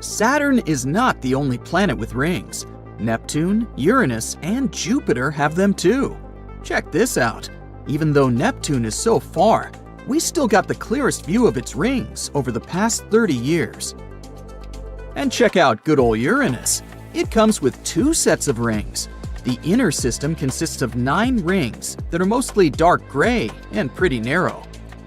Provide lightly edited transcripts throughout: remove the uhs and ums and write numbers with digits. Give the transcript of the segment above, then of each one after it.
Saturn is not the only planet with rings. Neptune, Uranus, and Jupiter have them too. Check this out. Even though Neptune is so far, we still got the clearest view of its rings over the past 30 years. And check out good old Uranus. It comes with 2 sets of rings. The inner system consists of 9 rings that are mostly dark gray and pretty narrow.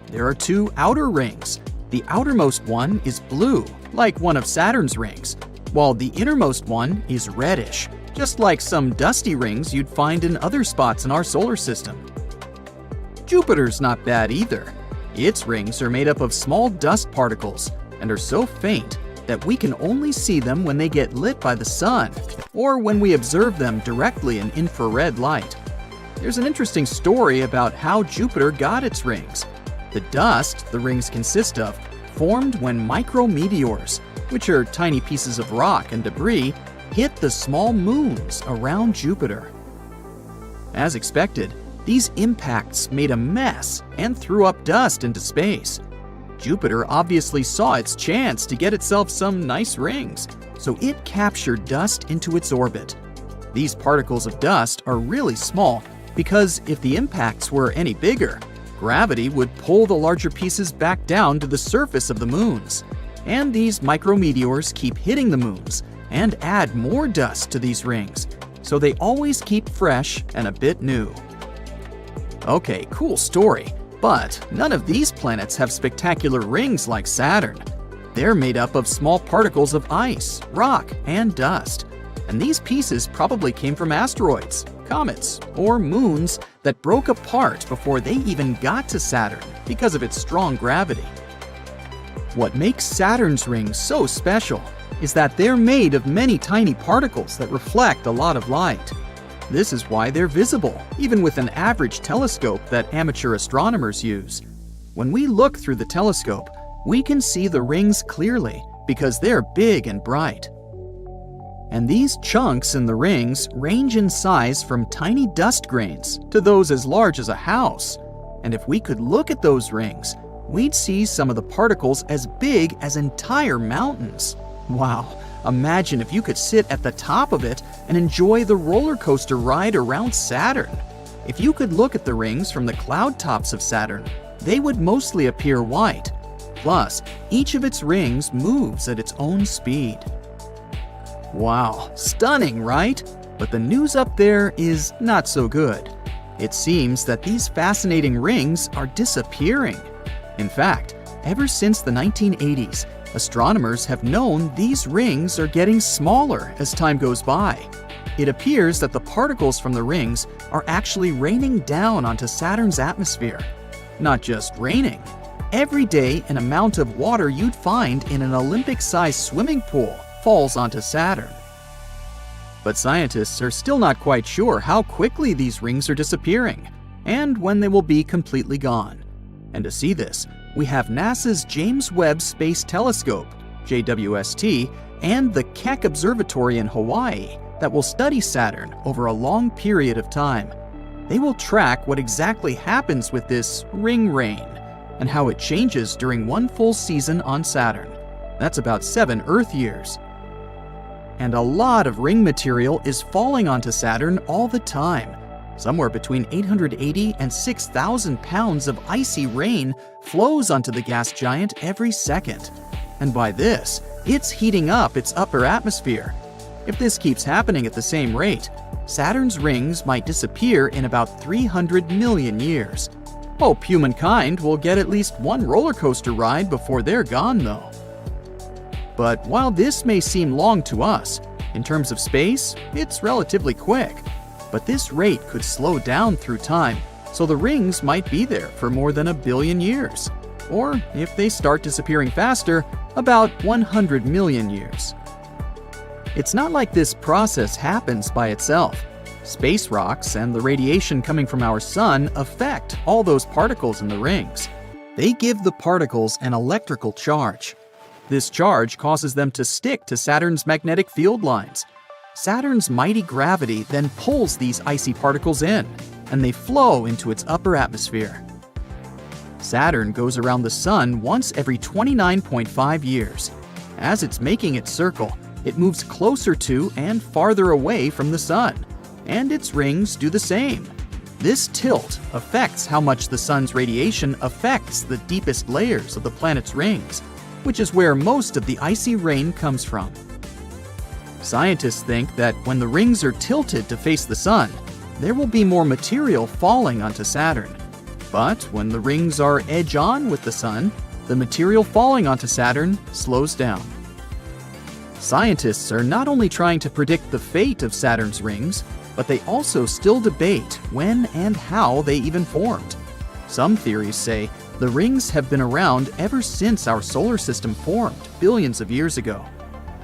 There are 2 outer rings. The outermost one is blue, like one of Saturn's rings, while the innermost one is reddish, just like some dusty rings you'd find in other spots in our solar system. Jupiter's not bad either. Its rings are made up of small dust particles and are so faint that we can only see them when they get lit by the sun or when we observe them directly in infrared light. There's an interesting story about how Jupiter got its rings. The dust the rings consist of formed when micrometeors, which are tiny pieces of rock and debris, hit the small moons around Jupiter. As expected, these impacts made a mess and threw up dust into space. Jupiter obviously saw its chance to get itself some nice rings, so it captured dust into its orbit. These particles of dust are really small because if the impacts were any bigger, gravity would pull the larger pieces back down to the surface of the moons. And these micrometeors keep hitting the moons and add more dust to these rings, so they always keep fresh and a bit new. Okay, cool story, but none of these planets have spectacular rings like Saturn. They're made up of small particles of ice, rock, and dust. And these pieces probably came from asteroids, comets, or moons that broke apart before they even got to Saturn because of its strong gravity. What makes Saturn's rings so special is that they're made of many tiny particles that reflect a lot of light. This is why they're visible, even with an average telescope that amateur astronomers use. When we look through the telescope, we can see the rings clearly because they're big and bright. And these chunks in the rings range in size from tiny dust grains to those as large as a house. And if we could look at those rings, we'd see some of the particles as big as entire mountains. Wow, imagine if you could sit at the top of it and enjoy the roller coaster ride around Saturn. If you could look at the rings from the cloud tops of Saturn, they would mostly appear white. Plus, each of its rings moves at its own speed. Wow, stunning, right? But the news up there is not so good. It seems that these fascinating rings are disappearing. In fact, ever since the 1980s, astronomers have known these rings are getting smaller as time goes by. It appears that the particles from the rings are actually raining down onto Saturn's atmosphere. Not just raining. Every day, an amount of water you'd find in an Olympic-sized swimming pool falls onto Saturn. But scientists are still not quite sure how quickly these rings are disappearing and when they will be completely gone. And to see this, we have NASA's James Webb Space Telescope, JWST, and the Keck Observatory in Hawaii that will study Saturn over a long period of time. They will track what exactly happens with this ring rain and how it changes during one full season on Saturn. That's about 7 Earth years. And a lot of ring material is falling onto Saturn all the time. Somewhere between 880 and 6,000 pounds of icy rain flows onto the gas giant every second. And by this, it's heating up its upper atmosphere. If this keeps happening at the same rate, Saturn's rings might disappear in about 300 million years. Hope humankind will get at least one roller coaster ride before they're gone, though. But while this may seem long to us, in terms of space, it's relatively quick. But this rate could slow down through time, so the rings might be there for more than 1 billion years. Or, if they start disappearing faster, about 100 million years. It's not like this process happens by itself. Space rocks and the radiation coming from our sun affect all those particles in the rings. They give the particles an electrical charge. This charge causes them to stick to Saturn's magnetic field lines. Saturn's mighty gravity then pulls these icy particles in, and they flow into its upper atmosphere. Saturn goes around the sun once every 29.5 years. As it's making its circle, it moves closer to and farther away from the Sun, and its rings do the same. This tilt affects how much the Sun's radiation affects the deepest layers of the planet's rings, which is where most of the icy rain comes from. Scientists think that when the rings are tilted to face the Sun, there will be more material falling onto Saturn. But when the rings are edge-on with the Sun, the material falling onto Saturn slows down. Scientists are not only trying to predict the fate of Saturn's rings, but they also still debate when and how they even formed. Some theories say the rings have been around ever since our solar system formed billions of years ago.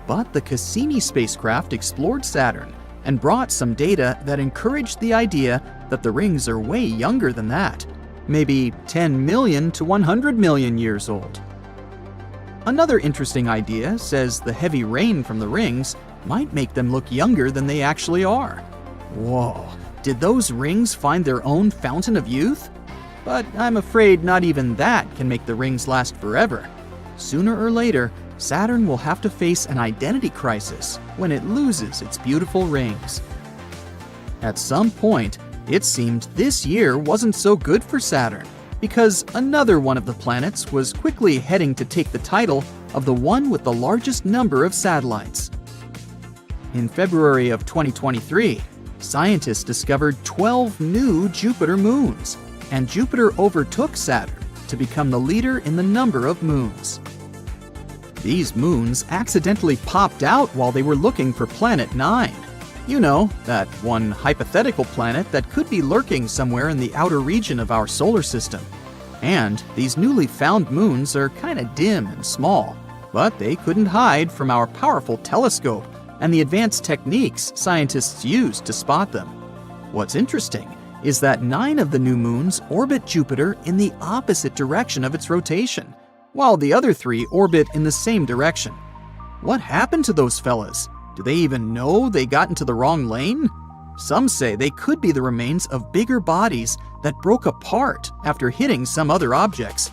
But the Cassini spacecraft explored Saturn and brought some data that encouraged the idea that the rings are way younger than that, maybe 10 million to 100 million years old. Another interesting idea says the heavy rain from the rings might make them look younger than they actually are. Whoa, did those rings find their own fountain of youth? But I'm afraid not even that can make the rings last forever. Sooner or later, Saturn will have to face an identity crisis when it loses its beautiful rings. At some point, it seemed this year wasn't so good for Saturn, because another one of the planets was quickly heading to take the title of the one with the largest number of satellites. In February of 2023, scientists discovered 12 new Jupiter moons, and Jupiter overtook Saturn to become the leader in the number of moons. These moons accidentally popped out while they were looking for Planet 9. You know, that one hypothetical planet that could be lurking somewhere in the outer region of our solar system. And these newly found moons are kinda dim and small, but they couldn't hide from our powerful telescope and the advanced techniques scientists use to spot them. What's interesting is that 9 of the new moons orbit Jupiter in the opposite direction of its rotation, while the other 3 orbit in the same direction. What happened to those fellas? Do they even know they got into the wrong lane? Some say they could be the remains of bigger bodies that broke apart after hitting some other objects.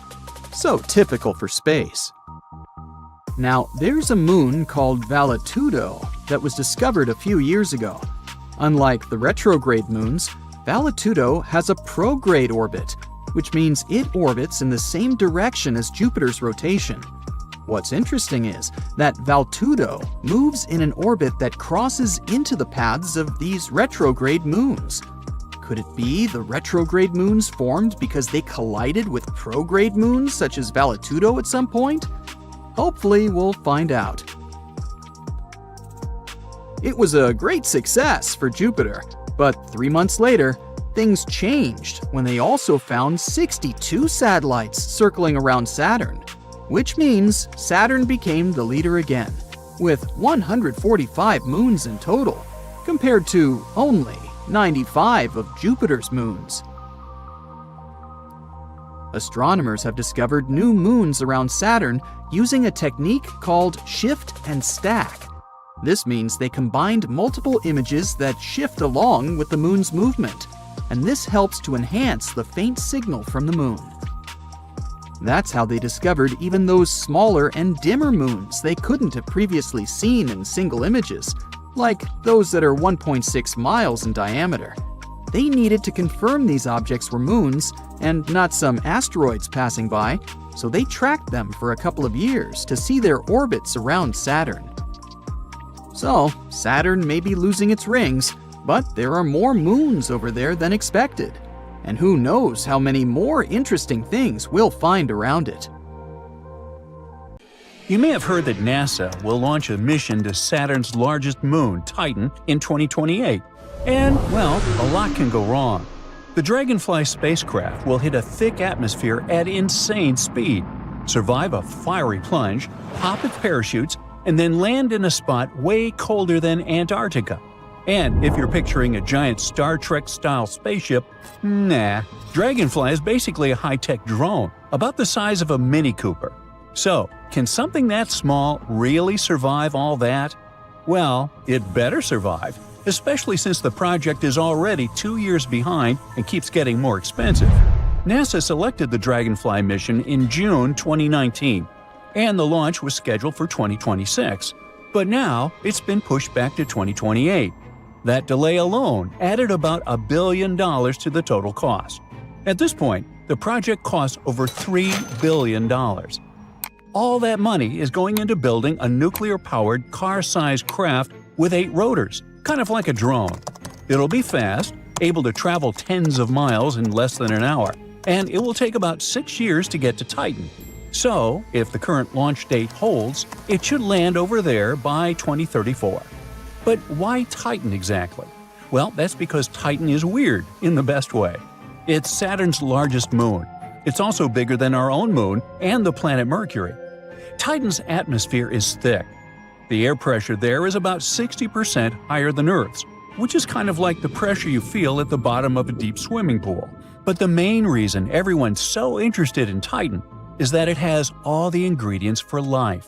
So typical for space. Now, there's a moon called Valetudo that was discovered a few years ago. Unlike the retrograde moons, Valetudo has a prograde orbit, which means it orbits in the same direction as Jupiter's rotation. What's interesting is that Valetudo moves in an orbit that crosses into the paths of these retrograde moons. Could it be the retrograde moons formed because they collided with prograde moons such as Valetudo at some point? Hopefully, we'll find out. It was a great success for Jupiter, but 3 months later, things changed when they also found 62 satellites circling around Saturn, which means Saturn became the leader again, with 145 moons in total, compared to only 95 of Jupiter's moons. Astronomers have discovered new moons around Saturn using a technique called shift and stack. This means they combined multiple images that shift along with the moon's movement, and this helps to enhance the faint signal from the moon. That's how they discovered even those smaller and dimmer moons they couldn't have previously seen in single images, like those that are 1.6 miles in diameter. They needed to confirm these objects were moons and not some asteroids passing by, so they tracked them for a couple of years to see their orbits around Saturn. So, Saturn may be losing its rings, but there are more moons over there than expected. And who knows how many more interesting things we'll find around it. You may have heard that NASA will launch a mission to Saturn's largest moon, Titan, in 2028. And, well, a lot can go wrong. The Dragonfly spacecraft will hit a thick atmosphere at insane speed, survive a fiery plunge, hop its parachutes, and then land in a spot way colder than Antarctica. And if you're picturing a giant Star Trek-style spaceship, nah. Dragonfly is basically a high-tech drone, about the size of a Mini Cooper. So, can something that small really survive all that? Well, it better survive, especially since the project is already 2 years behind and keeps getting more expensive. NASA selected the Dragonfly mission in June 2019. and the launch was scheduled for 2026. But now it's been pushed back to 2028. That delay alone added about $1 billion to the total cost. At this point, the project costs over $3 billion. All that money is going into building a nuclear-powered car-sized craft with 8 rotors, kind of like a drone. It'll be fast, able to travel tens of miles in less than an hour, and it will take about 6 years to get to Titan. So, if the current launch date holds, it should land over there by 2034. But why Titan exactly? Well, that's because Titan is weird in the best way. It's Saturn's largest moon. It's also bigger than our own moon and the planet Mercury. Titan's atmosphere is thick. The air pressure there is about 60% higher than Earth's, which is kind of like the pressure you feel at the bottom of a deep swimming pool. But the main reason everyone's so interested in Titan is that it has all the ingredients for life.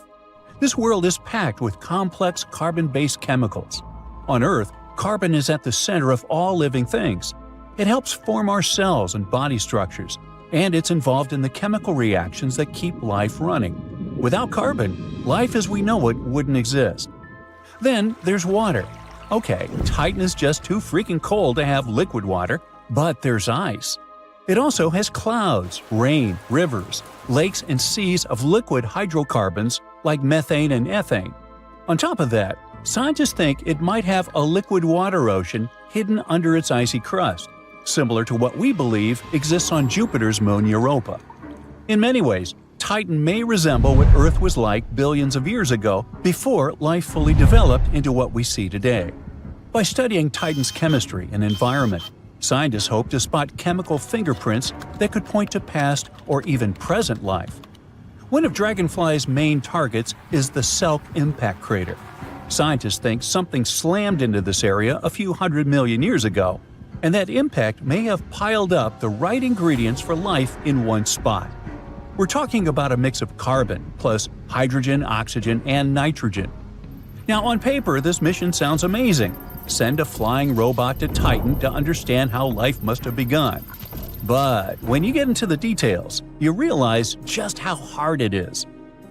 This world is packed with complex carbon-based chemicals. On Earth, carbon is at the center of all living things. It helps form our cells and body structures, and it's involved in the chemical reactions that keep life running. Without carbon, life as we know it wouldn't exist. Then there's water. Okay, Titan is just too freaking cold to have liquid water, but there's ice. It also has clouds, rain, rivers, lakes, and seas of liquid hydrocarbons like methane and ethane. On top of that, scientists think it might have a liquid water ocean hidden under its icy crust, similar to what we believe exists on Jupiter's moon Europa. In many ways, Titan may resemble what Earth was like billions of years ago before life fully developed into what we see today. By studying Titan's chemistry and environment, scientists hope to spot chemical fingerprints that could point to past or even present life. One of Dragonfly's main targets is the Selk impact crater. Scientists think something slammed into this area a few 100 million years ago, and that impact may have piled up the right ingredients for life in one spot. We're talking about a mix of carbon, plus hydrogen, oxygen, and nitrogen. Now, on paper, this mission sounds amazing. Send a flying robot to Titan to understand how life must have begun. But when you get into the details, you realize just how hard it is.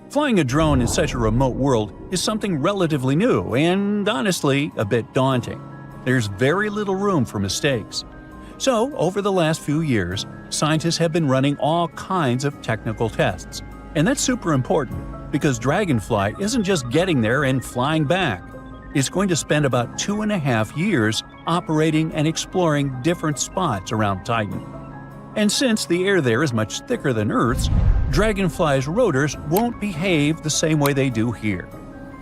Flying a drone in such a remote world is something relatively new and, honestly, a bit daunting. There's very little room for mistakes. So, over the last few years, scientists have been running all kinds of technical tests. And that's super important, because Dragonfly isn't just getting there and flying back. It's going to spend about 2.5 years operating and exploring different spots around Titan. And since the air there is much thicker than Earth's, Dragonfly's rotors won't behave the same way they do here.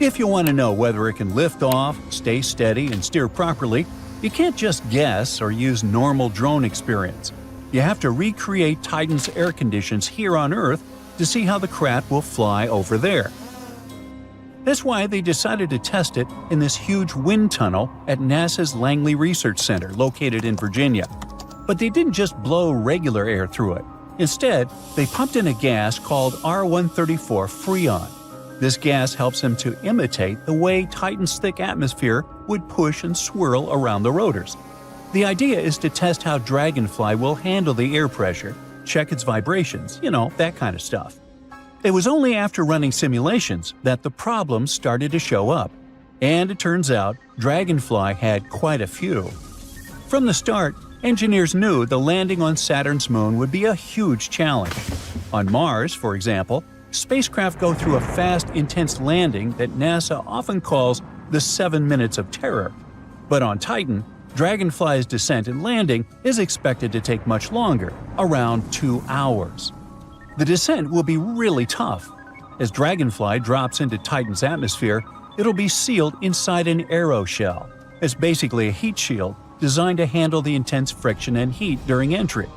If you want to know whether it can lift off, stay steady, and steer properly, you can't just guess or use normal drone experience. You have to recreate Titan's air conditions here on Earth to see how the craft will fly over there. That's why they decided to test it in this huge wind tunnel at NASA's Langley Research Center located in Virginia. But they didn't just blow regular air through it. Instead, they pumped in a gas called R-134 Freon. This gas helps them to imitate the way Titan's thick atmosphere would push and swirl around the rotors. The idea is to test how Dragonfly will handle the air pressure, check its vibrations, that kind of stuff. It was only after running simulations that the problems started to show up. And it turns out Dragonfly had quite a few. From the start, engineers knew the landing on Saturn's moon would be a huge challenge. On Mars, for example, spacecraft go through a fast, intense landing that NASA often calls the 7 minutes of terror. But on Titan, Dragonfly's descent and landing is expected to take much longer, around 2 hours. The descent will be really tough. As Dragonfly drops into Titan's atmosphere, it'll be sealed inside an aeroshell. It's basically a heat shield designed to handle the intense friction and heat during entry.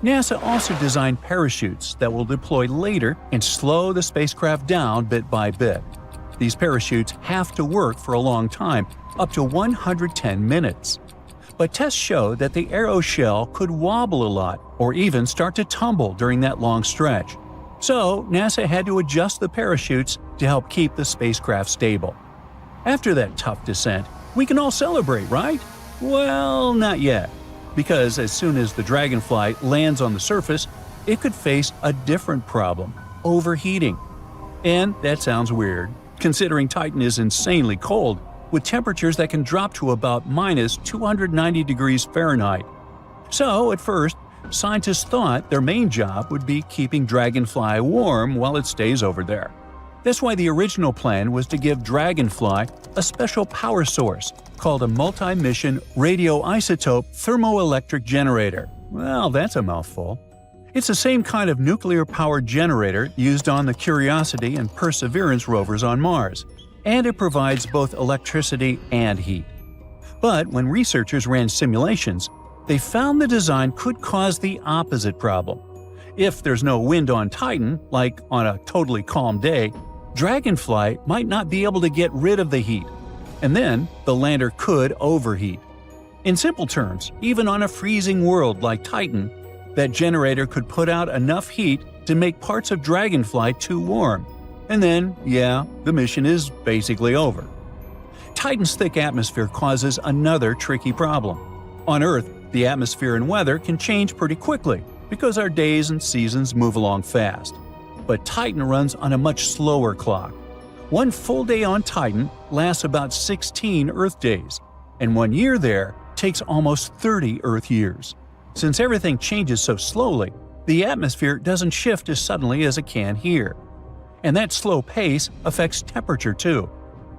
NASA also designed parachutes that will deploy later and slow the spacecraft down bit by bit. These parachutes have to work for a long time, up to 110 minutes. But tests show that the aeroshell could wobble a lot or even start to tumble during that long stretch. So NASA had to adjust the parachutes to help keep the spacecraft stable. After that tough descent, we can all celebrate, right? Well, not yet. Because as soon as the Dragonfly lands on the surface, it could face a different problem – overheating. And that sounds weird, considering Titan is insanely cold, with temperatures that can drop to about minus 290 degrees Fahrenheit. So, at first, scientists thought their main job would be keeping Dragonfly warm while it stays over there. That's why the original plan was to give Dragonfly a special power source called a multi-mission radioisotope thermoelectric generator. Well, that's a mouthful. It's the same kind of nuclear-powered generator used on the Curiosity and Perseverance rovers on Mars, and it provides both electricity and heat. But when researchers ran simulations, they found the design could cause the opposite problem. If there's no wind on Titan, like on a totally calm day, Dragonfly might not be able to get rid of the heat, and then the lander could overheat. In simple terms, even on a freezing world like Titan, that generator could put out enough heat to make parts of Dragonfly too warm. And then, the mission is basically over. Titan's thick atmosphere causes another tricky problem. On Earth, the atmosphere and weather can change pretty quickly because our days and seasons move along fast. But Titan runs on a much slower clock. One full day on Titan lasts about 16 Earth days, and 1 year there takes almost 30 Earth years. Since everything changes so slowly, the atmosphere doesn't shift as suddenly as it can here. And that slow pace affects temperature too.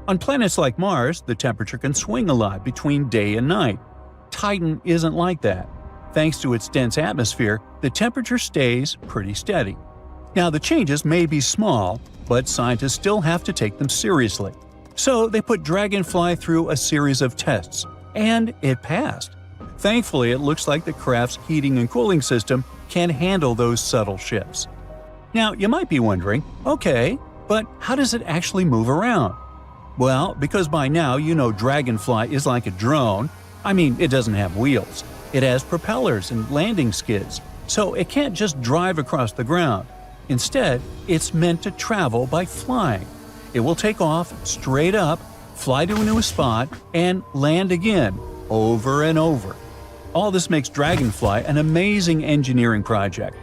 On planets like Mars, the temperature can swing a lot between day and night. Titan isn't like that. Thanks to its dense atmosphere, the temperature stays pretty steady. Now, the changes may be small, but scientists still have to take them seriously. So they put Dragonfly through a series of tests, and it passed. Thankfully, it looks like the craft's heating and cooling system can handle those subtle shifts. Now, you might be wondering, okay, but how does it actually move around? Well, because by now you know Dragonfly is like a drone. I mean, it doesn't have wheels. It has propellers and landing skids, so it can't just drive across the ground. Instead, it's meant to travel by flying. It will take off straight up, fly to a new spot, and land again, over and over. All this makes Dragonfly an amazing engineering project.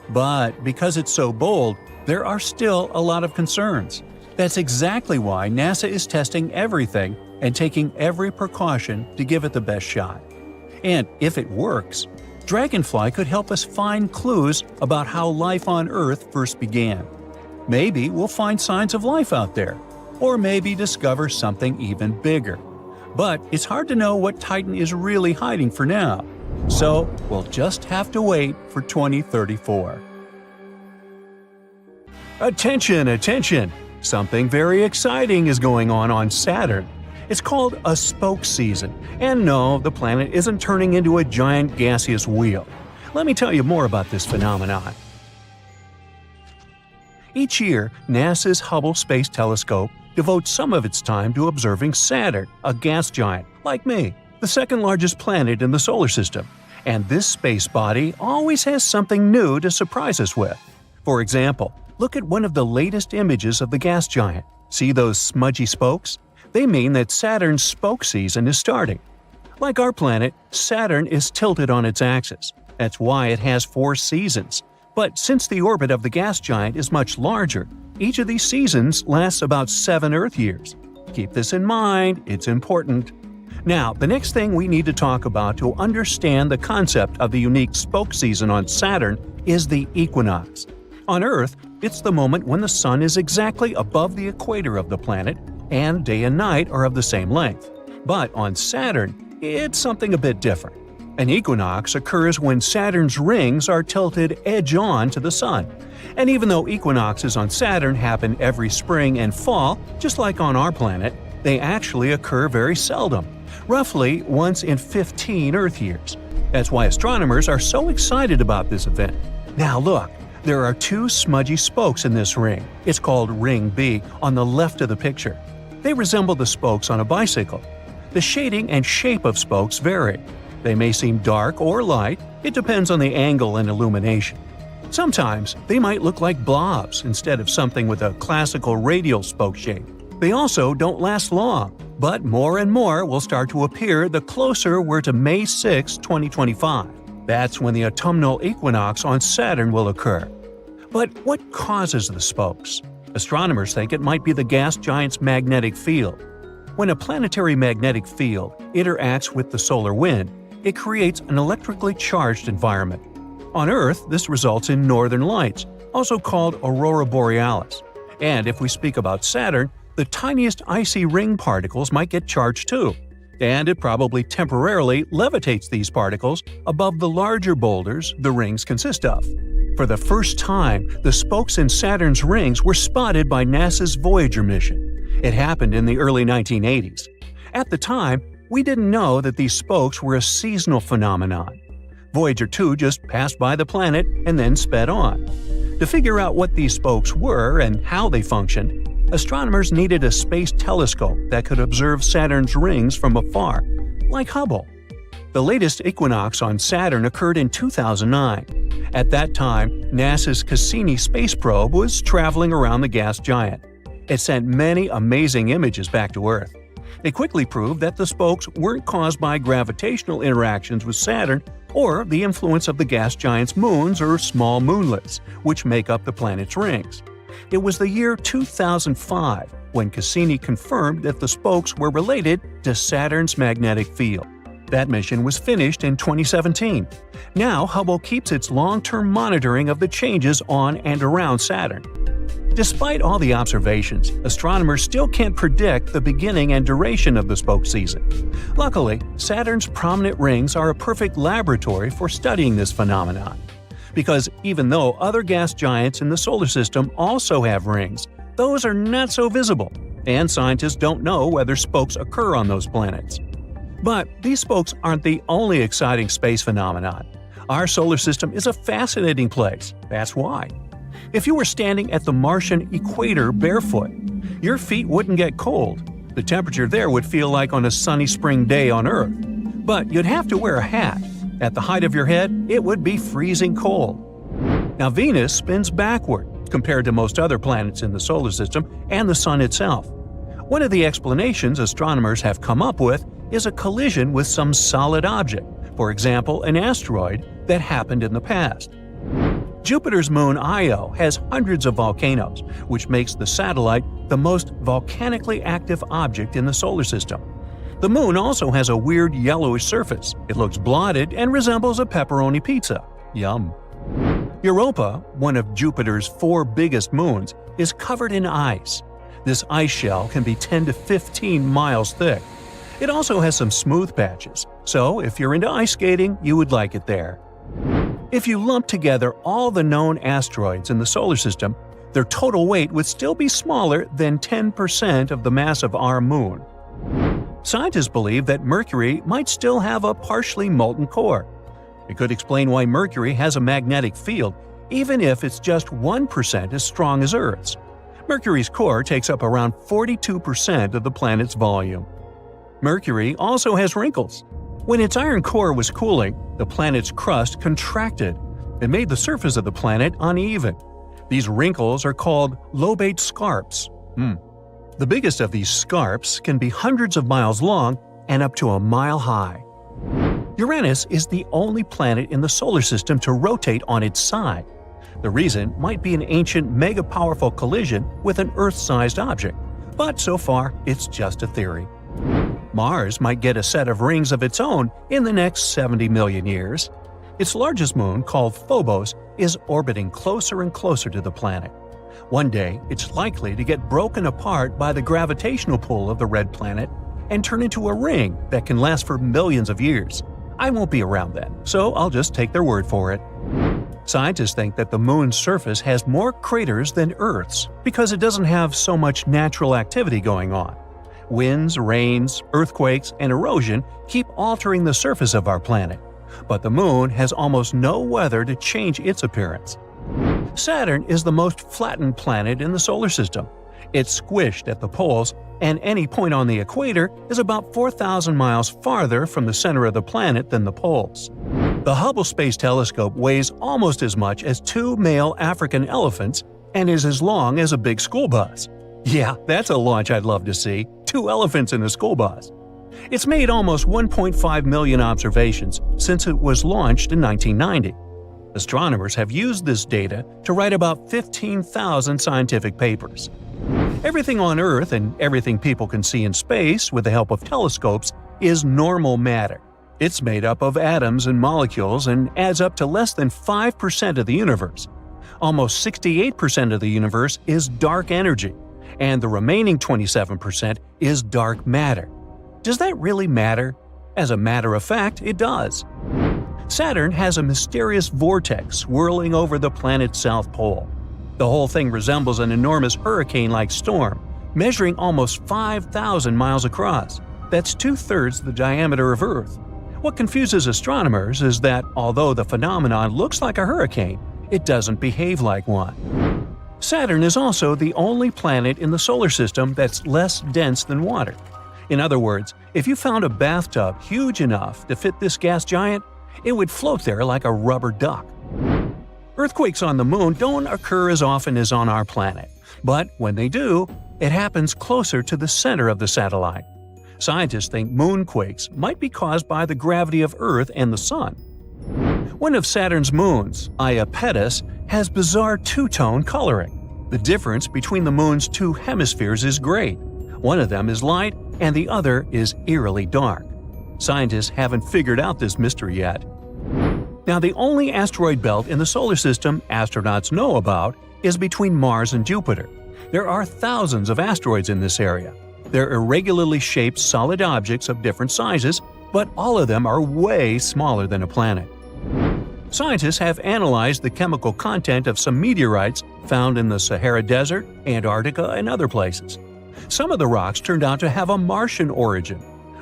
But because it's so bold, there are still a lot of concerns. That's exactly why NASA is testing everything and taking every precaution to give it the best shot. And if it works, Dragonfly could help us find clues about how life on Earth first began. Maybe we'll find signs of life out there, or maybe discover something even bigger. But it's hard to know what Titan is really hiding for now, so we'll just have to wait for 2034. Attention, attention! Something very exciting is going on Saturn. It's called a spoke season, and no, the planet isn't turning into a giant gaseous wheel. Let me tell you more about this phenomenon. Each year, NASA's Hubble Space Telescope devotes some of its time to observing Saturn, a gas giant, like me, the second largest planet in the solar system. And this space body always has something new to surprise us with. For example, look at one of the latest images of the gas giant. See those smudgy spokes? They mean that Saturn's spoke season is starting. Like our planet, Saturn is tilted on its axis. That's why it has 4 seasons. But since the orbit of the gas giant is much larger, each of these seasons lasts about 7 Earth years. Keep this in mind, it's important. Now, the next thing we need to talk about to understand the concept of the unique spoke season on Saturn is the equinox. On Earth, it's the moment when the sun is exactly above the equator of the planet, and day and night are of the same length. But on Saturn, it's something a bit different. An equinox occurs when Saturn's rings are tilted edge-on to the sun. And even though equinoxes on Saturn happen every spring and fall, just like on our planet, they actually occur very seldom, roughly once in 15 Earth years. That's why astronomers are so excited about this event. Now look, there are 2 smudgy spokes in this ring. It's called Ring B on the left of the picture. They resemble the spokes on a bicycle. The shading and shape of spokes vary. They may seem dark or light, it depends on the angle and illumination. Sometimes they might look like blobs instead of something with a classical radial spoke shape. They also don't last long, but more and more will start to appear the closer we're to May 6, 2025. That's when the autumnal equinox on Saturn will occur. But what causes the spokes? Astronomers think it might be the gas giant's magnetic field. When a planetary magnetic field interacts with the solar wind, it creates an electrically charged environment. On Earth, this results in northern lights, also called aurora borealis. And if we speak about Saturn, the tiniest icy ring particles might get charged too, and it probably temporarily levitates these particles above the larger boulders the rings consist of. For the first time, the spokes in Saturn's rings were spotted by NASA's Voyager mission. It happened in the early 1980s. At the time, we didn't know that these spokes were a seasonal phenomenon. Voyager 2 just passed by the planet and then sped on. To figure out what these spokes were and how they functioned, astronomers needed a space telescope that could observe Saturn's rings from afar, like Hubble. The latest equinox on Saturn occurred in 2009. At that time, NASA's Cassini space probe was traveling around the gas giant. It sent many amazing images back to Earth. They quickly proved that the spokes weren't caused by gravitational interactions with Saturn or the influence of the gas giant's moons or small moonlets, which make up the planet's rings. It was the year 2005 when Cassini confirmed that the spokes were related to Saturn's magnetic field. That mission was finished in 2017. Now Hubble keeps its long-term monitoring of the changes on and around Saturn. Despite all the observations, astronomers still can't predict the beginning and duration of the spoke season. Luckily, Saturn's prominent rings are a perfect laboratory for studying this phenomenon. Because even though other gas giants in the solar system also have rings, those are not so visible, and scientists don't know whether spokes occur on those planets. But these spokes aren't the only exciting space phenomenon. Our solar system is a fascinating place, that's why. If you were standing at the Martian equator barefoot, your feet wouldn't get cold. The temperature there would feel like on a sunny spring day on Earth. But you'd have to wear a hat. At the height of your head, it would be freezing cold. Now Venus spins backward compared to most other planets in the solar system and the Sun itself. One of the explanations astronomers have come up with is a collision with some solid object, for example an asteroid, that happened in the past. Jupiter's moon Io has hundreds of volcanoes, which makes the satellite the most volcanically active object in the solar system. The moon also has a weird yellowish surface. It looks blotted and resembles a pepperoni pizza. Yum. Europa, one of Jupiter's 4 biggest moons, is covered in ice. This ice shell can be 10 to 15 miles thick. It also has some smooth patches, so if you're into ice skating, you would like it there. If you lump together all the known asteroids in the solar system, their total weight would still be smaller than 10% of the mass of our moon. Scientists believe that Mercury might still have a partially molten core. It could explain why Mercury has a magnetic field, even if it's just 1% as strong as Earth's. Mercury's core takes up around 42% of the planet's volume. Mercury also has wrinkles. When its iron core was cooling, the planet's crust contracted. It made the surface of the planet uneven. These wrinkles are called lobate scarps. The biggest of these scarps can be hundreds of miles long and up to a mile high. Uranus is the only planet in the solar system to rotate on its side. The reason might be an ancient mega-powerful collision with an Earth-sized object, but so far it's just a theory. Mars might get a set of rings of its own in the next 70 million years. Its largest moon, called Phobos, is orbiting closer and closer to the planet. One day, it's likely to get broken apart by the gravitational pull of the red planet and turn into a ring that can last for millions of years. I won't be around then, so I'll just take their word for it. Scientists think that the moon's surface has more craters than Earth's because it doesn't have so much natural activity going on. Winds, rains, earthquakes, and erosion keep altering the surface of our planet, but the moon has almost no weather to change its appearance. Saturn is the most flattened planet in the solar system. It's squished at the poles, and any point on the equator is about 4,000 miles farther from the center of the planet than the poles. The Hubble Space Telescope weighs almost as much as 2 male African elephants and is as long as a big school bus. Yeah, that's a launch I'd love to see. 2 elephants in a school bus. It's made almost 1.5 million observations since it was launched in 1990. Astronomers have used this data to write about 15,000 scientific papers. Everything on Earth and everything people can see in space with the help of telescopes is normal matter. It's made up of atoms and molecules and adds up to less than 5% of the universe. Almost 68% of the universe is dark energy, and the remaining 27% is dark matter. Does that really matter? As a matter of fact, it does. Saturn has a mysterious vortex swirling over the planet's south pole. The whole thing resembles an enormous hurricane-like storm, measuring almost 5,000 miles across. That's 2/3 the diameter of Earth. What confuses astronomers is that although the phenomenon looks like a hurricane, it doesn't behave like one. Saturn is also the only planet in the solar system that's less dense than water. In other words, if you found a bathtub huge enough to fit this gas giant, it would float there like a rubber duck. Earthquakes on the Moon don't occur as often as on our planet, but when they do, it happens closer to the center of the satellite. Scientists think moonquakes might be caused by the gravity of Earth and the Sun. One of Saturn's moons, Iapetus, has bizarre two-tone coloring. The difference between the moon's two hemispheres is great. One of them is light and the other is eerily dark. Scientists haven't figured out this mystery yet. Now, the only asteroid belt in the solar system astronauts know about is between Mars and Jupiter. There are thousands of asteroids in this area. They're irregularly shaped solid objects of different sizes, but all of them are way smaller than a planet. Scientists have analyzed the chemical content of some meteorites found in the Sahara Desert, Antarctica, and other places. Some of the rocks turned out to have a Martian origin.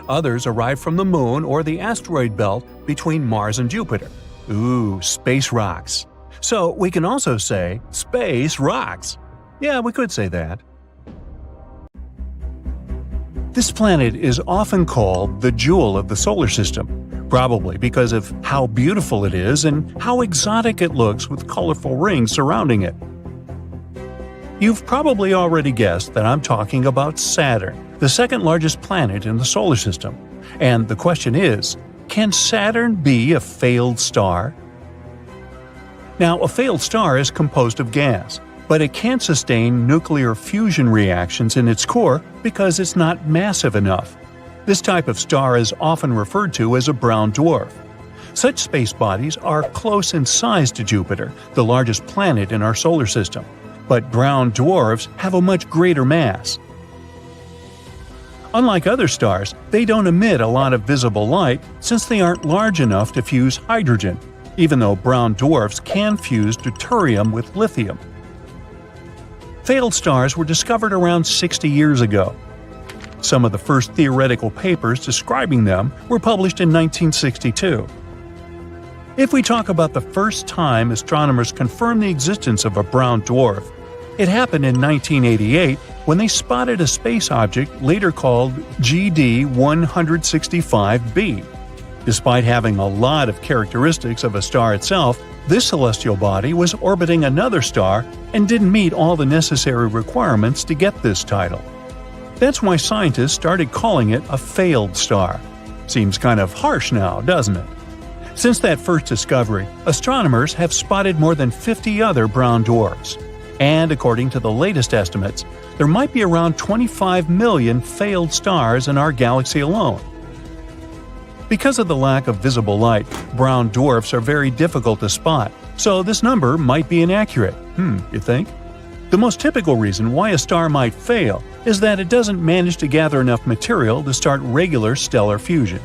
Others arrived from the Moon or the asteroid belt between Mars and Jupiter. Ooh, space rocks. So we can also say, space rocks. Yeah, we could say that. This planet is often called the jewel of the solar system, probably because of how beautiful it is and how exotic it looks with colorful rings surrounding it. You've probably already guessed that I'm talking about Saturn, the second largest planet in the solar system. And the question is, can Saturn be a failed star? Now, a failed star is composed of gas, but it can't sustain nuclear fusion reactions in its core because it's not massive enough. This type of star is often referred to as a brown dwarf. Such space bodies are close in size to Jupiter, the largest planet in our solar system, but brown dwarfs have a much greater mass. Unlike other stars, they don't emit a lot of visible light since they aren't large enough to fuse hydrogen, even though brown dwarfs can fuse deuterium with lithium. Failed stars were discovered around 60 years ago. Some of the first theoretical papers describing them were published in 1962. If we talk about the first time astronomers confirmed the existence of a brown dwarf, it happened in 1988 when they spotted a space object later called GD 165b. Despite having a lot of characteristics of a star itself, this celestial body was orbiting another star and didn't meet all the necessary requirements to get this title. That's why scientists started calling it a failed star. Seems kind of harsh now, doesn't it? Since that first discovery, astronomers have spotted more than 50 other brown dwarfs. And according to the latest estimates, there might be around 25 million failed stars in our galaxy alone. Because of the lack of visible light, brown dwarfs are very difficult to spot, so this number might be inaccurate. You think? The most typical reason why a star might fail is that it doesn't manage to gather enough material to start regular stellar fusion.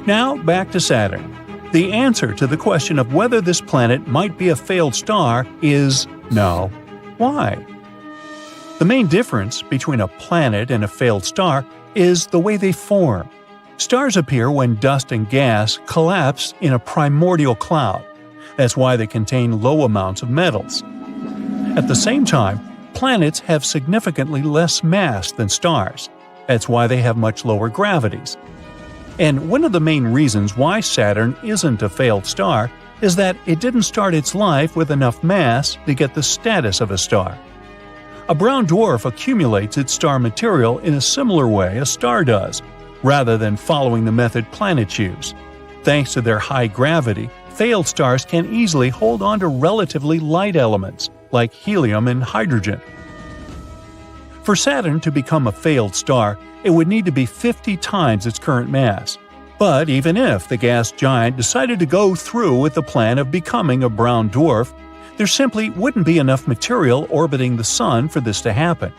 Now, back to Saturn. The answer to the question of whether this planet might be a failed star is no. Why? The main difference between a planet and a failed star is the way they form. Stars appear when dust and gas collapse in a primordial cloud. That's why they contain low amounts of metals. At the same time, planets have significantly less mass than stars. That's why they have much lower gravities. And one of the main reasons why Saturn isn't a failed star is that it didn't start its life with enough mass to get the status of a star. A brown dwarf accumulates its star material in a similar way a star does, rather than following the method planets use. Thanks to their high gravity, failed stars can easily hold on to relatively light elements, like helium and hydrogen. For Saturn to become a failed star, it would need to be 50 times its current mass. But even if the gas giant decided to go through with the plan of becoming a brown dwarf, there simply wouldn't be enough material orbiting the Sun for this to happen.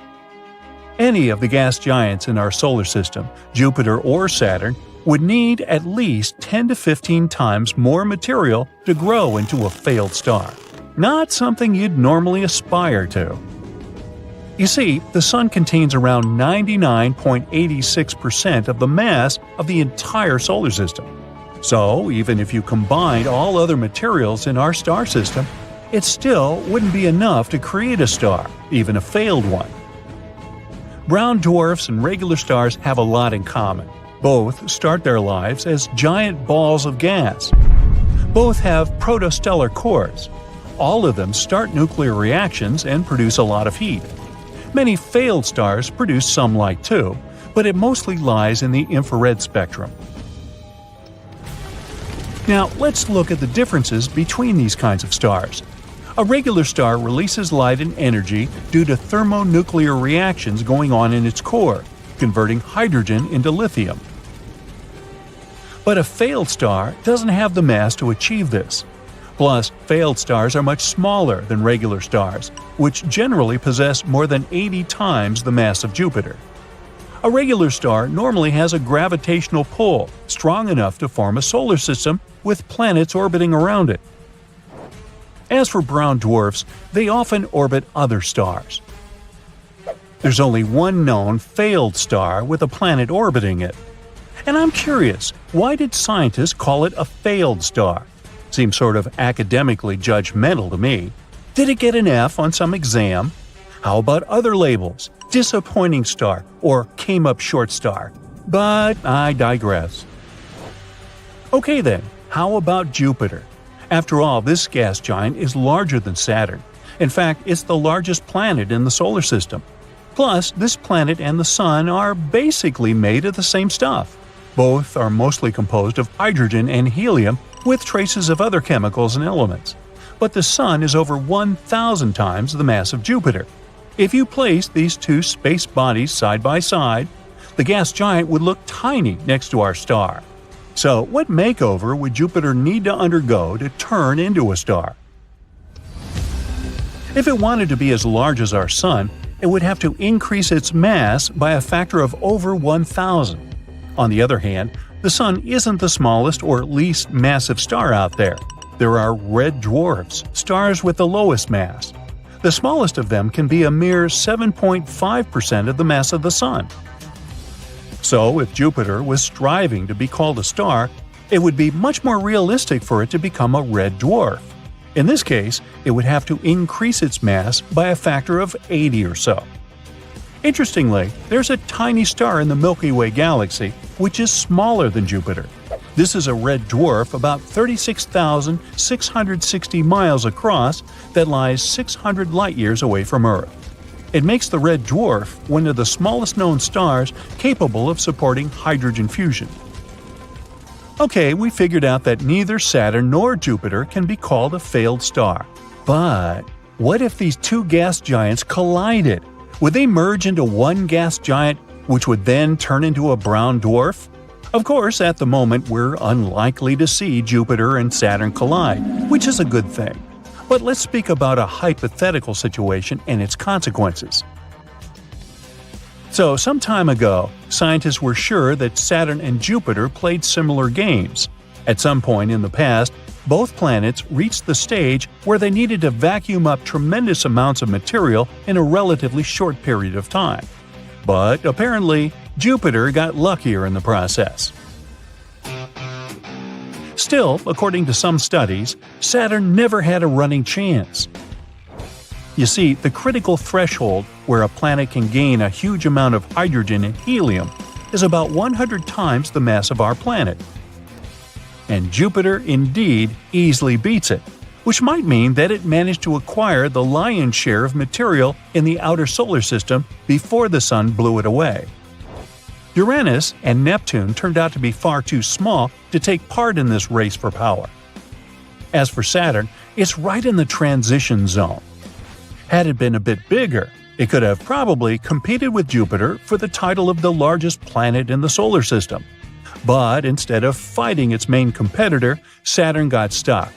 Any of the gas giants in our solar system, Jupiter or Saturn, would need at least 10 to 15 times more material to grow into a failed star. Not something you'd normally aspire to. You see, the Sun contains around 99.86% of the mass of the entire solar system. So, even if you combined all other materials in our star system, it still wouldn't be enough to create a star, even a failed one. Brown dwarfs and regular stars have a lot in common. Both start their lives as giant balls of gas. Both have protostellar cores. All of them start nuclear reactions and produce a lot of heat. Many failed stars produce some light too, but it mostly lies in the infrared spectrum. Now, let's look at the differences between these kinds of stars. A regular star releases light and energy due to thermonuclear reactions going on in its core, converting hydrogen into lithium. But a failed star doesn't have the mass to achieve this. Plus, failed stars are much smaller than regular stars, which generally possess more than 80 times the mass of Jupiter. A regular star normally has a gravitational pull strong enough to form a solar system with planets orbiting around it. As for brown dwarfs, they often orbit other stars. There's only one known failed star with a planet orbiting it. And I'm curious, why did scientists call it a failed star? Seems sort of academically judgmental to me. Did it get an F on some exam? How about other labels? Disappointing star or came up short star? But I digress. Okay then, how about Jupiter? After all, this gas giant is larger than Saturn. In fact, it's the largest planet in the solar system. Plus, this planet and the Sun are basically made of the same stuff. Both are mostly composed of hydrogen and helium with traces of other chemicals and elements. But the Sun is over 1,000 times the mass of Jupiter. If you place these two space bodies side by side, the gas giant would look tiny next to our star. So, what makeover would Jupiter need to undergo to turn into a star? If it wanted to be as large as our Sun, it would have to increase its mass by a factor of over 1,000. On the other hand, the Sun isn't the smallest or least massive star out there. There are red dwarfs, stars with the lowest mass. The smallest of them can be a mere 7.5% of the mass of the Sun. So, if Jupiter was striving to be called a star, it would be much more realistic for it to become a red dwarf. In this case, it would have to increase its mass by a factor of 80 or so. Interestingly, there's a tiny star in the Milky Way galaxy which is smaller than Jupiter. This is a red dwarf about 36,660 miles across that lies 600 light-years away from Earth. It makes the red dwarf one of the smallest known stars capable of supporting hydrogen fusion. Okay, we figured out that neither Saturn nor Jupiter can be called a failed star. But what if these two gas giants collided? Would they merge into one gas giant, which would then turn into a brown dwarf? Of course, at the moment, we're unlikely to see Jupiter and Saturn collide, which is a good thing. But let's speak about a hypothetical situation and its consequences. So, some time ago, scientists were sure that Saturn and Jupiter played similar games. At some point in the past, both planets reached the stage where they needed to vacuum up tremendous amounts of material in a relatively short period of time. But apparently, Jupiter got luckier in the process. Still, according to some studies, Saturn never had a running chance. You see, the critical threshold where a planet can gain a huge amount of hydrogen and helium is about 100 times the mass of our planet. And Jupiter indeed easily beats it, which might mean that it managed to acquire the lion's share of material in the outer solar system before the Sun blew it away. Uranus and Neptune turned out to be far too small to take part in this race for power. As for Saturn, it's right in the transition zone. Had it been a bit bigger, it could have probably competed with Jupiter for the title of the largest planet in the solar system. But instead of fighting its main competitor, Saturn got stuck.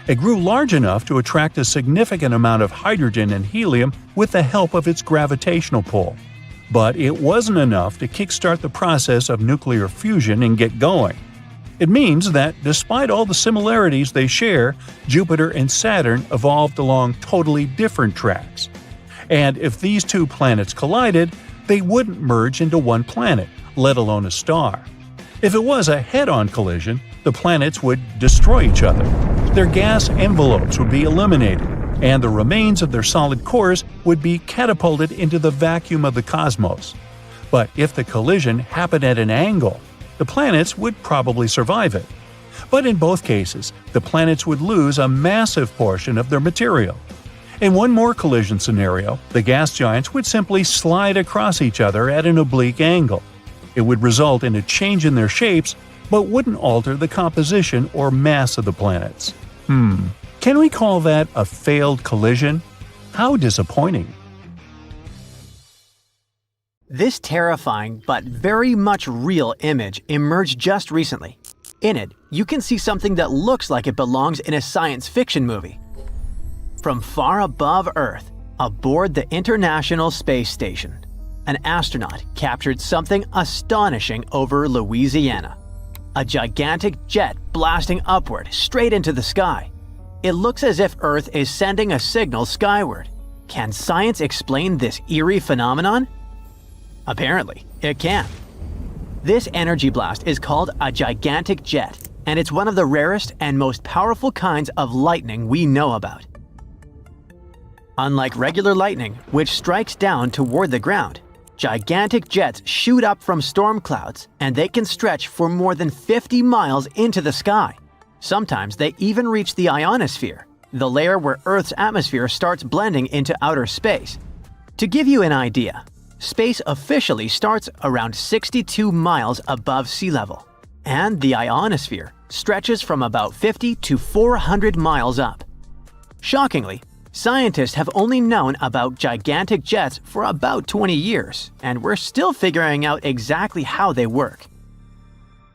It grew large enough to attract a significant amount of hydrogen and helium with the help of its gravitational pull. But it wasn't enough to kickstart the process of nuclear fusion and get going. It means that despite all the similarities they share, Jupiter and Saturn evolved along totally different tracks. And if these two planets collided, they wouldn't merge into one planet, let alone a star. If it was a head-on collision, the planets would destroy each other. Their gas envelopes would be eliminated, and the remains of their solid cores would be catapulted into the vacuum of the cosmos. But if the collision happened at an angle, the planets would probably survive it. But in both cases, the planets would lose a massive portion of their material. In one more collision scenario, the gas giants would simply slide across each other at an oblique angle. It would result in a change in their shapes, but wouldn't alter the composition or mass of the planets. Can we call that a failed collision? How disappointing. This terrifying but very much real image emerged just recently. In it, you can see something that looks like it belongs in a science fiction movie. From far above Earth, aboard the International Space Station, an astronaut captured something astonishing over Louisiana. A gigantic jet blasting upward straight into the sky. It looks as if Earth is sending a signal skyward. Can science explain this eerie phenomenon? Apparently, it can. This energy blast is called a gigantic jet, and it's one of the rarest and most powerful kinds of lightning we know about. Unlike regular lightning, which strikes down toward the ground, gigantic jets shoot up from storm clouds, and they can stretch for more than 50 miles into the sky. Sometimes they even reach the ionosphere, the layer where Earth's atmosphere starts blending into outer space. To give you an idea, space officially starts around 62 miles above sea level, and the ionosphere stretches from about 50 to 400 miles up. Shockingly, scientists have only known about gigantic jets for about 20 years, and we're still figuring out exactly how they work.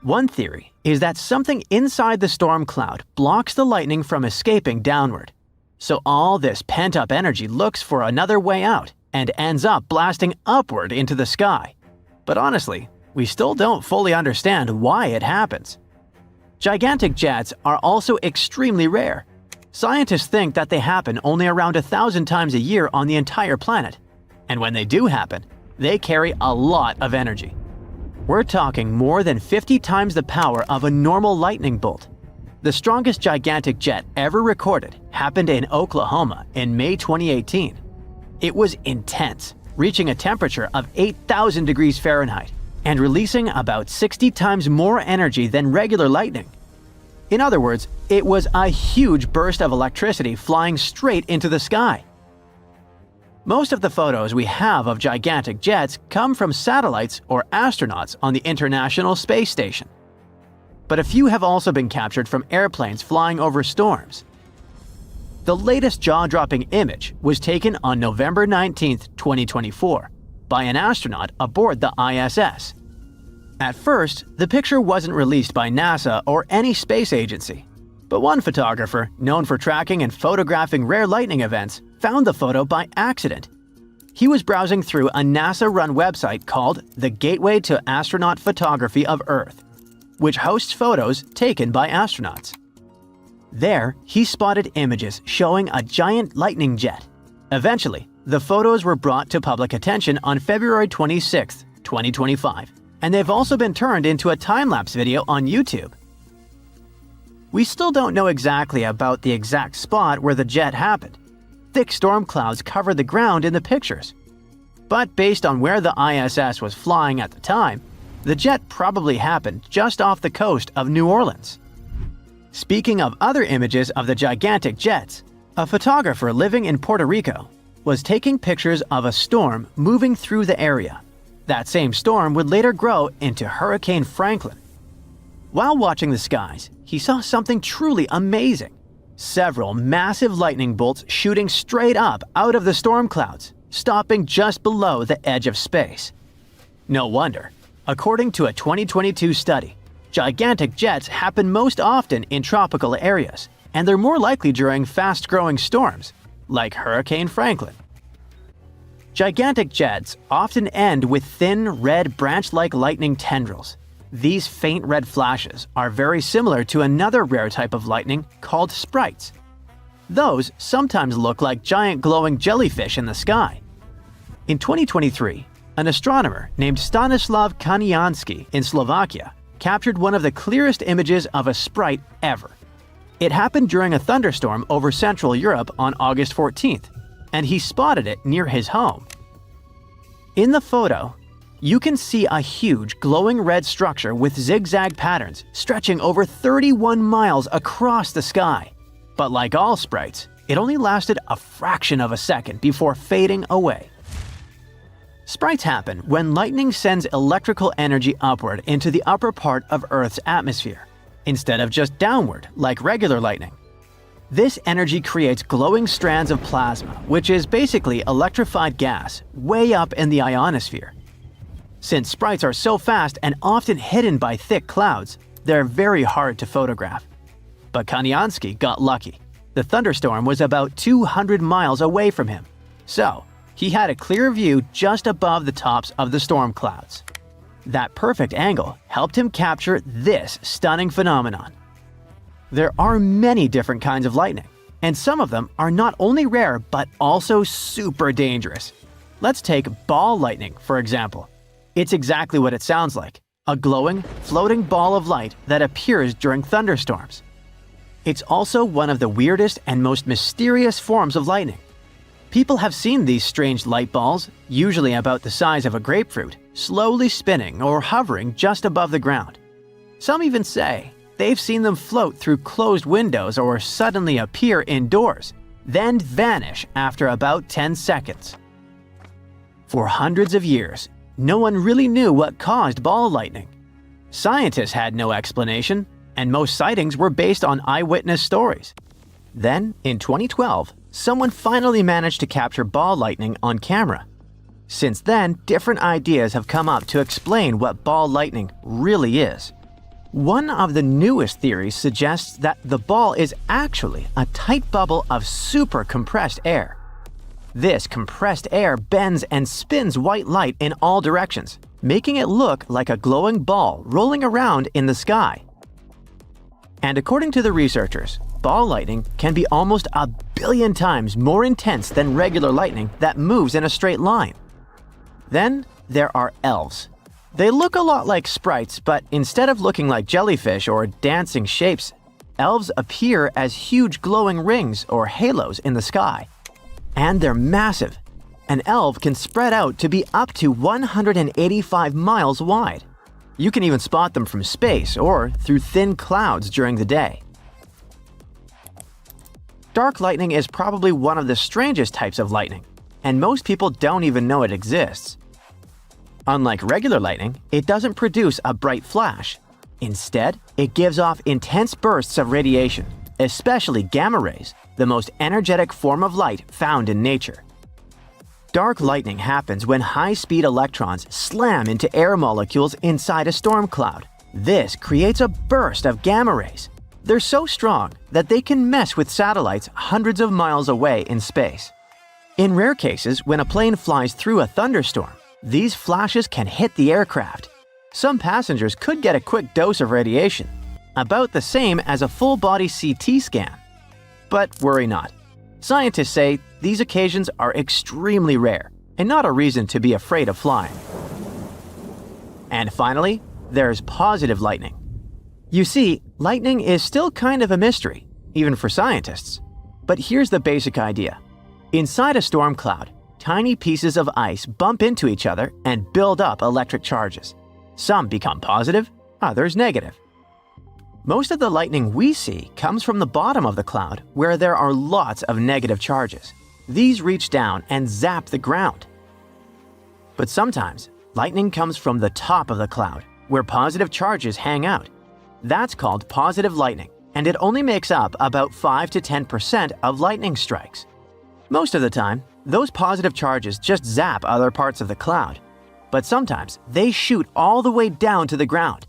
One theory is that something inside the storm cloud blocks the lightning from escaping downward. So all this pent-up energy looks for another way out and ends up blasting upward into the sky. But honestly, we still don't fully understand why it happens. Gigantic jets are also extremely rare. Scientists think that they happen only around 1,000 times a year on the entire planet. And when they do happen, they carry a lot of energy. We're talking more than 50 times the power of a normal lightning bolt. The strongest gigantic jet ever recorded happened in Oklahoma in May 2018. It was intense, reaching a temperature of 8,000 degrees Fahrenheit and releasing about 60 times more energy than regular lightning. In other words, it was a huge burst of electricity flying straight into the sky. Most of the photos we have of gigantic jets come from satellites or astronauts on the International Space Station. But a few have also been captured from airplanes flying over storms. The latest jaw-dropping image was taken on November 19, 2024, by an astronaut aboard the ISS. At first, the picture wasn't released by NASA or any space agency. But one photographer, known for tracking and photographing rare lightning events, found the photo by accident. He was browsing through a NASA-run website called the Gateway to Astronaut Photography of Earth, which hosts photos taken by astronauts. There, he spotted images showing a giant lightning jet. Eventually, the photos were brought to public attention on February 26, 2025, and they've also been turned into a time-lapse video on YouTube. We still don't know exactly about the exact spot where the jet happened. Thick storm clouds covered the ground in the pictures. But based on where the ISS was flying at the time, the jet probably happened just off the coast of New Orleans. Speaking of other images of the gigantic jets, a photographer living in Puerto Rico was taking pictures of a storm moving through the area. That same storm would later grow into Hurricane Franklin. While watching the skies, he saw something truly amazing. Several massive lightning bolts shooting straight up out of the storm clouds, stopping just below the edge of space. No wonder. According to a 2022 study, gigantic jets happen most often in tropical areas, and they're more likely during fast-growing storms, like Hurricane Franklin. Gigantic jets often end with thin, red, branch-like lightning tendrils. These faint red flashes are very similar to another rare type of lightning called sprites. Those sometimes look like giant glowing jellyfish in the sky. In 2023, an astronomer named Stanislav Kaniansky in Slovakia captured one of the clearest images of a sprite ever. It happened during a thunderstorm over Central Europe on August 14th, and he spotted it near his home. In the photo, you can see a huge glowing red structure with zigzag patterns stretching over 31 miles across the sky. But like all sprites, it only lasted a fraction of a second before fading away. Sprites happen when lightning sends electrical energy upward into the upper part of Earth's atmosphere, instead of just downward like regular lightning. This energy creates glowing strands of plasma, which is basically electrified gas, way up in the ionosphere. Since sprites are so fast and often hidden by thick clouds, they're very hard to photograph. But Kaniansky got lucky. The thunderstorm was about 200 miles away from him, so he had a clear view just above the tops of the storm clouds. That perfect angle helped him capture this stunning phenomenon. There are many different kinds of lightning, and some of them are not only rare but also super dangerous. Let's take ball lightning, for example. It's exactly what it sounds like, a glowing, floating ball of light that appears during thunderstorms. It's also one of the weirdest and most mysterious forms of lightning. People have seen these strange light balls, usually about the size of a grapefruit, slowly spinning or hovering just above the ground. Some even say they've seen them float through closed windows or suddenly appear indoors, then vanish after about 10 seconds. For hundreds of years, no one really knew what caused ball lightning. Scientists had no explanation, and most sightings were based on eyewitness stories. Then, in 2012, someone finally managed to capture ball lightning on camera. Since then, different ideas have come up to explain what ball lightning really is. One of the newest theories suggests that the ball is actually a tight bubble of super compressed air. This compressed air bends and spins white light in all directions, making it look like a glowing ball rolling around in the sky. And according to the researchers, ball lightning can be almost 1 billion times more intense than regular lightning that moves in a straight line. Then there are elves. They look a lot like sprites, but instead of looking like jellyfish or dancing shapes, elves appear as huge glowing rings or halos in the sky. And they're massive. An elf can spread out to be up to 185 miles wide. You can even spot them from space or through thin clouds during the day. Dark lightning is probably one of the strangest types of lightning, and most people don't even know it exists. Unlike regular lightning, it doesn't produce a bright flash. Instead, it gives off intense bursts of radiation, especially gamma rays, the most energetic form of light found in nature. Dark lightning happens when high-speed electrons slam into air molecules inside a storm cloud. This creates a burst of gamma rays. They're so strong that they can mess with satellites hundreds of miles away in space. In rare cases, when a plane flies through a thunderstorm, these flashes can hit the aircraft. Some passengers could get a quick dose of radiation, about the same as a full-body CT scan. But worry not. Scientists say these occasions are extremely rare and not a reason to be afraid of flying. And finally, there's positive lightning. You see, lightning is still kind of a mystery, even for scientists. But here's the basic idea. Inside a storm cloud, tiny pieces of ice bump into each other and build up electric charges. Some become positive, others negative. Most of the lightning we see comes from the bottom of the cloud, where there are lots of negative charges. These reach down and zap the ground. But sometimes, lightning comes from the top of the cloud, where positive charges hang out. That's called positive lightning, and it only makes up about 5 to 10% of lightning strikes. Most of the time, those positive charges just zap other parts of the cloud, but sometimes they shoot all the way down to the ground.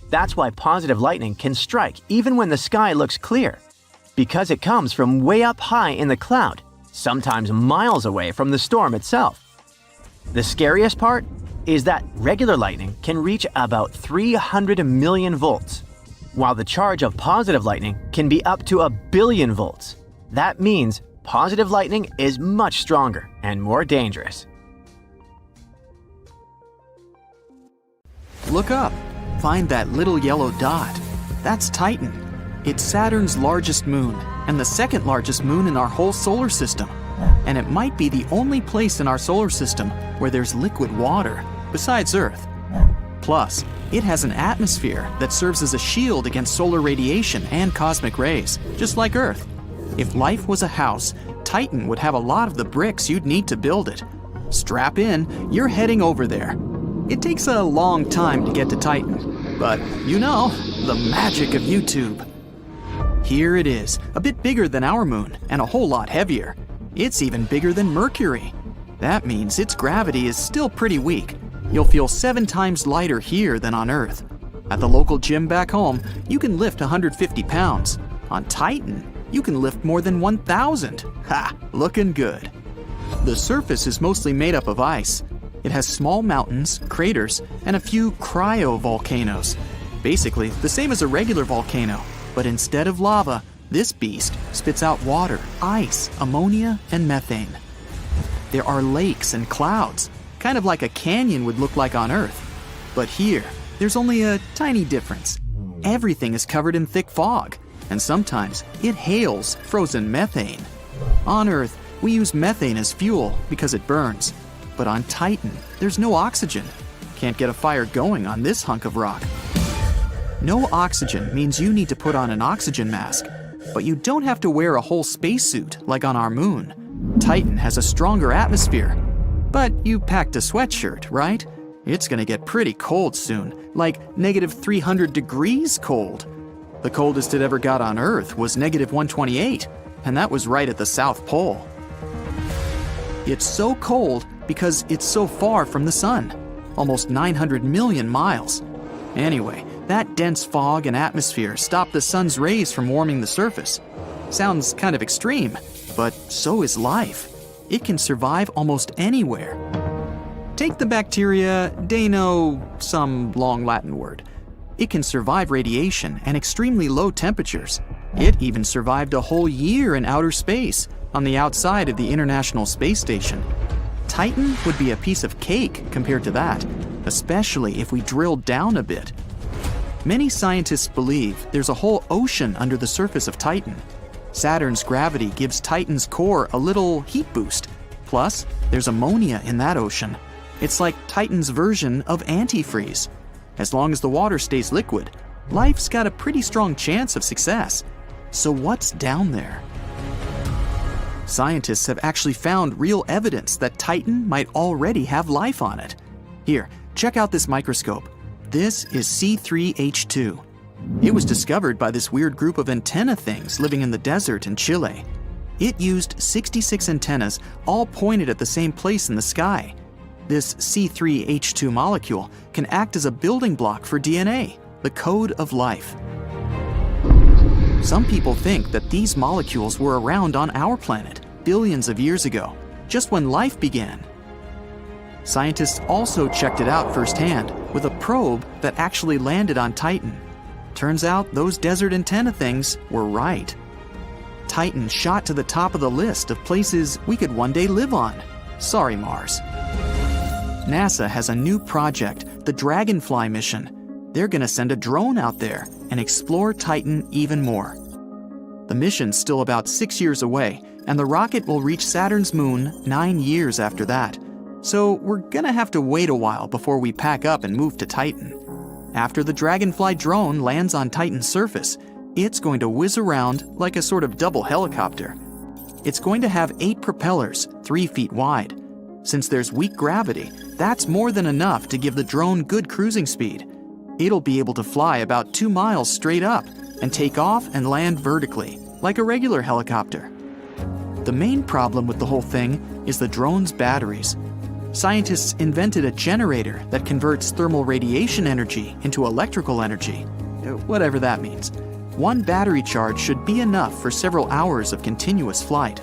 That's why positive lightning can strike even when the sky looks clear, because it comes from way up high in the cloud, sometimes miles away from the storm itself. The scariest part is that regular lightning can reach about 300 million volts, while the charge of positive lightning can be up to 1 billion volts. That means positive lightning is much stronger and more dangerous. Look up. Find that little yellow dot. That's Titan. It's Saturn's largest moon and the second largest moon in our whole solar system. And it might be the only place in our solar system where there's liquid water, besides Earth. Plus, it has an atmosphere that serves as a shield against solar radiation and cosmic rays, just like Earth. If life was a house, Titan would have a lot of the bricks you'd need to build it. Strap in, you're heading over there. It takes a long time to get to Titan, but you know, the magic of YouTube. Here it is, a bit bigger than our moon and a whole lot heavier. It's even bigger than Mercury. That means its gravity is still pretty weak. You'll feel 7 times lighter here than on Earth. At the local gym back home, you can lift 150 pounds. On Titan, you can lift more than 1,000. Ha! Looking good. The surface is mostly made up of ice. It has small mountains, craters, and a few cryovolcanoes. Basically, the same as a regular volcano, but instead of lava, this beast spits out water, ice, ammonia, and methane. There are lakes and clouds, kind of like a canyon would look like on Earth. But here, there's only a tiny difference. Everything is covered in thick fog, and sometimes it hails frozen methane. On Earth, we use methane as fuel because it burns. But on Titan, there's no oxygen. Can't get a fire going on this hunk of rock. No oxygen means you need to put on an oxygen mask, but you don't have to wear a whole spacesuit like on our moon. Titan has a stronger atmosphere. But you packed a sweatshirt, right? It's gonna get pretty cold soon, like negative 300 degrees cold. The coldest it ever got on Earth was negative 128, and that was right at the South Pole. It's so cold because it's so far from the sun, almost 900 million miles. Anyway, that dense fog and atmosphere stop the sun's rays from warming the surface. Sounds kind of extreme, but so is life. It can survive almost anywhere. Take the bacteria Dano, some long Latin word. It can survive radiation and extremely low temperatures. It even survived a whole year in outer space, on the outside of the International Space Station. Titan would be a piece of cake compared to that, especially if we drilled down a bit. Many scientists believe there's a whole ocean under the surface of Titan. Saturn's gravity gives Titan's core a little heat boost. Plus, there's ammonia in that ocean. It's like Titan's version of antifreeze. As long as the water stays liquid, life's got a pretty strong chance of success. So what's down there? Scientists have actually found real evidence that Titan might already have life on it. Here, check out this microscope. This is C3H2. It was discovered by this weird group of antenna things living in the desert in Chile. It used 66 antennas, all pointed at the same place in the sky. This C3H2 molecule can act as a building block for DNA, the code of life. Some people think that these molecules were around on our planet billions of years ago, just when life began. Scientists also checked it out firsthand with a probe that actually landed on Titan. Turns out those desert antenna things were right. Titan shot to the top of the list of places we could one day live on. Sorry, Mars. NASA has a new project, the Dragonfly mission. They're gonna send a drone out there and explore Titan even more. The mission's still about 6 years away, and the rocket will reach Saturn's moon 9 years after that. So we're gonna have to wait a while before we pack up and move to Titan. After the Dragonfly drone lands on Titan's surface, it's going to whiz around like a sort of double helicopter. It's going to have 8 propellers, 3 feet wide. Since there's weak gravity, that's more than enough to give the drone good cruising speed. It'll be able to fly about 2 miles straight up, and take off and land vertically, like a regular helicopter. The main problem with the whole thing is the drone's batteries. Scientists invented a generator that converts thermal radiation energy into electrical energy, whatever that means. One battery charge should be enough for several hours of continuous flight.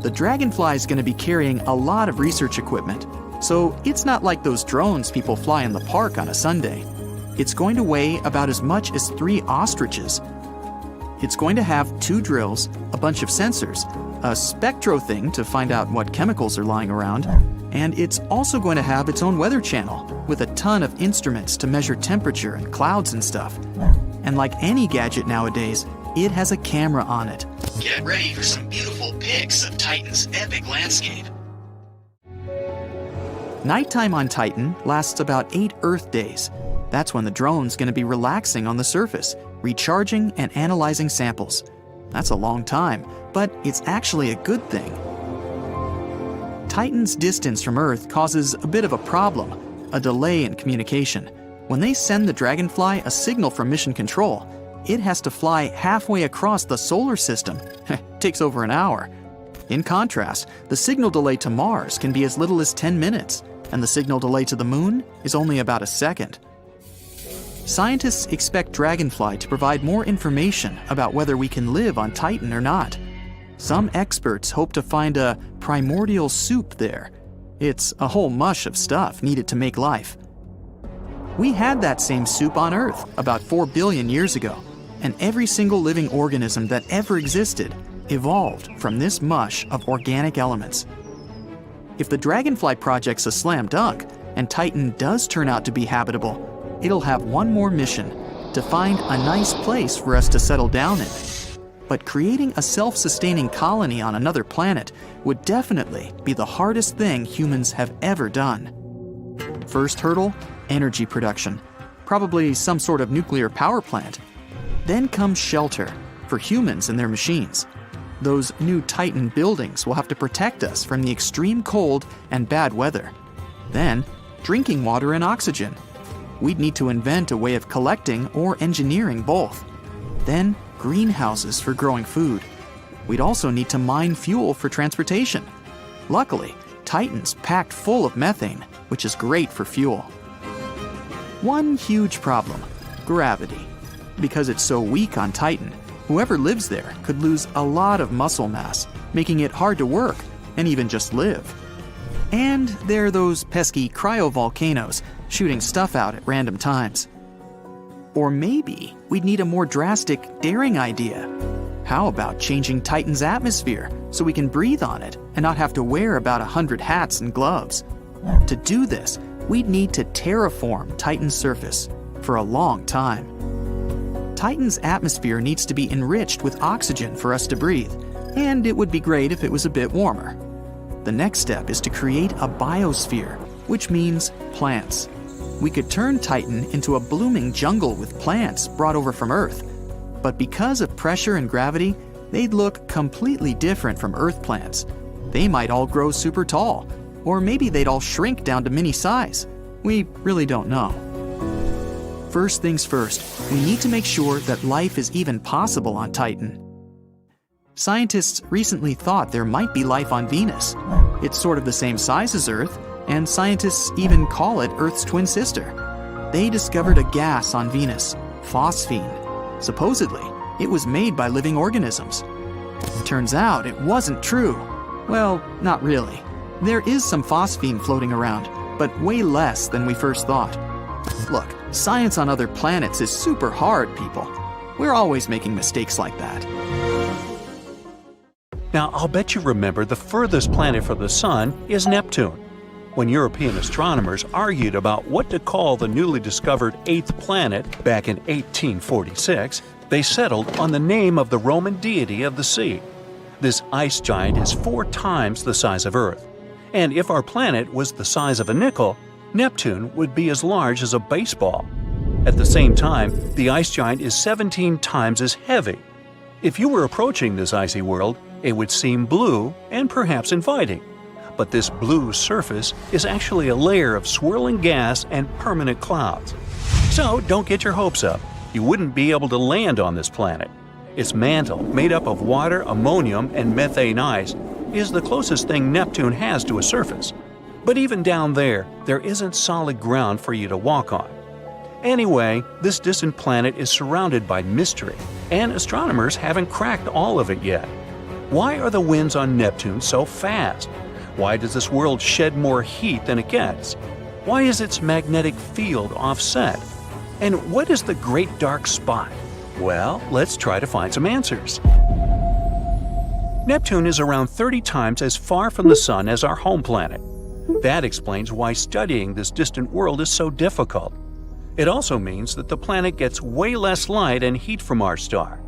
The Dragonfly is going to be carrying a lot of research equipment, so it's not like those drones people fly in the park on a Sunday. It's going to weigh about as much as 3 ostriches. It's going to have 2 drills, a bunch of sensors, a spectro thing to find out what chemicals are lying around, and it's also going to have its own weather channel with a ton of instruments to measure temperature and clouds and stuff. And like any gadget nowadays, it has a camera on it. Get ready for some beautiful pics of Titan's epic landscape. Nighttime on Titan lasts about 8 Earth days. That's when the drone's going to be relaxing on the surface, recharging and analyzing samples. That's a long time, but it's actually a good thing. Titan's distance from Earth causes a bit of a problem, a delay in communication. When they send the Dragonfly a signal from mission control, it has to fly halfway across the solar system. Takes over an hour. In contrast, the signal delay to Mars can be as little as 10 minutes, and the signal delay to the Moon is only about a second. Scientists expect Dragonfly to provide more information about whether we can live on Titan or not. Some experts hope to find a primordial soup there. It's a whole mush of stuff needed to make life. We had that same soup on Earth about 4 billion years ago, and every single living organism that ever existed evolved from this mush of organic elements. If the Dragonfly project's a slam dunk, and Titan does turn out to be habitable, it'll have one more mission, to find a nice place for us to settle down in. But creating a self-sustaining colony on another planet would definitely be the hardest thing humans have ever done. First hurdle, energy production. Probably some sort of nuclear power plant. Then comes shelter, for humans and their machines. Those new Titan buildings will have to protect us from the extreme cold and bad weather. Then, drinking water and oxygen. We'd need to invent a way of collecting or engineering both. Then, greenhouses for growing food. We'd also need to mine fuel for transportation. Luckily, Titan's packed full of methane, which is great for fuel. One huge problem, gravity. Because it's so weak on Titan, whoever lives there could lose a lot of muscle mass, making it hard to work and even just live. And there are those pesky cryovolcanoes shooting stuff out at random times. Or maybe we'd need a more drastic, daring idea. How about changing Titan's atmosphere so we can breathe on it and not have to wear about 100 hats and gloves? To do this, we'd need to terraform Titan's surface for a long time. Titan's atmosphere needs to be enriched with oxygen for us to breathe, and it would be great if it was a bit warmer. The next step is to create a biosphere, which means plants. We could turn Titan into a blooming jungle with plants brought over from Earth. But because of pressure and gravity, they'd look completely different from Earth plants. They might all grow super tall, or maybe they'd all shrink down to mini size. We really don't know. First things first, we need to make sure that life is even possible on Titan. Scientists recently thought there might be life on Venus. It's sort of the same size as Earth, and scientists even call it Earth's twin sister. They discovered a gas on Venus, phosphine. Supposedly, it was made by living organisms. Turns out it wasn't true. Well, not really. There is some phosphine floating around, but way less than we first thought. Look, science on other planets is super hard, people. We're always making mistakes like that. Now, I'll bet you remember the furthest planet from the Sun is Neptune. When European astronomers argued about what to call the newly discovered eighth planet back in 1846, they settled on the name of the Roman deity of the sea. This ice giant is 4 times the size of Earth. And if our planet was the size of a nickel, Neptune would be as large as a baseball. At the same time, the ice giant is 17 times as heavy. If you were approaching this icy world, it would seem blue and perhaps inviting. But this blue surface is actually a layer of swirling gas and permanent clouds. So don't get your hopes up. you wouldn't be able to land on this planet. Its mantle, made up of water, ammonium, and methane ice, is the closest thing Neptune has to a surface. But even down there isn't solid ground for you to walk on. Anyway, this distant planet is surrounded by mystery, and astronomers haven't cracked all of it yet. Why are the winds on Neptune so fast? Why does this world shed more heat than it gets? Why is its magnetic field offset? And what is the Great Dark Spot? Well, let's try to find some answers. Neptune is around 30 times as far from the Sun as our home planet. That explains why studying this distant world is so difficult. It also means that the planet gets way less light and heat from our star.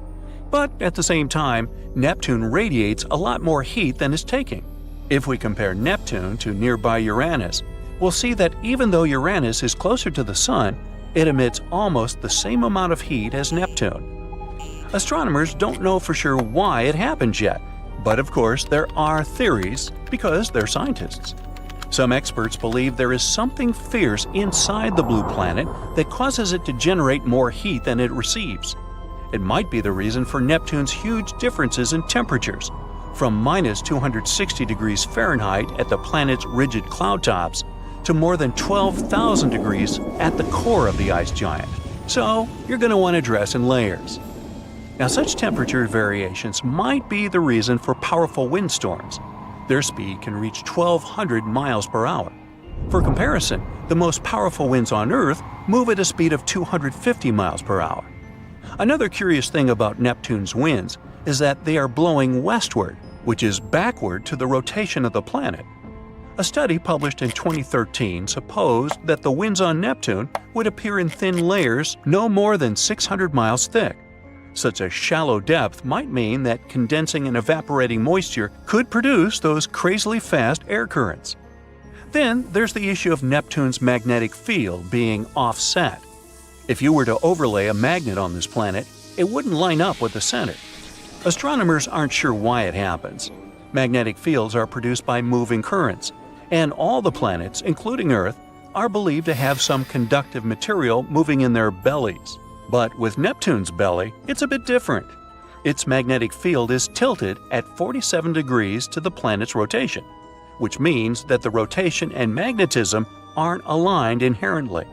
But at the same time, Neptune radiates a lot more heat than it's taking. If we compare Neptune to nearby Uranus, we'll see that even though Uranus is closer to the Sun, it emits almost the same amount of heat as Neptune. Astronomers don't know for sure why it happens yet, but of course there are theories because they're scientists. Some experts believe there is something fierce inside the blue planet that causes it to generate more heat than it receives. It might be the reason for Neptune's huge differences in temperatures, from minus 260 degrees Fahrenheit at the planet's rigid cloud tops to more than 12,000 degrees at the core of the ice giant. So you're going to want to dress in layers. Now, such temperature variations might be the reason for powerful windstorms. Their speed can reach 1,200 miles per hour. For comparison, the most powerful winds on Earth move at a speed of 250 miles per hour. Another curious thing about Neptune's winds is that they are blowing westward, which is backward to the rotation of the planet. A study published in 2013 supposed that the winds on Neptune would appear in thin layers no more than 600 miles thick. Such a shallow depth might mean that condensing and evaporating moisture could produce those crazily fast air currents. Then there's the issue of Neptune's magnetic field being offset. If you were to overlay a magnet on this planet, it wouldn't line up with the center. Astronomers aren't sure why it happens. Magnetic fields are produced by moving currents, and all the planets, including Earth, are believed to have some conductive material moving in their bellies. But with Neptune's belly, it's a bit different. Its magnetic field is tilted at 47 degrees to the planet's rotation, which means that the rotation and magnetism aren't aligned inherently.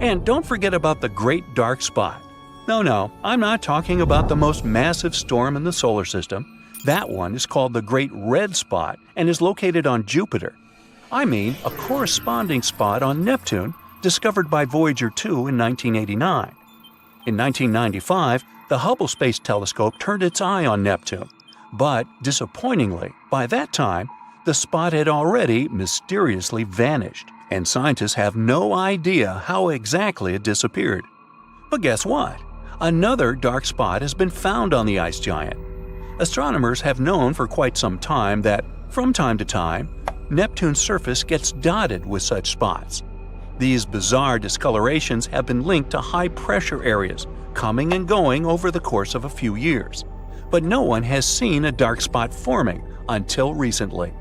And don't forget about the Great Dark Spot. No, I'm not talking about the most massive storm in the solar system. That one is called the Great Red Spot and is located on Jupiter. I mean a corresponding spot on Neptune discovered by Voyager 2 in 1989. In 1995, the Hubble Space Telescope turned its eye on Neptune, but disappointingly, by that time, the spot had already mysteriously vanished, and scientists have no idea how exactly it disappeared. But guess what? Another dark spot has been found on the ice giant. Astronomers have known for quite some time that, from time to time, Neptune's surface gets dotted with such spots. These bizarre discolorations have been linked to high-pressure areas, coming and going over the course of a few years. But no one has seen a dark spot forming until recently.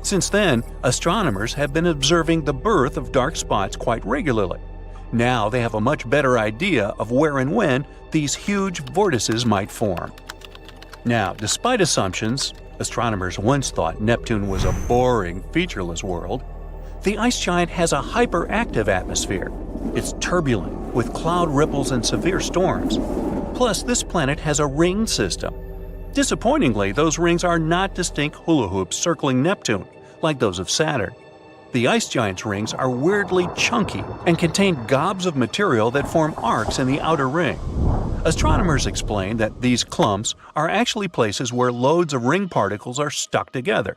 Since then, astronomers have been observing the birth of dark spots quite regularly. Now they have a much better idea of where and when these huge vortices might form. Now, despite assumptions, astronomers once thought Neptune was a boring, featureless world. The ice giant has a hyperactive atmosphere. It's turbulent, with cloud ripples and severe storms. Plus, this planet has a ring system. Disappointingly, those rings are not distinct hula hoops circling Neptune, like those of Saturn. The ice giant's rings are weirdly chunky and contain gobs of material that form arcs in the outer ring. Astronomers explain that these clumps are actually places where loads of ring particles are stuck together.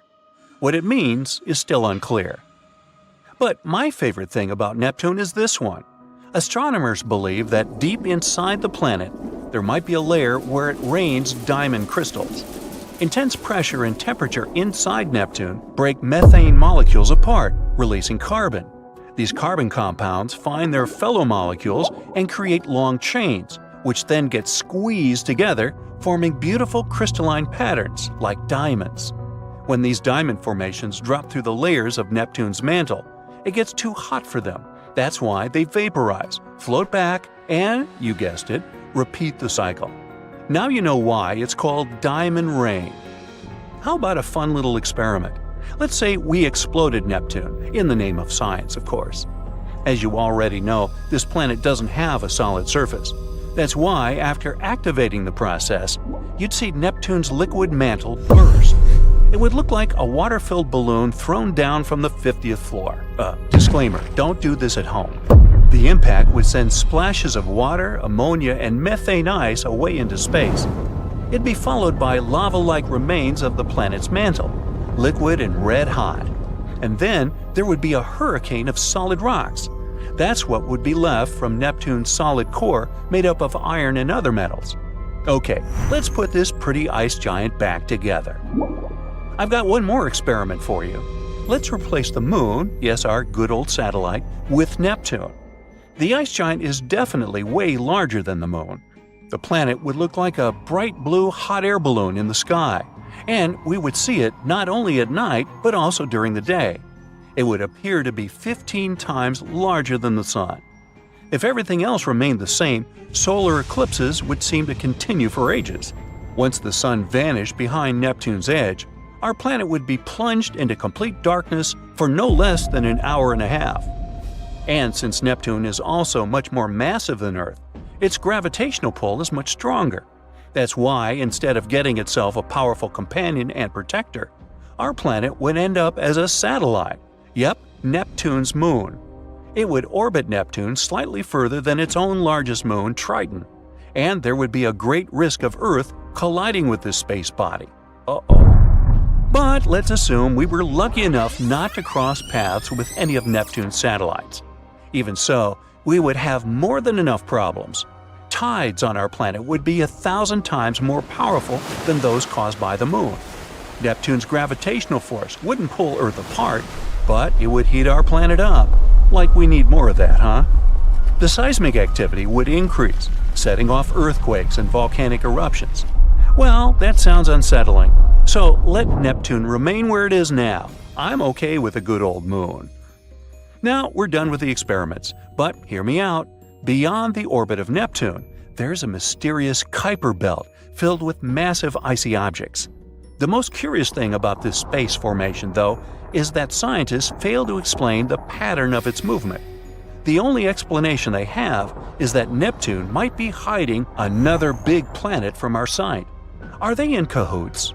What it means is still unclear. But my favorite thing about Neptune is this one. Astronomers believe that deep inside the planet, there might be a layer where it rains diamond crystals. Intense pressure and temperature inside Neptune break methane molecules apart, releasing carbon. These carbon compounds find their fellow molecules and create long chains, which then get squeezed together, forming beautiful crystalline patterns like diamonds. When these diamond formations drop through the layers of Neptune's mantle, it gets too hot for them. That's why they vaporize, float back, and, you guessed it, repeat the cycle. Now you know why it's called diamond rain. How about a fun little experiment? Let's say we exploded Neptune, in the name of science, of course. As you already know, this planet doesn't have a solid surface. That's why, after activating the process, you'd see Neptune's liquid mantle burst. It would look like a water-filled balloon thrown down from the 50th floor. Disclaimer, don't do this at home. The impact would send splashes of water, ammonia, and methane ice away into space. It'd be followed by lava-like remains of the planet's mantle, liquid and red-hot. And then there would be a hurricane of solid rocks. That's what would be left from Neptune's solid core made up of iron and other metals. Okay, let's put this pretty ice giant back together. I've got one more experiment for you. Let's replace the Moon, yes, our good old satellite, with Neptune. The ice giant is definitely way larger than the Moon. The planet would look like a bright blue hot air balloon in the sky, and we would see it not only at night but also during the day. It would appear to be 15 times larger than the Sun. If everything else remained the same, solar eclipses would seem to continue for ages. Once the Sun vanished behind Neptune's edge, our planet would be plunged into complete darkness for no less than an hour and a half. And since Neptune is also much more massive than Earth, its gravitational pull is much stronger. That's why, instead of getting itself a powerful companion and protector, our planet would end up as a satellite. Yep, Neptune's moon. It would orbit Neptune slightly further than its own largest moon, Triton, and there would be a great risk of Earth colliding with this space body. But let's assume we were lucky enough not to cross paths with any of Neptune's satellites. Even so, we would have more than enough problems. Tides on our planet would be 1,000 times more powerful than those caused by the Moon. Neptune's gravitational force wouldn't pull Earth apart, but it would heat our planet up. Like we need more of that, huh? The seismic activity would increase, setting off earthquakes and volcanic eruptions. Well, that sounds unsettling, so let Neptune remain where it is now. I'm okay with a good old moon. Now we're done with the experiments, but hear me out. Beyond the orbit of Neptune, there's a mysterious Kuiper belt filled with massive icy objects. The most curious thing about this space formation, though, is that scientists fail to explain the pattern of its movement. The only explanation they have is that Neptune might be hiding another big planet from our sight. Are they in cahoots?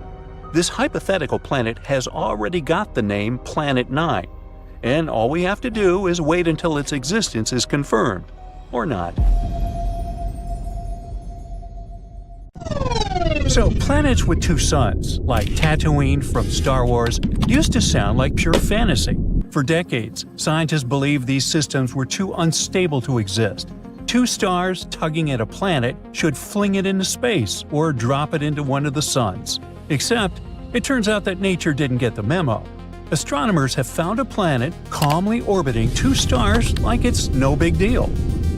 This hypothetical planet has already got the name Planet 9, and all we have to do is wait until its existence is confirmed. Or not. So, planets with two suns, like Tatooine from Star Wars, used to sound like pure fantasy. For decades, scientists believed these systems were too unstable to exist. Two stars tugging at a planet should fling it into space or drop it into one of the suns. Except, it turns out that nature didn't get the memo. Astronomers have found a planet calmly orbiting two stars like it's no big deal.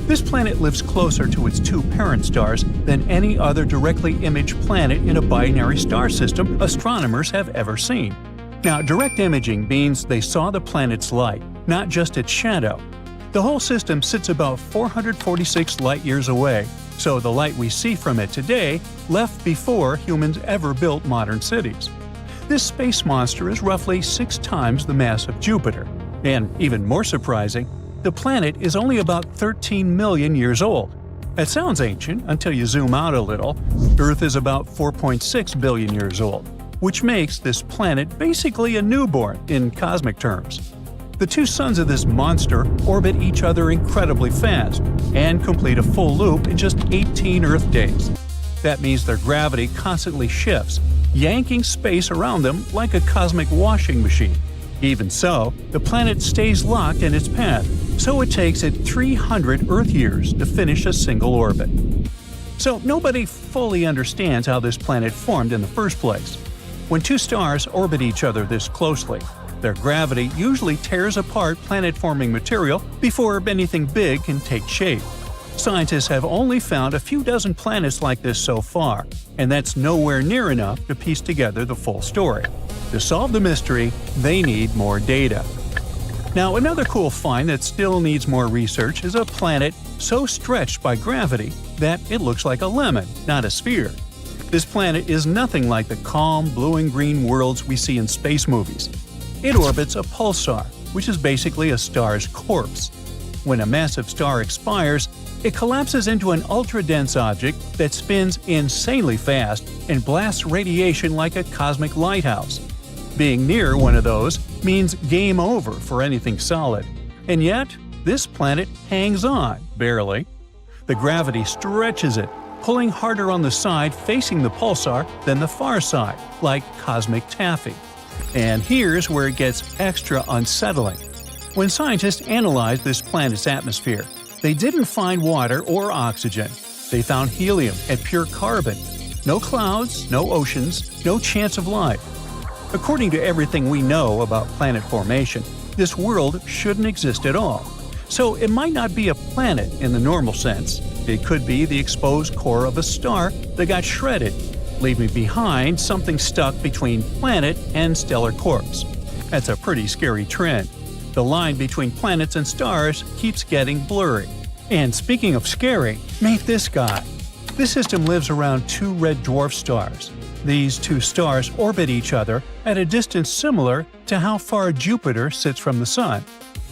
This planet lives closer to its two parent stars than any other directly imaged planet in a binary star system astronomers have ever seen. Now, direct imaging means they saw the planet's light, not just its shadow. The whole system sits about 446 light-years away, so the light we see from it today left before humans ever built modern cities. This space monster is roughly 6 times the mass of Jupiter. And even more surprising, the planet is only about 13 million years old. That sounds ancient until you zoom out a little. Earth is about 4.6 billion years old, which makes this planet basically a newborn in cosmic terms. The two suns of this monster orbit each other incredibly fast and complete a full loop in just 18 Earth days. That means their gravity constantly shifts, yanking space around them like a cosmic washing machine. Even so, the planet stays locked in its path, so it takes it 300 Earth years to finish a single orbit. So nobody fully understands how this planet formed in the first place. When two stars orbit each other this closely, their gravity usually tears apart planet-forming material before anything big can take shape. Scientists have only found a few dozen planets like this so far, and that's nowhere near enough to piece together the full story. To solve the mystery, they need more data. Now, another cool find that still needs more research is a planet so stretched by gravity that it looks like a lemon, not a sphere. This planet is nothing like the calm blue and green worlds we see in space movies. It orbits a pulsar, which is basically a star's corpse. When a massive star expires, it collapses into an ultra-dense object that spins insanely fast and blasts radiation like a cosmic lighthouse. Being near one of those means game over for anything solid. And yet, this planet hangs on, barely. The gravity stretches it, pulling harder on the side facing the pulsar than the far side, like cosmic taffy. And here's where it gets extra unsettling. When scientists analyzed this planet's atmosphere, they didn't find water or oxygen. They found helium and pure carbon. No clouds, no oceans, no chance of life. According to everything we know about planet formation, this world shouldn't exist at all. So it might not be a planet in the normal sense. It could be the exposed core of a star that got shredded, leaving behind something stuck between planet and stellar corpse. That's a pretty scary trend. The line between planets and stars keeps getting blurry. And speaking of scary, meet this guy. This system lives around two red dwarf stars. These two stars orbit each other at a distance similar to how far Jupiter sits from the Sun.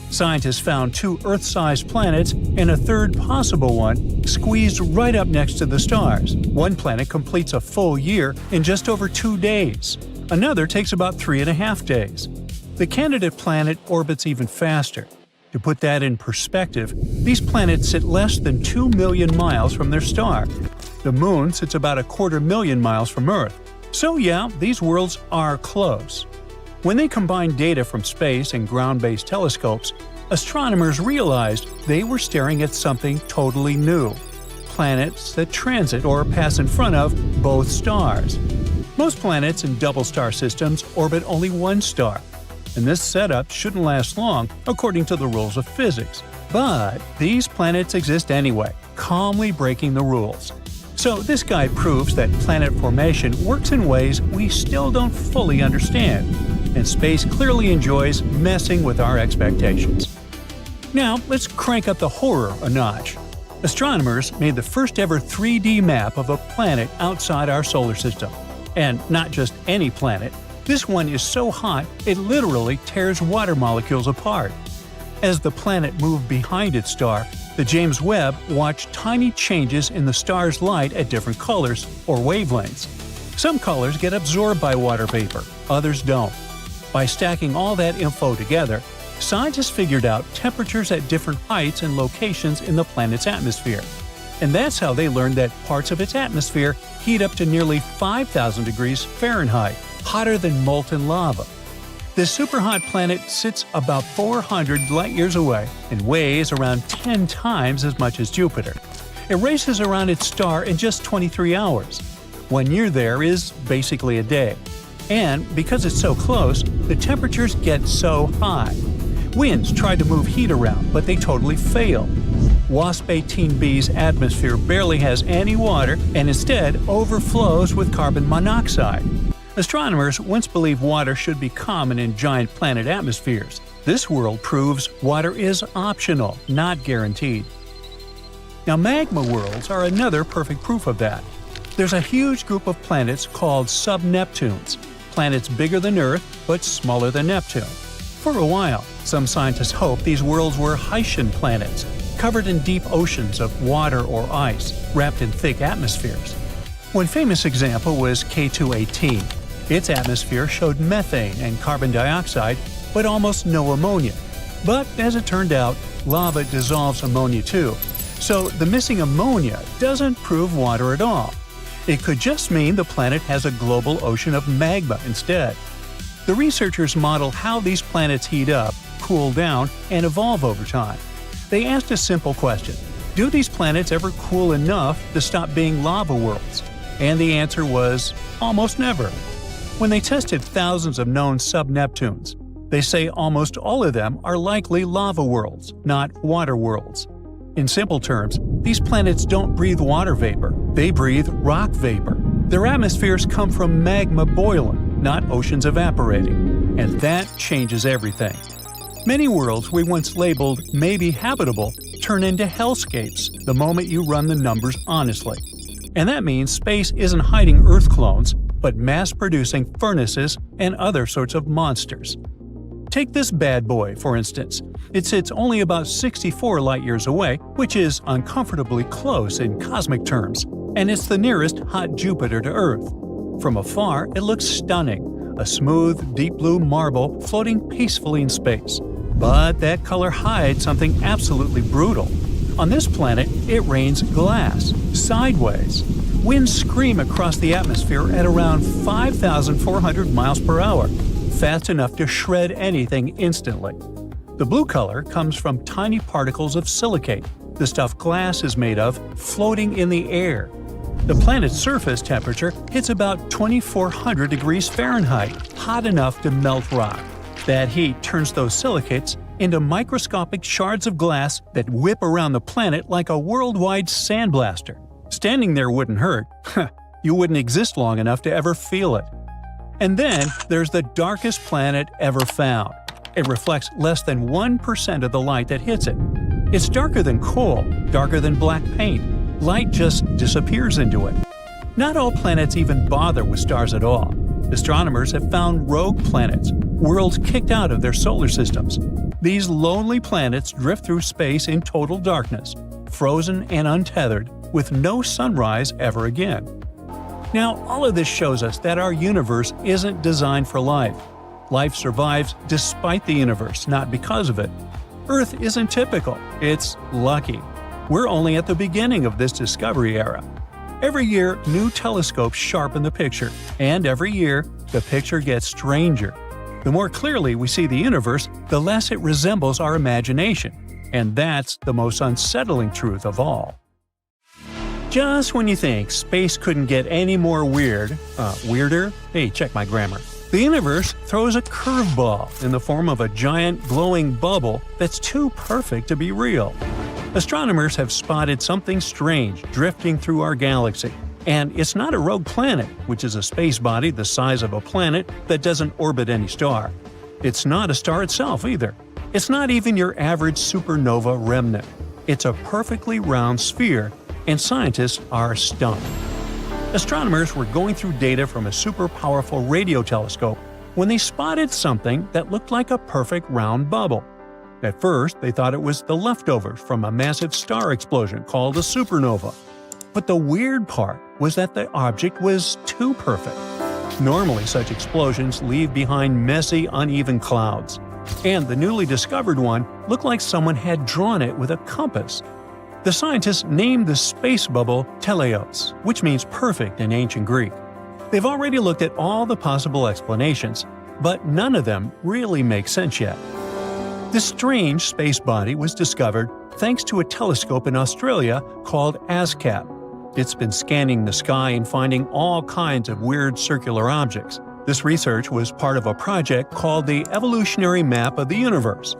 Scientists found two Earth-sized planets and a third possible one squeezed right up next to the stars. One planet completes a full year in just over 2 days. Another takes about 3.5 days. The candidate planet orbits even faster. To put that in perspective, these planets sit less than 2 million miles from their star. The Moon sits about 250,000 miles from Earth. So yeah, these worlds are close. When they combined data from space and ground-based telescopes, astronomers realized they were staring at something totally new: planets that transit or pass in front of both stars. Most planets in double-star systems orbit only one star, and this setup shouldn't last long according to the rules of physics. But these planets exist anyway, calmly breaking the rules. So this guy proves that planet formation works in ways we still don't fully understand, and space clearly enjoys messing with our expectations. Now, let's crank up the horror a notch. Astronomers made the first ever 3D map of a planet outside our solar system. And not just any planet. This one is so hot, it literally tears water molecules apart. As the planet moved behind its star, the James Webb watched tiny changes in the star's light at different colors or wavelengths. Some colors get absorbed by water vapor, others don't. By stacking all that info together, scientists figured out temperatures at different heights and locations in the planet's atmosphere. And that's how they learned that parts of its atmosphere heat up to nearly 5,000 degrees Fahrenheit, hotter than molten lava. This superhot planet sits about 400 light-years away and weighs around 10 times as much as Jupiter. It races around its star in just 23 hours. 1 year there is basically a day. And because it's so close, the temperatures get so high. Winds try to move heat around, but they totally fail. WASP-18b's atmosphere barely has any water and instead overflows with carbon monoxide. Astronomers once believed water should be common in giant planet atmospheres. This world proves water is optional, not guaranteed. Now, magma worlds are another perfect proof of that. There's a huge group of planets called sub-Neptunes, planets bigger than Earth but smaller than Neptune. For a while, some scientists hoped these worlds were Haitian planets, covered in deep oceans of water or ice, wrapped in thick atmospheres. One famous example was K2-18. Its atmosphere showed methane and carbon dioxide, but almost no ammonia. But as it turned out, lava dissolves ammonia too, so the missing ammonia doesn't prove water at all. It could just mean the planet has a global ocean of magma instead. The researchers modeled how these planets heat up, cool down, and evolve over time. They asked a simple question: do these planets ever cool enough to stop being lava worlds? And the answer was almost never. When they tested thousands of known sub-Neptunes, they say almost all of them are likely lava worlds, not water worlds. In simple terms, these planets don't breathe water vapor, they breathe rock vapor. Their atmospheres come from magma boiling, not oceans evaporating. And that changes everything. Many worlds we once labeled maybe habitable turn into hellscapes the moment you run the numbers honestly. And that means space isn't hiding Earth clones, but mass-producing furnaces and other sorts of monsters. Take this bad boy, for instance. It sits only about 64 light-years away, which is uncomfortably close in cosmic terms, and it's the nearest hot Jupiter to Earth. From afar, it looks stunning, a smooth, deep blue marble floating peacefully in space. But that color hides something absolutely brutal. On this planet, it rains glass, sideways. Winds scream across the atmosphere at around 5,400 miles per hour, fast enough to shred anything instantly. The blue color comes from tiny particles of silicate, the stuff glass is made of, floating in the air. The planet's surface temperature hits about 2,400 degrees Fahrenheit, hot enough to melt rock. That heat turns those silicates into microscopic shards of glass that whip around the planet like a worldwide sandblaster. Standing there wouldn't hurt. You wouldn't exist long enough to ever feel it. And then there's the darkest planet ever found. It reflects less than 1% of the light that hits it. It's darker than coal, darker than black paint. Light just disappears into it. Not all planets even bother with stars at all. Astronomers have found rogue planets, worlds kicked out of their solar systems. These lonely planets drift through space in total darkness, frozen and untethered, with no sunrise ever again. Now, all of this shows us that our universe isn't designed for life. Life survives despite the universe, not because of it. Earth isn't typical, it's lucky. We're only at the beginning of this discovery era. Every year, new telescopes sharpen the picture, and every year, the picture gets stranger. The more clearly we see the universe, the less it resembles our imagination. And that's the most unsettling truth of all. Just when you think space couldn't get any more weirder? Hey, check my grammar. The universe throws a curveball in the form of a giant glowing bubble that's too perfect to be real. Astronomers have spotted something strange drifting through our galaxy. And it's not a rogue planet, which is a space body the size of a planet that doesn't orbit any star. It's not a star itself either. It's not even your average supernova remnant. It's a perfectly round sphere, and scientists are stunned. Astronomers were going through data from a super powerful radio telescope when they spotted something that looked like a perfect round bubble. At first, they thought it was the leftovers from a massive star explosion called a supernova. But the weird part was that the object was too perfect. Normally, such explosions leave behind messy, uneven clouds. And the newly discovered one looked like someone had drawn it with a compass. The scientists named the space bubble Telios, which means perfect in ancient Greek. They've already looked at all the possible explanations, but none of them really make sense yet. This strange space body was discovered thanks to a telescope in Australia called ASCAP. It's been scanning the sky and finding all kinds of weird circular objects. This research was part of a project called the Evolutionary Map of the Universe.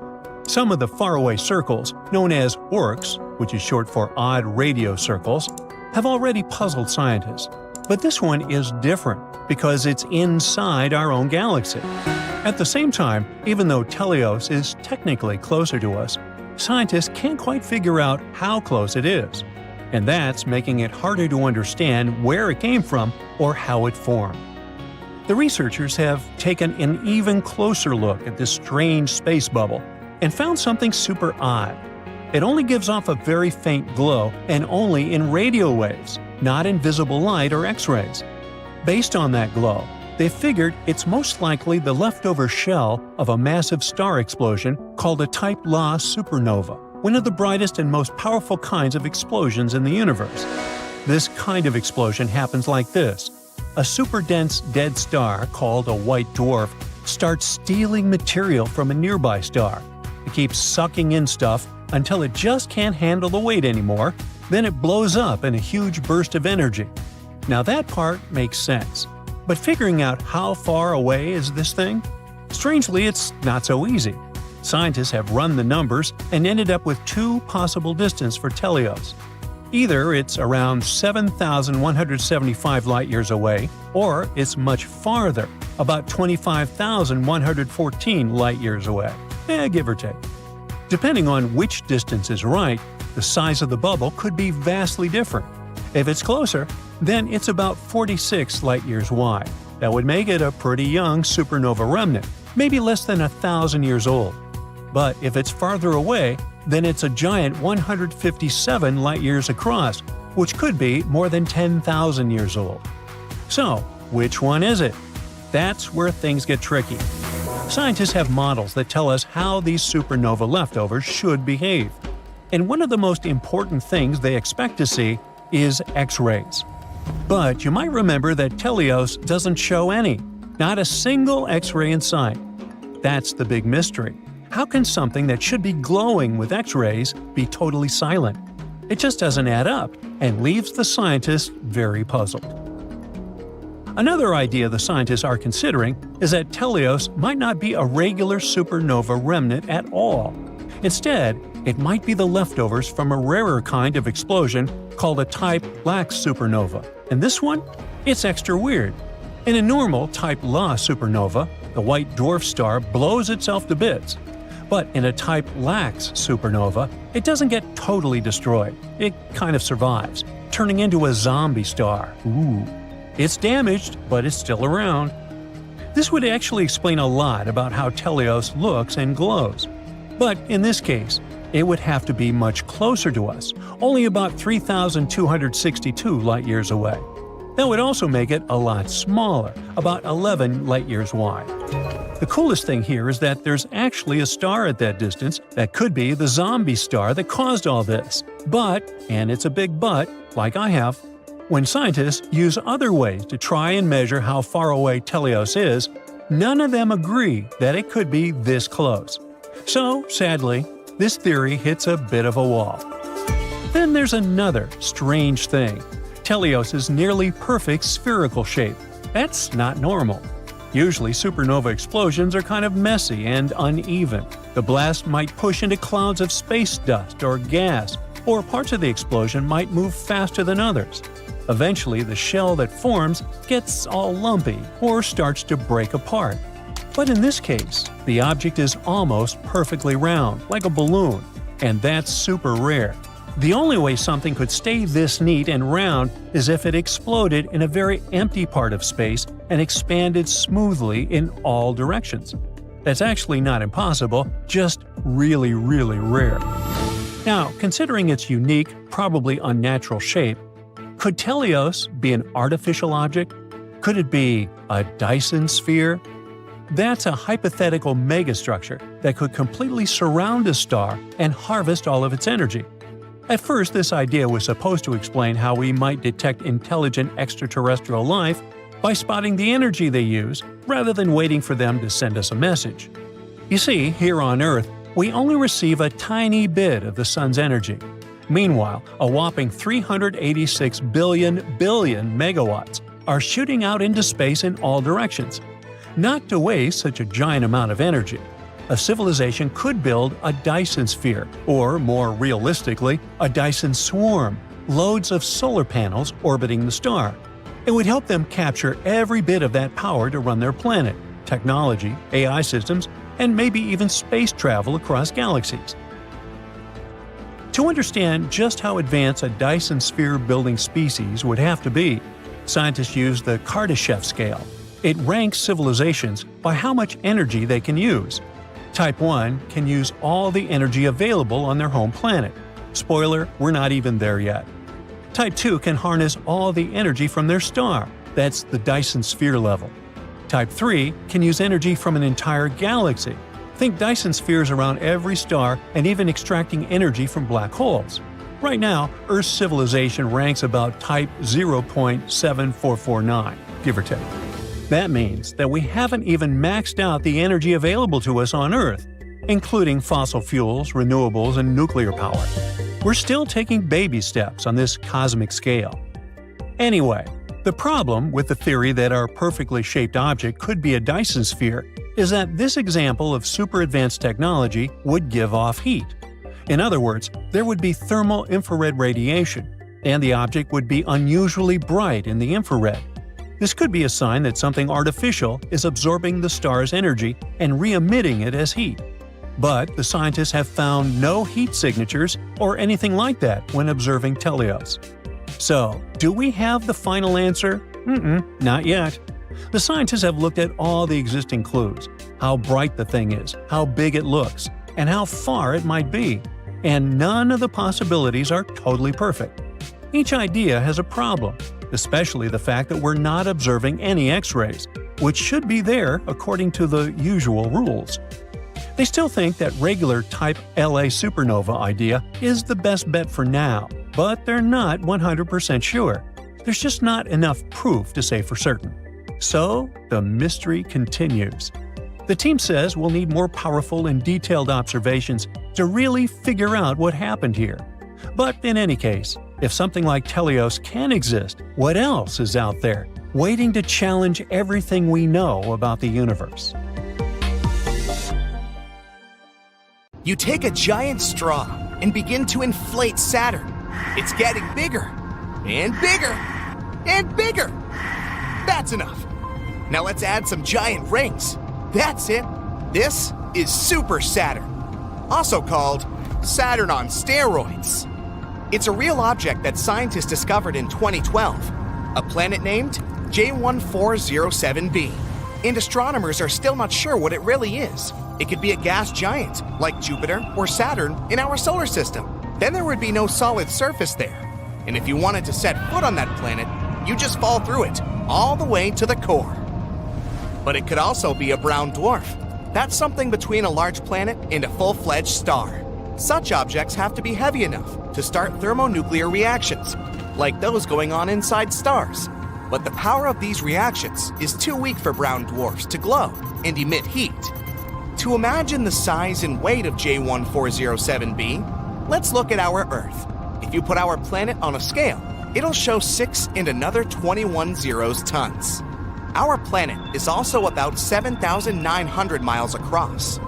Some of the faraway circles, known as ORCs, which is short for odd radio circles, have already puzzled scientists. But this one is different because it's inside our own galaxy. At the same time, even though Telios is technically closer to us, scientists can't quite figure out how close it is. And that's making it harder to understand where it came from or how it formed. The researchers have taken an even closer look at this strange space bubble and found something super odd. It only gives off a very faint glow and only in radio waves, not in visible light or X-rays. Based on that glow, they figured it's most likely the leftover shell of a massive star explosion called a Type Ia supernova, one of the brightest and most powerful kinds of explosions in the universe. This kind of explosion happens like this. A super-dense dead star called a white dwarf starts stealing material from a nearby star. It keeps sucking in stuff until it just can't handle the weight anymore, then it blows up in a huge burst of energy. Now that part makes sense. But figuring out how far away is this thing? Strangely, it's not so easy. Scientists have run the numbers and ended up with two possible distances for Telios. Either it's around 7,175 light-years away, or it's much farther, about 25,114 light-years away. give or take. Depending on which distance is right, the size of the bubble could be vastly different. If it's closer, then it's about 46 light-years wide. That would make it a pretty young supernova remnant, maybe less than 1,000 years old. But if it's farther away, then it's a giant 157 light-years across, which could be more than 10,000 years old. So, which one is it? That's where things get tricky. Scientists have models that tell us how these supernova leftovers should behave. And one of the most important things they expect to see is X-rays. But you might remember that Telios doesn't show any. Not a single X-ray in sight. That's the big mystery. How can something that should be glowing with X-rays be totally silent? It just doesn't add up and leaves the scientists very puzzled. Another idea the scientists are considering is that Telios might not be a regular supernova remnant at all. Instead, it might be the leftovers from a rarer kind of explosion called a Type Lax supernova. And this one? It's extra weird. In a normal Type La supernova, the white dwarf star blows itself to bits. But in a Type Lax supernova, it doesn't get totally destroyed. It kind of survives, turning into a zombie star. Ooh. It's damaged, but it's still around. This would actually explain a lot about how Telios looks and glows. But in this case, it would have to be much closer to us, only about 3,262 light-years away. That would also make it a lot smaller, about 11 light-years wide. The coolest thing here is that there's actually a star at that distance that could be the zombie star that caused all this. But, and it's a big but, like I have, when scientists use other ways to try and measure how far away Telios is, none of them agree that it could be this close. So, sadly, this theory hits a bit of a wall. Then there's another strange thing. Telios' nearly perfect spherical shape. That's not normal. Usually supernova explosions are kind of messy and uneven. The blast might push into clouds of space dust or gas, or parts of the explosion might move faster than others. Eventually, the shell that forms gets all lumpy or starts to break apart. But in this case, the object is almost perfectly round, like a balloon, and that's super rare. The only way something could stay this neat and round is if it exploded in a very empty part of space and expanded smoothly in all directions. That's actually not impossible, just really, really rare. Now, considering its unique, probably unnatural shape, could Telios be an artificial object? Could it be a Dyson sphere? That's a hypothetical megastructure that could completely surround a star and harvest all of its energy. At first, this idea was supposed to explain how we might detect intelligent extraterrestrial life by spotting the energy they use rather than waiting for them to send us a message. You see, here on Earth, we only receive a tiny bit of the sun's energy. Meanwhile, a whopping 386 billion megawatts are shooting out into space in all directions. Not to waste such a giant amount of energy, a civilization could build a Dyson sphere, or more realistically, a Dyson swarm, loads of solar panels orbiting the star. It would help them capture every bit of that power to run their planet, technology, AI systems, and maybe even space travel across galaxies. To understand just how advanced a Dyson sphere-building species would have to be, scientists use the Kardashev scale. It ranks civilizations by how much energy they can use. Type 1 can use all the energy available on their home planet. Spoiler, we're not even there yet. Type 2 can harness all the energy from their star. That's the Dyson sphere level. Type 3 can use energy from an entire galaxy. Think Dyson spheres around every star and even extracting energy from black holes. Right now, Earth's civilization ranks about Type 0.7449, give or take. That means that we haven't even maxed out the energy available to us on Earth, including fossil fuels, renewables, and nuclear power. We're still taking baby steps on this cosmic scale. Anyway, the problem with the theory that our perfectly shaped object could be a Dyson sphere is that this example of super advanced technology would give off heat. In other words, there would be thermal infrared radiation, and the object would be unusually bright in the infrared. This could be a sign that something artificial is absorbing the star's energy and re-emitting it as heat. But the scientists have found no heat signatures or anything like that when observing Telios. So, do we have the final answer? Not yet. The scientists have looked at all the existing clues, how bright the thing is, how big it looks, and how far it might be, and none of the possibilities are totally perfect. Each idea has a problem, especially the fact that we're not observing any X-rays, which should be there according to the usual rules. They still think that regular type LA supernova idea is the best bet for now, but they're not 100% sure. There's just not enough proof to say for certain. So, the mystery continues. The team says we'll need more powerful and detailed observations to really figure out what happened here. But in any case, if something like Telios can exist, what else is out there, waiting to challenge everything we know about the universe? You take a giant straw and begin to inflate Saturn. It's getting bigger and bigger and bigger. That's enough. Now let's add some giant rings. That's it. This is Super Saturn, also called Saturn on steroids. It's a real object that scientists discovered in 2012, a planet named J1407b, and astronomers are still not sure what it really is. It could be a gas giant, like Jupiter or Saturn in our solar system. Then there would be no solid surface there. And if you wanted to set foot on that planet, you just fall through it, all the way to the core. But it could also be a brown dwarf. That's something between a large planet and a full-fledged star. Such objects have to be heavy enough to start thermonuclear reactions, like those going on inside stars. But the power of these reactions is too weak for brown dwarfs to glow and emit heat. To imagine the size and weight of J1407b, let's look at our Earth. If you put our planet on a scale, it'll show 6 and another 21 zeros tons. Our planet is also about 7,900 miles across.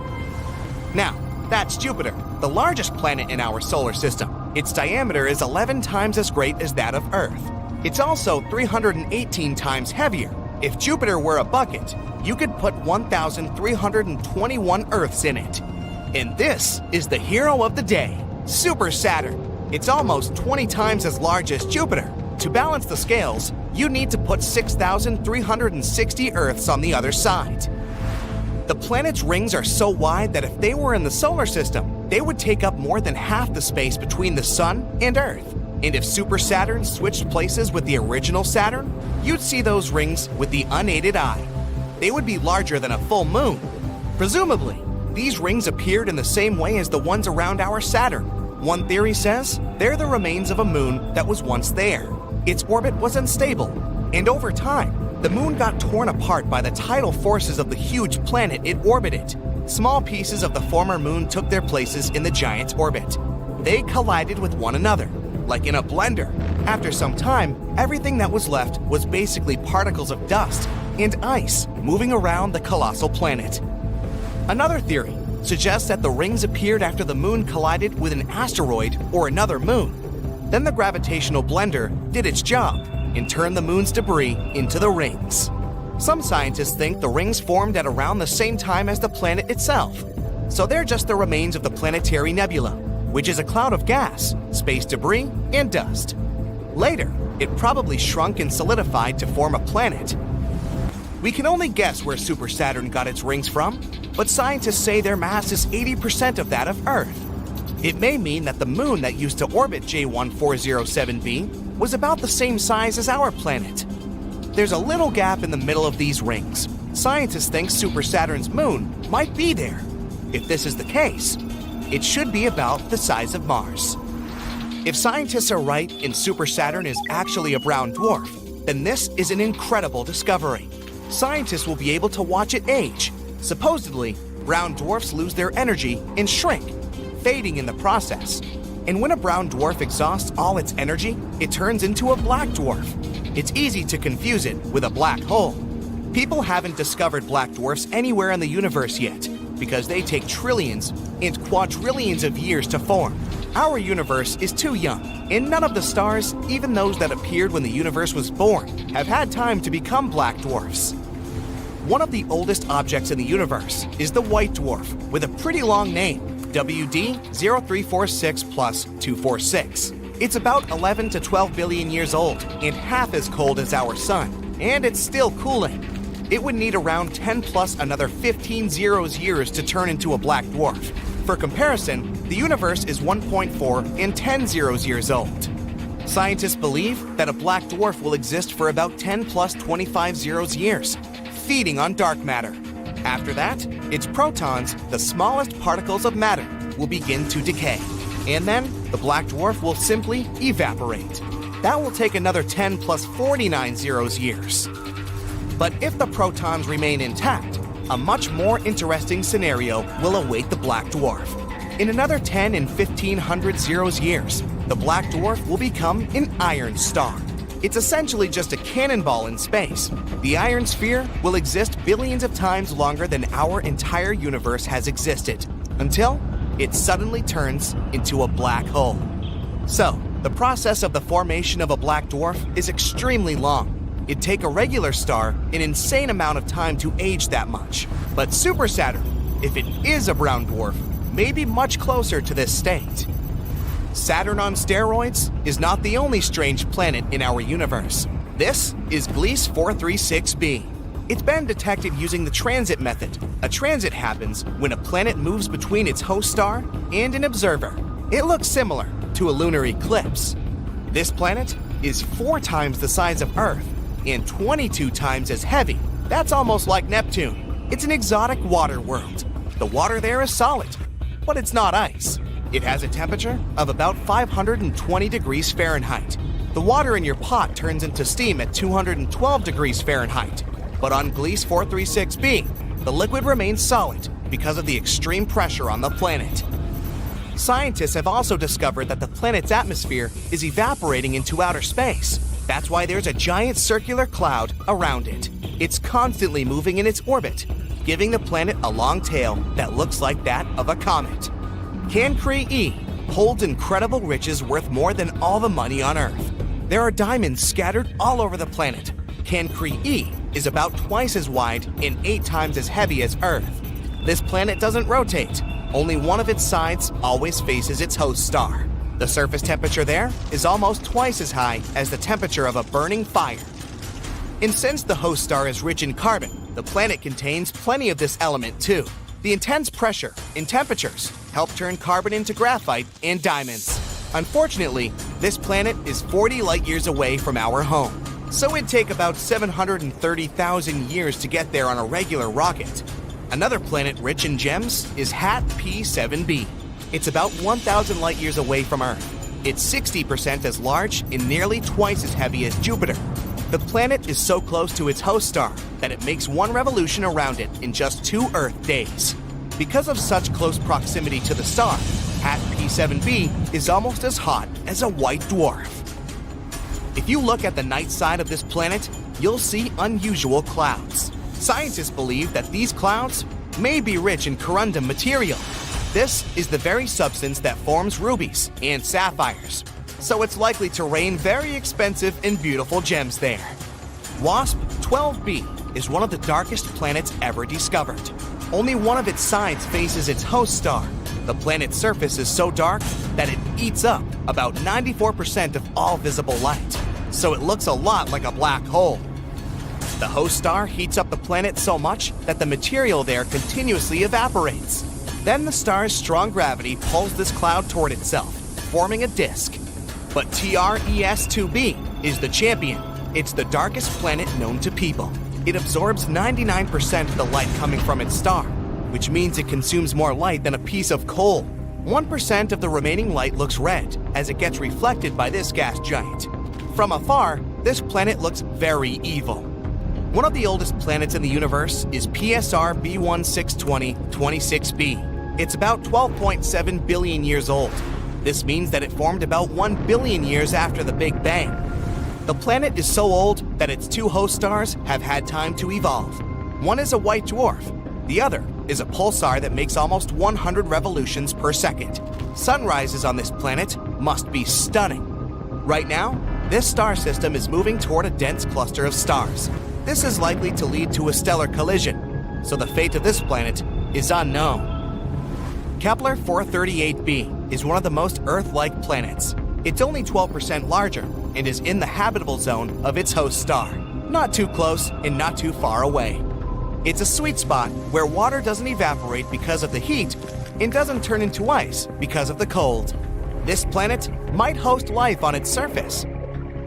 Now, that's Jupiter, the largest planet in our solar system. Its diameter is 11 times as great as that of Earth. It's also 318 times heavier. If Jupiter were a bucket, you could put 1,321 Earths in it. And this is the hero of the day, Super Saturn. It's almost 20 times as large as Jupiter. To balance the scales, you need to put 6,360 Earths on the other side. The planet's rings are so wide that if they were in the solar system, they would take up more than half the space between the Sun and Earth. And if Super Saturn switched places with the original Saturn, you'd see those rings with the unaided eye. They would be larger than a full moon. Presumably, these rings appeared in the same way as the ones around our Saturn. One theory says they're the remains of a moon that was once there. Its orbit was unstable, and over time, the moon got torn apart by the tidal forces of the huge planet it orbited. Small pieces of the former moon took their places in the giant's orbit. They collided with one another, like in a blender. After some time, everything that was left was basically particles of dust and ice moving around the colossal planet. Another theory suggests that the rings appeared after the moon collided with an asteroid or another moon. Then the gravitational blender did its job and turned the moon's debris into the rings. Some scientists think the rings formed at around the same time as the planet itself. So they're just the remains of the planetary nebula, which is a cloud of gas, space debris, and dust. Later, it probably shrunk and solidified to form a planet. We can only guess where Super Saturn got its rings from, but scientists say their mass is 80% of that of Earth. It may mean that the moon that used to orbit J1407b was about the same size as our planet. There's a little gap in the middle of these rings. Scientists think Super Saturn's moon might be there. If this is the case, it should be about the size of Mars. If scientists are right and Super Saturn is actually a brown dwarf, then this is an incredible discovery. Scientists will be able to watch it age. Supposedly, brown dwarfs lose their energy and shrink, fading in the process. And when a brown dwarf exhausts all its energy, it turns into a black dwarf. It's easy to confuse it with a black hole. People haven't discovered black dwarfs anywhere in the universe yet, because they take trillions and quadrillions of years to form. Our universe is too young, and none of the stars, even those that appeared when the universe was born, have had time to become black dwarfs. One of the oldest objects in the universe is the white dwarf, with a pretty long name, WD 0346 plus 246. It's about 11 to 12 billion years old and half as cold as our sun, and it's still cooling. It would need around 10 plus another 15 zeros years to turn into a black dwarf. For comparison, the universe is 1.4 and 10 zeros years old. Scientists believe that a black dwarf will exist for about 10 plus 25 zeros years, feeding on dark matter. After that, its protons, the smallest particles of matter, will begin to decay. And then, the black dwarf will simply evaporate. That will take another 10 plus 49 zeros years. But if the protons remain intact, a much more interesting scenario will await the black dwarf. In another 10 and 1500 zeros years, the black dwarf will become an iron star. It's essentially just a cannonball in space. The iron sphere will exist billions of times longer than our entire universe has existed, until it suddenly turns into a black hole. So, the process of the formation of a black dwarf is extremely long. It'd take a regular star an insane amount of time to age that much. But Super Saturn, if it is a brown dwarf, may be much closer to this state. Saturn on steroids is not the only strange planet in our universe. This is Gliese 436b. It's been detected using the transit method. A transit happens when a planet moves between its host star and an observer. It looks similar to a lunar eclipse. This planet is 4 times the size of Earth and 22 times as heavy. That's almost like Neptune. It's an exotic water world. The water there is solid, but it's not ice. It has a temperature of about 520 degrees Fahrenheit. The water in your pot turns into steam at 212 degrees Fahrenheit. But on Gliese 436b, the liquid remains solid because of the extreme pressure on the planet. Scientists have also discovered that the planet's atmosphere is evaporating into outer space. That's why there's a giant circular cloud around it. It's constantly moving in its orbit, giving the planet a long tail that looks like that of a comet. Cancri E holds incredible riches worth more than all the money on Earth. There are diamonds scattered all over the planet. Cancri E is about twice as wide and 8 times as heavy as Earth. This planet doesn't rotate. Only one of its sides always faces its host star. The surface temperature there is almost twice as high as the temperature of a burning fire. And since the host star is rich in carbon, the planet contains plenty of this element too. The intense pressure and temperatures help turn carbon into graphite and diamonds. Unfortunately, this planet is 40 light years away from our home, so it'd take about 730,000 years to get there on a regular rocket. Another planet rich in gems is HAT P7b. It's about 1,000 light years away from Earth. It's 60% as large and nearly twice as heavy as Jupiter. The planet is so close to its host star that it makes one revolution around it in just 2 Earth days. Because of such close proximity to the star, HAT P7b is almost as hot as a white dwarf. If you look at the night side of this planet, you'll see unusual clouds. Scientists believe that these clouds may be rich in corundum material. This is the very substance that forms rubies and sapphires, so it's likely to rain very expensive and beautiful gems there. WASP 12b is one of the darkest planets ever discovered. Only one of its sides faces its host star. The planet's surface is so dark that it eats up about 94% of all visible light, so it looks a lot like a black hole. The host star heats up the planet so much that the material there continuously evaporates. Then the star's strong gravity pulls this cloud toward itself, forming a disk. But TRES-2b is the champion. It's the darkest planet known to people. It absorbs 99% of the light coming from its star, which means it consumes more light than a piece of coal. 1% of the remaining light looks red as it gets reflected by this gas giant. From afar, this planet looks very evil. One of the oldest planets in the universe is PSR B1620 26b. It's about 12.7 billion years old. This means that it formed about 1 billion years after the Big Bang. The planet is so old that its 2 host stars have had time to evolve. One is a white dwarf. The other is a pulsar that makes almost 100 revolutions per second. Sunrises on this planet must be stunning. Right now, this star system is moving toward a dense cluster of stars. This is likely to lead to a stellar collision, so the fate of this planet is unknown. Kepler 438b is one of the most Earth-like planets. It's only 12% larger and is in the habitable zone of its host star, not too close and not too far away. It's a sweet spot where water doesn't evaporate because of the heat and doesn't turn into ice because of the cold. This planet might host life on its surface.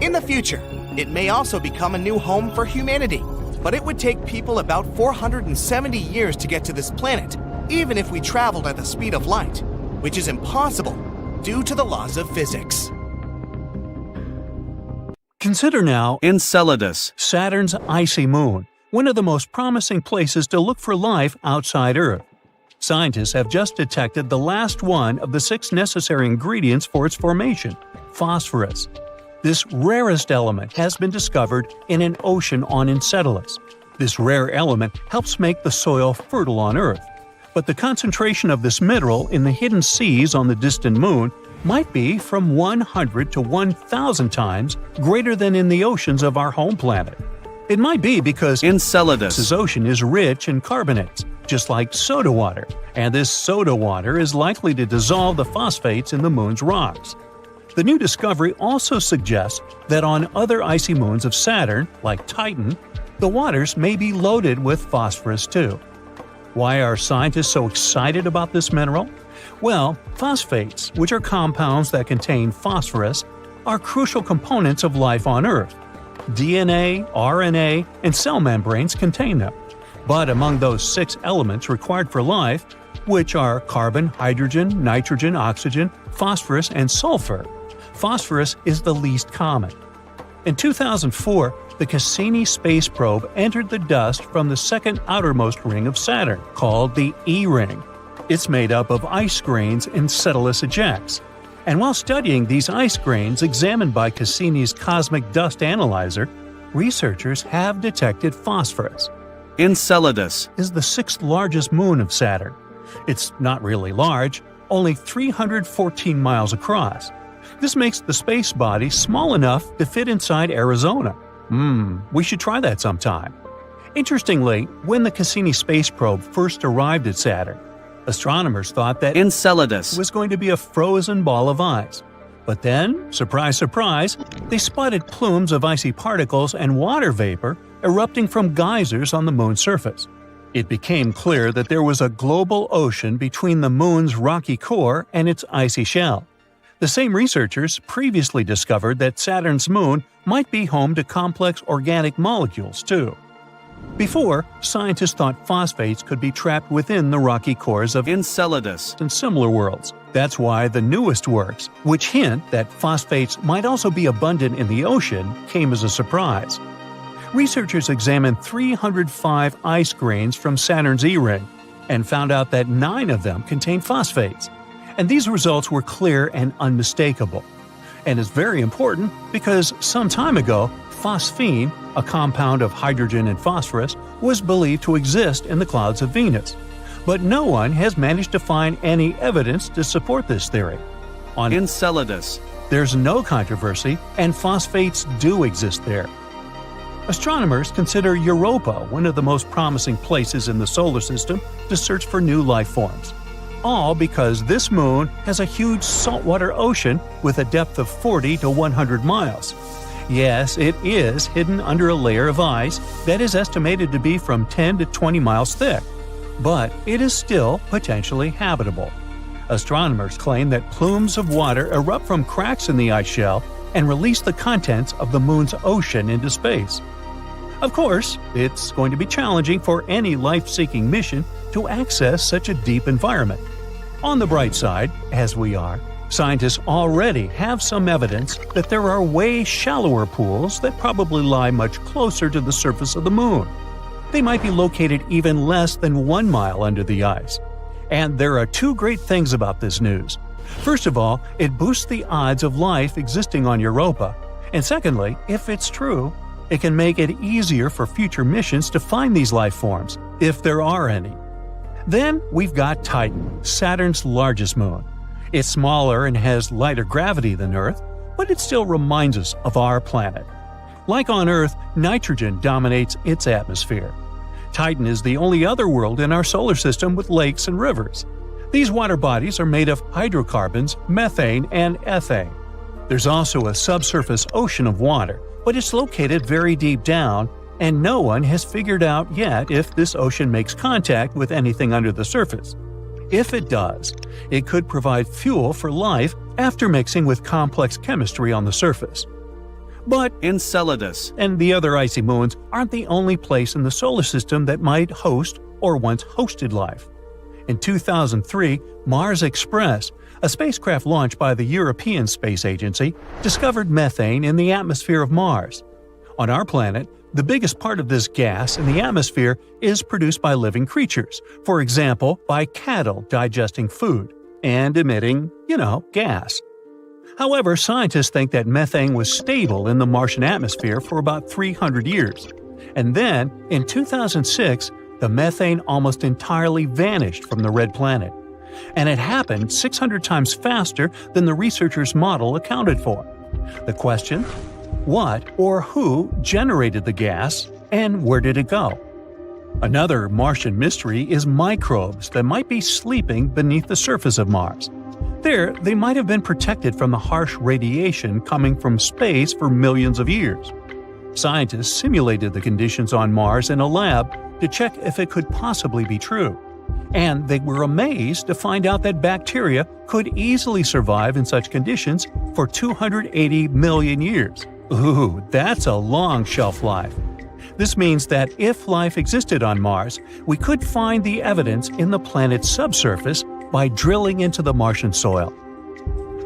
In the future, it may also become a new home for humanity, but it would take people about 470 years to get to this planet, even if we traveled at the speed of light, which is impossible due to the laws of physics. Consider now Enceladus, Saturn's icy moon, one of the most promising places to look for life outside Earth. Scientists have just detected the last one of the 6 necessary ingredients for its formation, phosphorus. This rarest element has been discovered in an ocean on Enceladus. This rare element helps make the soil fertile on Earth. But the concentration of this mineral in the hidden seas on the distant moon might be from 100 to 1,000 times greater than in the oceans of our home planet. It might be because Enceladus' ocean is rich in carbonates, just like soda water, and this soda water is likely to dissolve the phosphates in the moon's rocks. The new discovery also suggests that on other icy moons of Saturn, like Titan, the waters may be loaded with phosphorus too. Why are scientists so excited about this mineral? Well, phosphates, which are compounds that contain phosphorus, are crucial components of life on Earth. DNA, RNA, and cell membranes contain them. But among those 6 elements required for life, which are carbon, hydrogen, nitrogen, oxygen, phosphorus, and sulfur, phosphorus is the least common. In 2004, the Cassini space probe entered the dust from the second outermost ring of Saturn, called the E-ring. It's made up of ice grains Enceladus ejects. And while studying these ice grains examined by Cassini's cosmic dust analyzer, researchers have detected phosphorus. Enceladus Is the 6th largest moon of Saturn. It's not really large, only 314 miles across. This makes the space body small enough to fit inside Arizona. We should try that sometime. Interestingly, when the Cassini space probe first arrived at Saturn, astronomers thought that Enceladus it was going to be a frozen ball of ice. But then, surprise, surprise, they spotted plumes of icy particles and water vapor erupting from geysers on the moon's surface. It became clear that there was a global ocean between the moon's rocky core and its icy shell. The same researchers previously discovered that Saturn's moon might be home to complex organic molecules, too. Before, scientists thought phosphates could be trapped within the rocky cores of Enceladus and similar worlds. That's why the newest works, which hint that phosphates might also be abundant in the ocean, came as a surprise. Researchers examined 305 ice grains from Saturn's E-ring and found out that 9 of them contain phosphates. And these results were clear and unmistakable. And it's very important because some time ago, phosphine, a compound of hydrogen and phosphorus, was believed to exist in the clouds of Venus. But no one has managed to find any evidence to support this theory. On Enceladus there's no controversy, and phosphates do exist there. Astronomers consider Europa one of the most promising places in the solar system to search for new life forms. All because this moon has a huge saltwater ocean with a depth of 40 to 100 miles. Yes, it is hidden under a layer of ice that is estimated to be from 10 to 20 miles thick, but it is still potentially habitable. Astronomers claim that plumes of water erupt from cracks in the ice shell and release the contents of the moon's ocean into space. Of course, it's going to be challenging for any life-seeking mission to access such a deep environment. On the bright side, as we are, scientists already have some evidence that there are way shallower pools that probably lie much closer to the surface of the moon. They might be located even less than 1 mile under the ice. And there are 2 great things about this news. First of all, it boosts the odds of life existing on Europa. And secondly, if it's true, it can make it easier for future missions to find these life forms, if there are any. Then we've got Titan, Saturn's largest moon. It's smaller and has lighter gravity than Earth, but it still reminds us of our planet. Like on Earth, nitrogen dominates its atmosphere. Titan is the only other world in our solar system with lakes and rivers. These water bodies are made of hydrocarbons, methane, and ethane. There's also a subsurface ocean of water, but it's located very deep down, and no one has figured out yet if this ocean makes contact with anything under the surface. If it does, it could provide fuel for life after mixing with complex chemistry on the surface. But Enceladus, and the other icy moons aren't the only place in the solar system that might host or once hosted life. In 2003, Mars Express, a spacecraft launched by the European Space Agency, discovered methane in the atmosphere of Mars. On our planet, the biggest part of this gas in the atmosphere is produced by living creatures, for example, by cattle digesting food and emitting, gas. However, scientists think that methane was stable in the Martian atmosphere for about 300 years. And then, in 2006, the methane almost entirely vanished from the red planet. And it happened 600 times faster than the researchers' model accounted for. The question? What or who generated the gas, and where did it go? Another Martian mystery is microbes that might be sleeping beneath the surface of Mars. There, they might have been protected from the harsh radiation coming from space for millions of years. Scientists simulated the conditions on Mars in a lab to check if it could possibly be true. And they were amazed to find out that bacteria could easily survive in such conditions for 280 million years. Ooh, that's a long shelf life. This means that if life existed on Mars, we could find the evidence in the planet's subsurface by drilling into the Martian soil.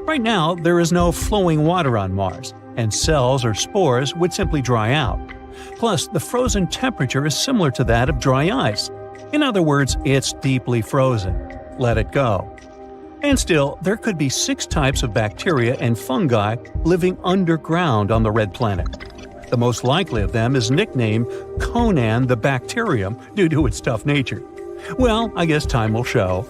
Right now, there is no flowing water on Mars, and cells or spores would simply dry out. Plus, the frozen temperature is similar to that of dry ice. In other words, it's deeply frozen. Let it go. And still, there could be 6 types of bacteria and fungi living underground on the red planet. The most likely of them is nicknamed Conan the Bacterium due to its tough nature. Well, I guess time will show.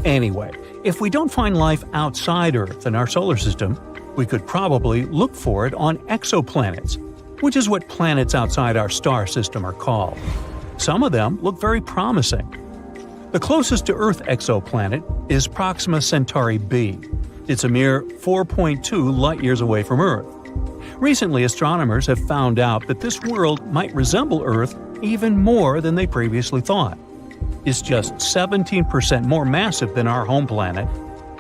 Anyway, if we don't find life outside Earth in our solar system, we could probably look for it on exoplanets, which is what planets outside our star system are called. Some of them look very promising. The closest to Earth exoplanet is Proxima Centauri b. It's a mere 4.2 light-years away from Earth. Recently, astronomers have found out that this world might resemble Earth even more than they previously thought. It's just 17% more massive than our home planet.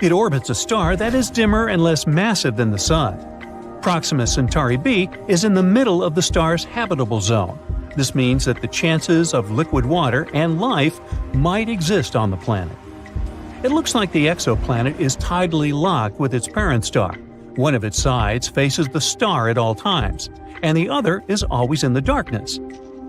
It orbits a star that is dimmer and less massive than the Sun. Proxima Centauri b is in the middle of the star's habitable zone. This means that the chances of liquid water and life might exist on the planet. It looks like the exoplanet is tidally locked with its parent star. One of its sides faces the star at all times, and the other is always in the darkness.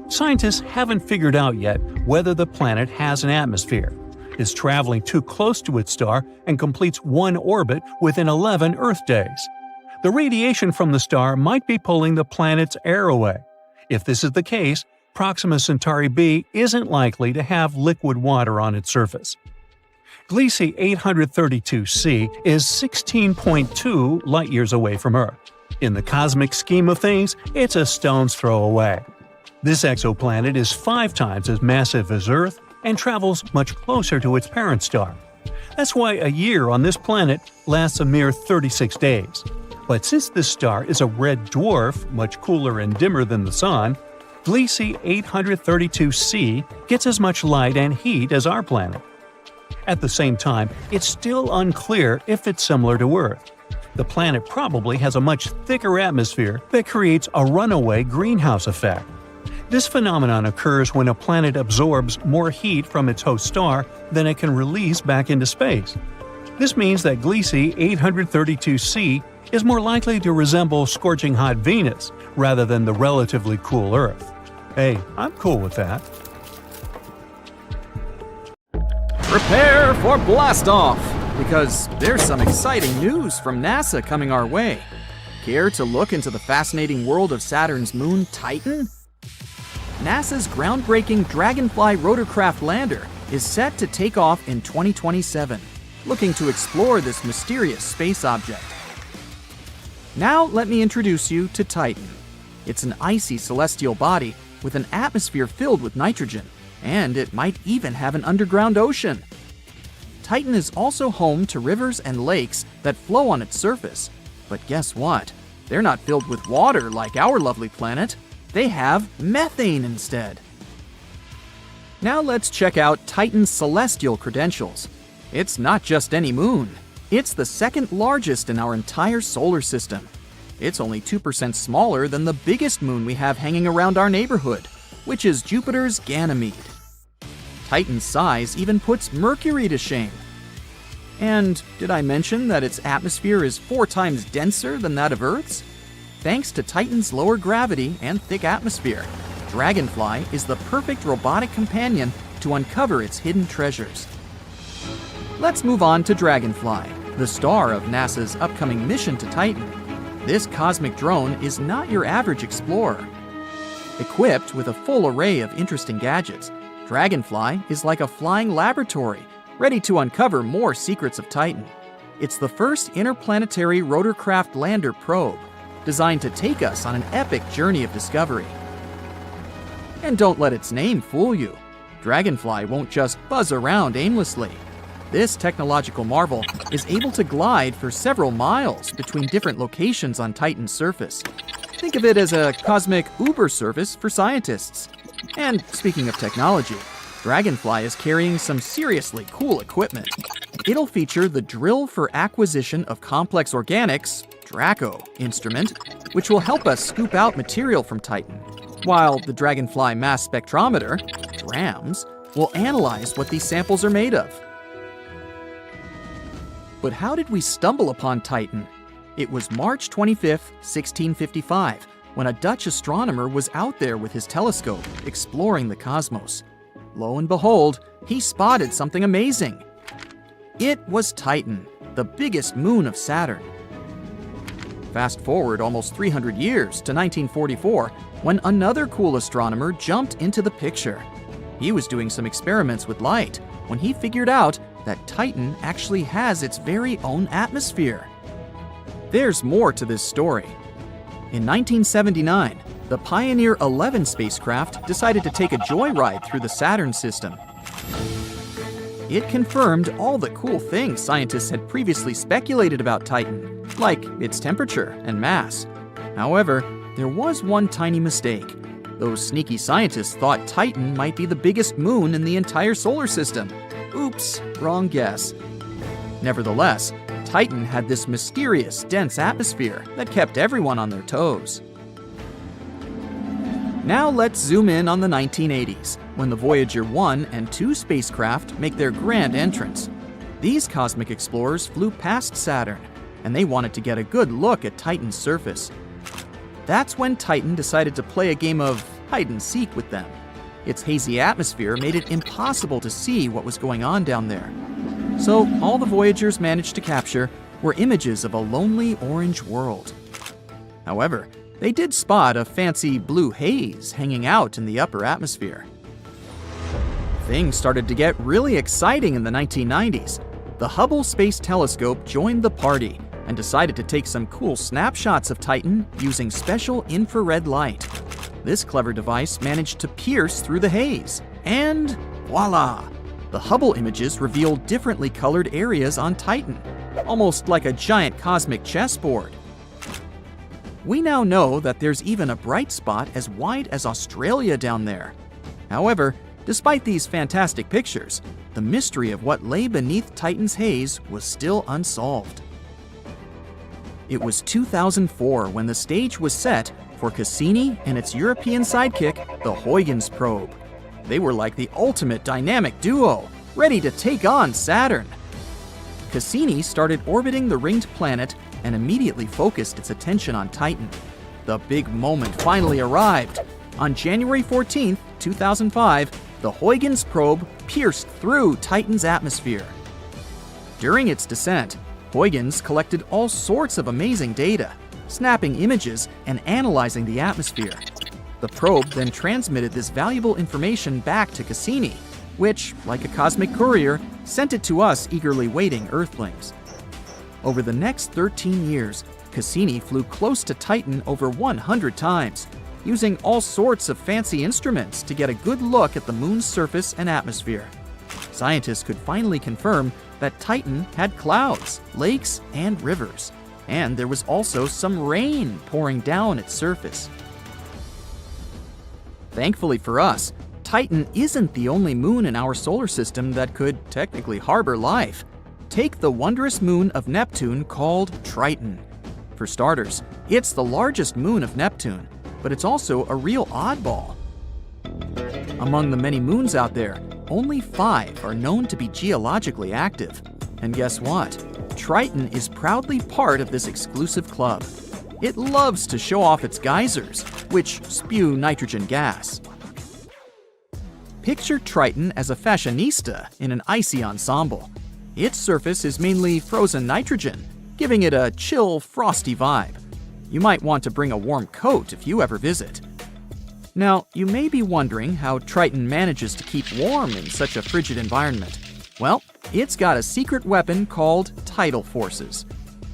Scientists haven't figured out yet whether the planet has an atmosphere, is traveling too close to its star, and completes one orbit within 11 Earth days. The radiation from the star might be pulling the planet's air away. If this is the case, Proxima Centauri b isn't likely to have liquid water on its surface. Gliese 832c is 16.2 light-years away from Earth. In the cosmic scheme of things, it's a stone's throw away. This exoplanet is 5 times as massive as Earth and travels much closer to its parent star. That's why a year on this planet lasts a mere 36 days. But since this star is a red dwarf, much cooler and dimmer than the Sun, Gliese 832c gets as much light and heat as our planet. At the same time, it's still unclear if it's similar to Earth. The planet probably has a much thicker atmosphere that creates a runaway greenhouse effect. This phenomenon occurs when a planet absorbs more heat from its host star than it can release back into space. This means that Gliese 832c is more likely to resemble scorching hot Venus rather than the relatively cool Earth. Hey, I'm cool with that. Prepare for blast-off, because there's some exciting news from NASA coming our way. Care to look into the fascinating world of Saturn's moon Titan? NASA's groundbreaking Dragonfly rotorcraft lander is set to take off in 2027, looking to explore this mysterious space object. Now let me introduce you to Titan. It's an icy celestial body with an atmosphere filled with nitrogen, and it might even have an underground ocean. Titan is also home to rivers and lakes that flow on its surface. But guess what? They're not filled with water like our lovely planet. They have methane instead. Now let's check out Titan's celestial credentials. It's not just any moon. It's the second largest in our entire solar system. It's only 2% smaller than the biggest moon we have hanging around our neighborhood, which is Jupiter's Ganymede. Titan's size even puts Mercury to shame. And did I mention that its atmosphere is 4 times denser than that of Earth's? Thanks to Titan's lower gravity and thick atmosphere, Dragonfly is the perfect robotic companion to uncover its hidden treasures. Let's move on to Dragonfly, the star of NASA's upcoming mission to Titan. This cosmic drone is not your average explorer. Equipped with a full array of interesting gadgets, Dragonfly is like a flying laboratory, ready to uncover more secrets of Titan. It's the first interplanetary rotorcraft lander probe, designed to take us on an epic journey of discovery. And don't let its name fool you. Dragonfly won't just buzz around aimlessly. This technological marvel is able to glide for several miles between different locations on Titan's surface. Think of it as a cosmic Uber service for scientists. And speaking of technology, Dragonfly is carrying some seriously cool equipment. It'll feature the Drill for Acquisition of Complex Organics, DRACO, instrument, which will help us scoop out material from Titan, while the Dragonfly Mass Spectrometer, DRAMS, will analyze what these samples are made of. But how did we stumble upon Titan? It was March 25, 1655, when a Dutch astronomer was out there with his telescope, exploring the cosmos. Lo and behold, he spotted something amazing. It was Titan, the biggest moon of Saturn. Fast forward almost 300 years to 1944, when another cool astronomer jumped into the picture. He was doing some experiments with light when he figured out that Titan actually has its very own atmosphere. There's more to this story. In 1979, the Pioneer 11 spacecraft decided to take a joyride through the Saturn system. It confirmed all the cool things scientists had previously speculated about Titan, like its temperature and mass. However, there was one tiny mistake. Those sneaky scientists thought Titan might be the biggest moon in the entire solar system. Oops, wrong guess. Nevertheless, Titan had this mysterious, dense atmosphere that kept everyone on their toes. Now let's zoom in on the 1980s, when the Voyager 1 and 2 spacecraft make their grand entrance. These cosmic explorers flew past Saturn, and they wanted to get a good look at Titan's surface. That's when Titan decided to play a game of hide-and-seek with them. Its hazy atmosphere made it impossible to see what was going on down there. So all the Voyagers managed to capture were images of a lonely orange world. However, they did spot a fancy blue haze hanging out in the upper atmosphere. Things started to get really exciting in the 1990s. The Hubble Space Telescope joined the party and decided to take some cool snapshots of Titan using special infrared light. This clever device managed to pierce through the haze, and voila! The Hubble images revealed differently colored areas on Titan, almost like a giant cosmic chessboard. We now know that there's even a bright spot as wide as Australia down there. However, despite these fantastic pictures, the mystery of what lay beneath Titan's haze was still unsolved. It was 2004 when the stage was set for Cassini and its European sidekick, the Huygens probe. They were like the ultimate dynamic duo, ready to take on Saturn. Cassini started orbiting the ringed planet and immediately focused its attention on Titan. The big moment finally arrived. On January 14, 2005, the Huygens probe pierced through Titan's atmosphere. During its descent, Huygens collected all sorts of amazing data, snapping images and analyzing the atmosphere. The probe then transmitted this valuable information back to Cassini, which, like a cosmic courier, sent it to us eagerly waiting Earthlings. Over the next 13 years, Cassini flew close to Titan over 100 times, using all sorts of fancy instruments to get a good look at the moon's surface and atmosphere. Scientists could finally confirm that Titan had clouds, lakes, and rivers, and there was also some rain pouring down its surface. Thankfully for us, Titan isn't the only moon in our solar system that could technically harbor life. Take the wondrous moon of Neptune called Triton. For starters, it's the largest moon of Neptune, but it's also a real oddball. Among the many moons out there, only 5 are known to be geologically active. And guess what? Triton is proudly part of this exclusive club. It loves to show off its geysers, which spew nitrogen gas. Picture Triton as a fashionista in an icy ensemble. Its surface is mainly frozen nitrogen, giving it a chill, frosty vibe. You might want to bring a warm coat if you ever visit. Now, you may be wondering how Triton manages to keep warm in such a frigid environment. Well, it's got a secret weapon called tidal forces.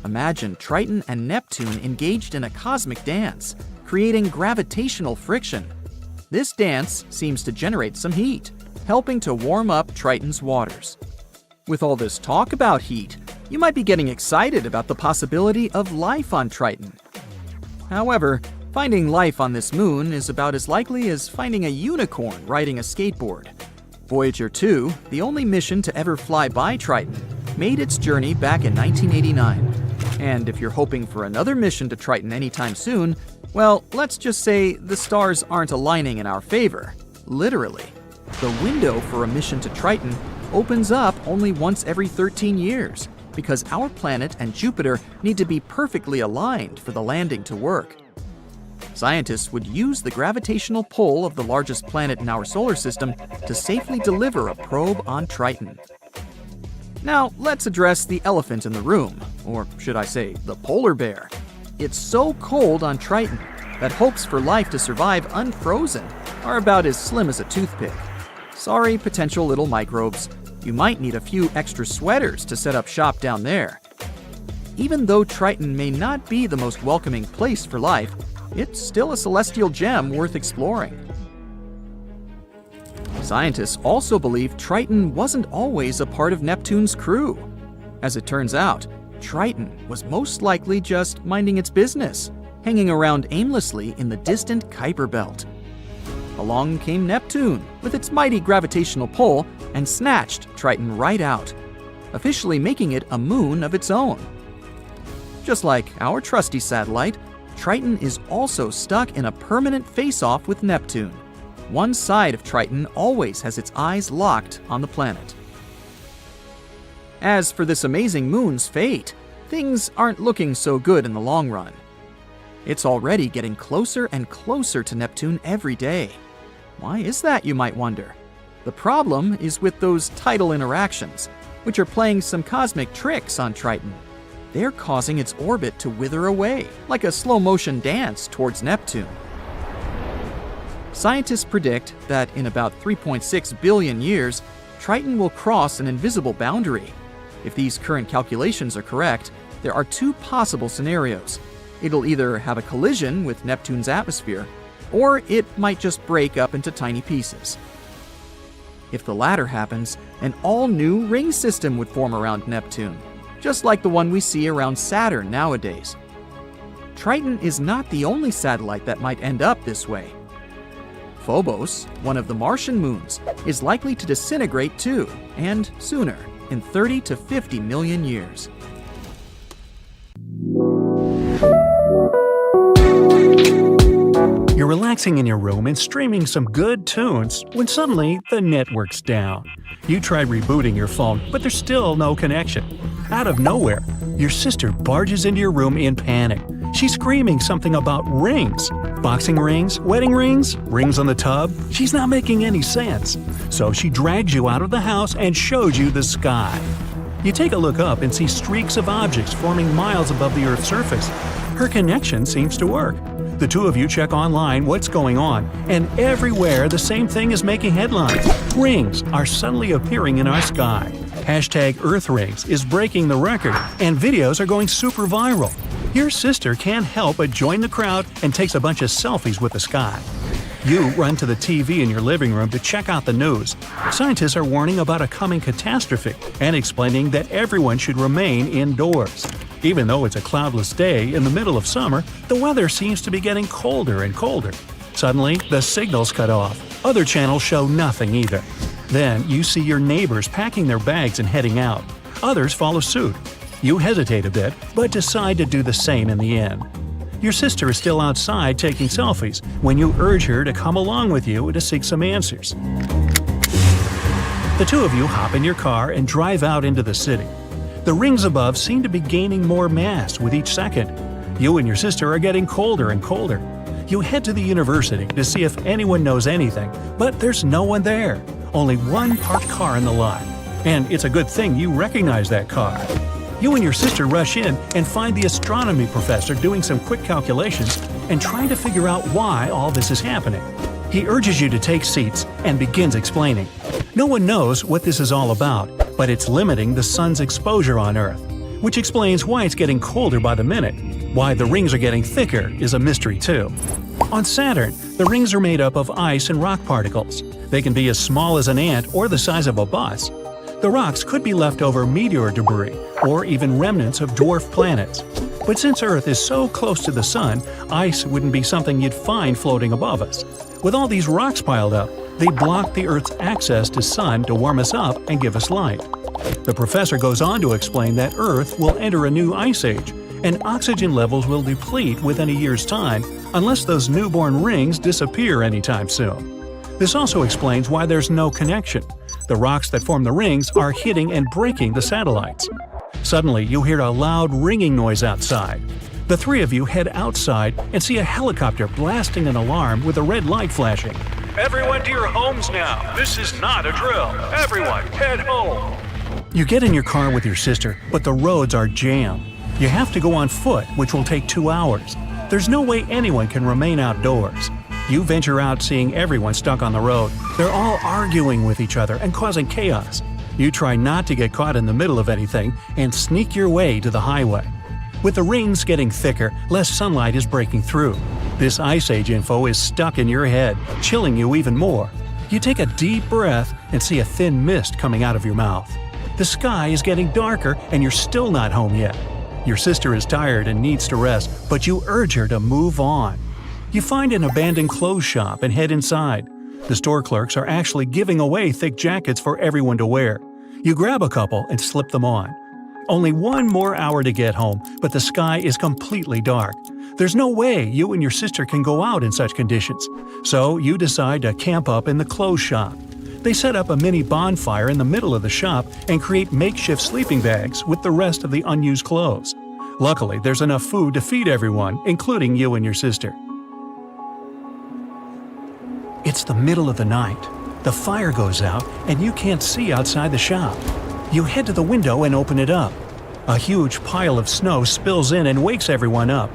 Imagine Triton and Neptune engaged in a cosmic dance, creating gravitational friction. This dance seems to generate some heat, helping to warm up Triton's waters. With all this talk about heat, you might be getting excited about the possibility of life on Triton. However, finding life on this moon is about as likely as finding a unicorn riding a skateboard. Voyager 2, the only mission to ever fly by Triton, made its journey back in 1989. And if you're hoping for another mission to Triton anytime soon, well, let's just say the stars aren't aligning in our favor, literally. The window for a mission to Triton opens up only once every 13 years, because our planet and Jupiter need to be perfectly aligned for the landing to work. Scientists would use the gravitational pull of the largest planet in our solar system to safely deliver a probe on Triton. Now, let's address the elephant in the room, or should I say, the polar bear. It's so cold on Triton that hopes for life to survive unfrozen are about as slim as a toothpick. Sorry, potential little microbes. You might need a few extra sweaters to set up shop down there. Even though Triton may not be the most welcoming place for life, it's still a celestial gem worth exploring. Scientists also believe Triton wasn't always a part of Neptune's crew. As it turns out, Triton was most likely just minding its business, hanging around aimlessly in the distant Kuiper belt. Along came Neptune with its mighty gravitational pull and snatched Triton right out, officially making it a moon of its own. Just like our trusty satellite, Triton is also stuck in a permanent face-off with Neptune. One side of Triton always has its eyes locked on the planet. As for this amazing moon's fate, things aren't looking so good in the long run. It's already getting closer and closer to Neptune every day. Why is that, you might wonder? The problem is with those tidal interactions, which are playing some cosmic tricks on Triton. They're causing its orbit to wither away, like a slow-motion dance towards Neptune. Scientists predict that in about 3.6 billion years, Triton will cross an invisible boundary. If these current calculations are correct, there are 2 possible scenarios. It'll either have a collision with Neptune's atmosphere, or it might just break up into tiny pieces. If the latter happens, an all-new ring system would form around Neptune, just like the one we see around Saturn nowadays. Triton is not the only satellite that might end up this way. Phobos, one of the Martian moons, is likely to disintegrate too, and sooner, in 30 to 50 million years. You're relaxing in your room and streaming some good tunes when suddenly the network's down. You try rebooting your phone, but there's still no connection. Out of nowhere, your sister barges into your room in panic. She's screaming something about rings. Boxing rings, wedding rings, rings on the tub. She's not making any sense. So she drags you out of the house and shows you the sky. You take a look up and see streaks of objects forming miles above the Earth's surface. Her connection seems to work. The two of you check online what's going on, and everywhere the same thing is making headlines. Rings are suddenly appearing in our sky. #EarthRings is breaking the record, and videos are going super viral. Your sister can't help but join the crowd and takes a bunch of selfies with the sky. You run to the TV in your living room to check out the news. Scientists are warning about a coming catastrophe and explaining that everyone should remain indoors. Even though it's a cloudless day in the middle of summer, the weather seems to be getting colder and colder. Suddenly, the signal's cut off. Other channels show nothing either. Then you see your neighbors packing their bags and heading out. Others follow suit. You hesitate a bit, but decide to do the same in the end. Your sister is still outside taking selfies when you urge her to come along with you to seek some answers. The two of you hop in your car and drive out into the city. The rings above seem to be gaining more mass with each second. You and your sister are getting colder and colder. You head to the university to see if anyone knows anything, but there's no one there. Only one parked car in the lot. And it's a good thing you recognize that car. You and your sister rush in and find the astronomy professor doing some quick calculations and trying to figure out why all this is happening. He urges you to take seats and begins explaining. No one knows what this is all about, but it's limiting the sun's exposure on Earth, which explains why it's getting colder by the minute. Why the rings are getting thicker is a mystery too. On Saturn, the rings are made up of ice and rock particles. They can be as small as an ant or the size of a bus. The rocks could be leftover meteor debris or even remnants of dwarf planets. But since Earth is so close to the Sun, ice wouldn't be something you'd find floating above us. With all these rocks piled up, they block the Earth's access to Sun to warm us up and give us light. The professor goes on to explain that Earth will enter a new ice age, and oxygen levels will deplete within a year's time unless those newborn rings disappear anytime soon. This also explains why there's no connection. The rocks that form the rings are hitting and breaking the satellites. Suddenly, you hear a loud ringing noise outside. The three of you head outside and see a helicopter blasting an alarm with a red light flashing. Everyone to your homes now! This is not a drill! Everyone, head home! You get in your car with your sister, but the roads are jammed. You have to go on foot, which will take 2 hours. There's no way anyone can remain outdoors. You venture out seeing everyone stuck on the road. They're all arguing with each other and causing chaos. You try not to get caught in the middle of anything and sneak your way to the highway. With the rings getting thicker, less sunlight is breaking through. This ice age info is stuck in your head, chilling you even more. You take a deep breath and see a thin mist coming out of your mouth. The sky is getting darker and you're still not home yet. Your sister is tired and needs to rest, but you urge her to move on. You find an abandoned clothes shop and head inside. The store clerks are actually giving away thick jackets for everyone to wear. You grab a couple and slip them on. Only 1 more hour to get home, but the sky is completely dark. There's no way you and your sister can go out in such conditions, so you decide to camp up in the clothes shop. They set up a mini bonfire in the middle of the shop and create makeshift sleeping bags with the rest of the unused clothes. Luckily, there's enough food to feed everyone, including you and your sister. It's the middle of the night. The fire goes out and you can't see outside the shop. You head to the window and open it up. A huge pile of snow spills in and wakes everyone up.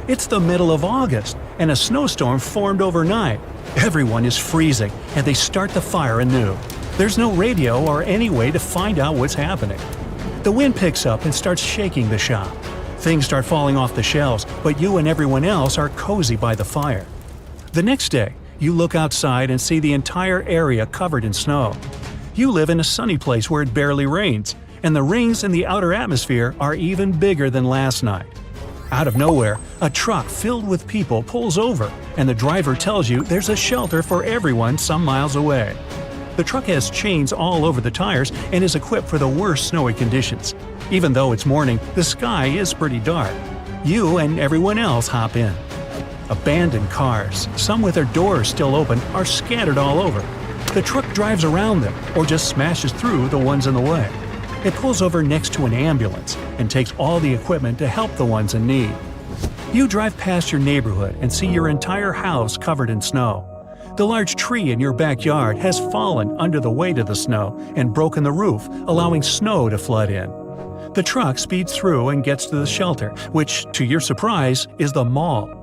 It's the middle of August, and a snowstorm formed overnight. Everyone is freezing, and they start the fire anew. There's no radio or any way to find out what's happening. The wind picks up and starts shaking the shop. Things start falling off the shelves, but you and everyone else are cozy by the fire. The next day, you look outside and see the entire area covered in snow. You live in a sunny place where it barely rains, and the rings in the outer atmosphere are even bigger than last night. Out of nowhere, a truck filled with people pulls over, and the driver tells you there's a shelter for everyone some miles away. The truck has chains all over the tires and is equipped for the worst snowy conditions. Even though it's morning, the sky is pretty dark. You and everyone else hop in. Abandoned cars, some with their doors still open, are scattered all over. The truck drives around them or just smashes through the ones in the way. It pulls over next to an ambulance and takes all the equipment to help the ones in need. You drive past your neighborhood and see your entire house covered in snow. The large tree in your backyard has fallen under the weight of the snow and broken the roof, allowing snow to flood in. The truck speeds through and gets to the shelter, which, to your surprise, is the mall.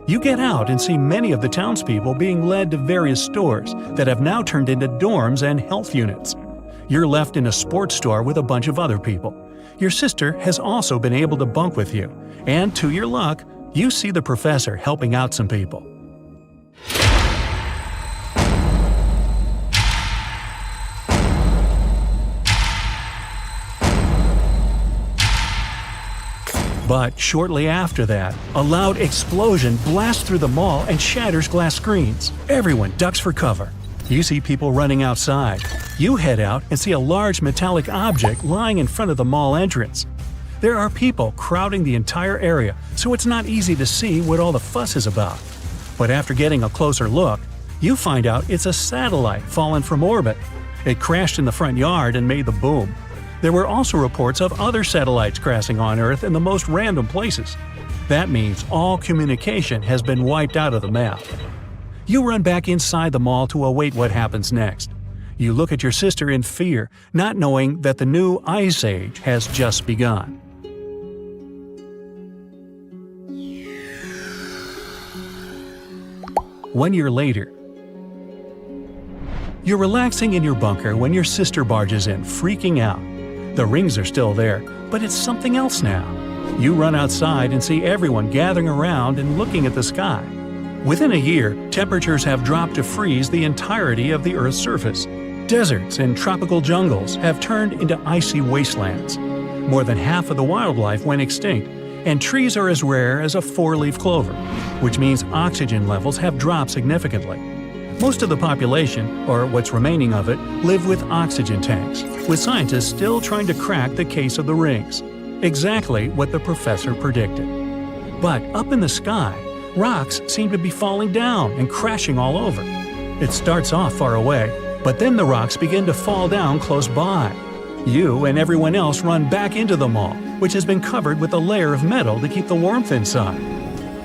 You get out and see many of the townspeople being led to various stores that have now turned into dorms and health units. You're left in a sports store with a bunch of other people. Your sister has also been able to bunk with you, and to your luck, you see the professor helping out some people. But shortly after that, a loud explosion blasts through the mall and shatters glass screens. Everyone ducks for cover. You see people running outside. You head out and see a large metallic object lying in front of the mall entrance. There are people crowding the entire area, so it's not easy to see what all the fuss is about. But after getting a closer look, you find out it's a satellite fallen from orbit. It crashed in the front yard and made the boom. There were also reports of other satellites crashing on Earth in the most random places. That means all communication has been wiped out of the map. You run back inside the mall to await what happens next. You look at your sister in fear, not knowing that the new Ice Age has just begun. One year later, you're relaxing in your bunker when your sister barges in, freaking out. The rings are still there, but it's something else now. You run outside and see everyone gathering around and looking at the sky. Within a year, temperatures have dropped to freeze the entirety of the Earth's surface. Deserts and tropical jungles have turned into icy wastelands. More than half of the wildlife went extinct, and trees are as rare as a four-leaf clover, which means oxygen levels have dropped significantly. Most of the population, or what's remaining of it, live with oxygen tanks, with scientists still trying to crack the case of the rings. Exactly what the professor predicted. But up in the sky, rocks seem to be falling down and crashing all over. It starts off far away, but then the rocks begin to fall down close by. You and everyone else run back into the mall, which has been covered with a layer of metal to keep the warmth inside.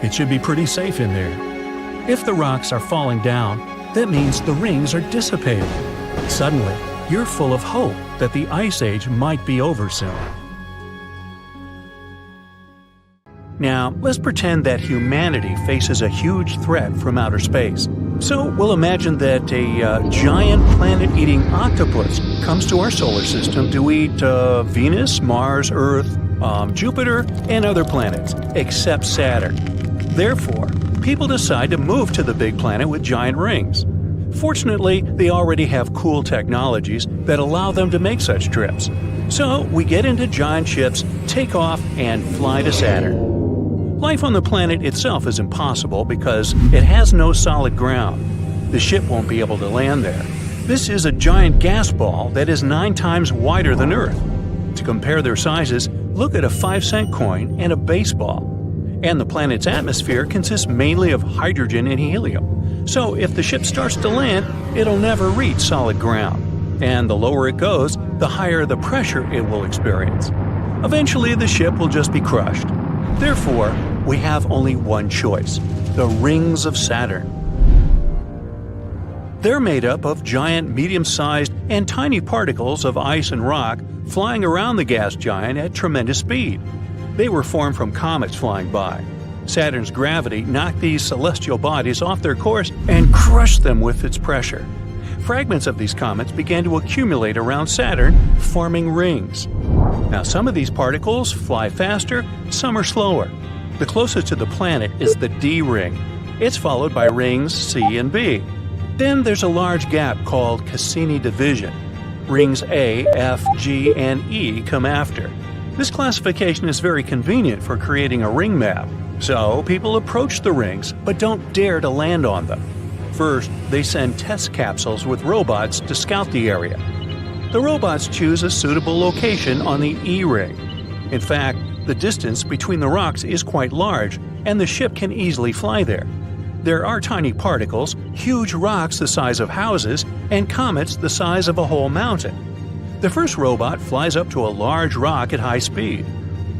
It should be pretty safe in there. If the rocks are falling down, that means the rings are dissipating. Suddenly, you're full of hope that the Ice Age might be over soon. Now, let's pretend that humanity faces a huge threat from outer space. So we'll imagine that a giant planet-eating octopus comes to our solar system to eat Venus, Mars, Earth, Jupiter, and other planets, except Saturn. Therefore, people decide to move to the big planet with giant rings. Fortunately, they already have cool technologies that allow them to make such trips. So we get into giant ships, take off, and fly to Saturn. Life on the planet itself is impossible because it has no solid ground. The ship won't be able to land there. This is a giant gas ball that is 9 times wider than Earth. To compare their sizes, look at a 5-cent coin and a baseball. And the planet's atmosphere consists mainly of hydrogen and helium. So if the ship starts to land, it'll never reach solid ground. And the lower it goes, the higher the pressure it will experience. Eventually, the ship will just be crushed. Therefore, we have only one choice: the rings of Saturn. They're made up of giant, medium-sized, and tiny particles of ice and rock flying around the gas giant at tremendous speed. They were formed from comets flying by. Saturn's gravity knocked these celestial bodies off their course and crushed them with its pressure. Fragments of these comets began to accumulate around Saturn, forming rings. Now, some of these particles fly faster, some are slower. The closest to the planet is the D ring. It's followed by rings C and B. Then there's a large gap called Cassini division. Rings A, F, G, and E come after. This classification is very convenient for creating a ring map. So people approach the rings, but don't dare to land on them. First, they send test capsules with robots to scout the area. The robots choose a suitable location on the E ring. In fact, the distance between the rocks is quite large, and the ship can easily fly there. There are tiny particles, huge rocks the size of houses, and comets the size of a whole mountain. The first robot flies up to a large rock at high speed.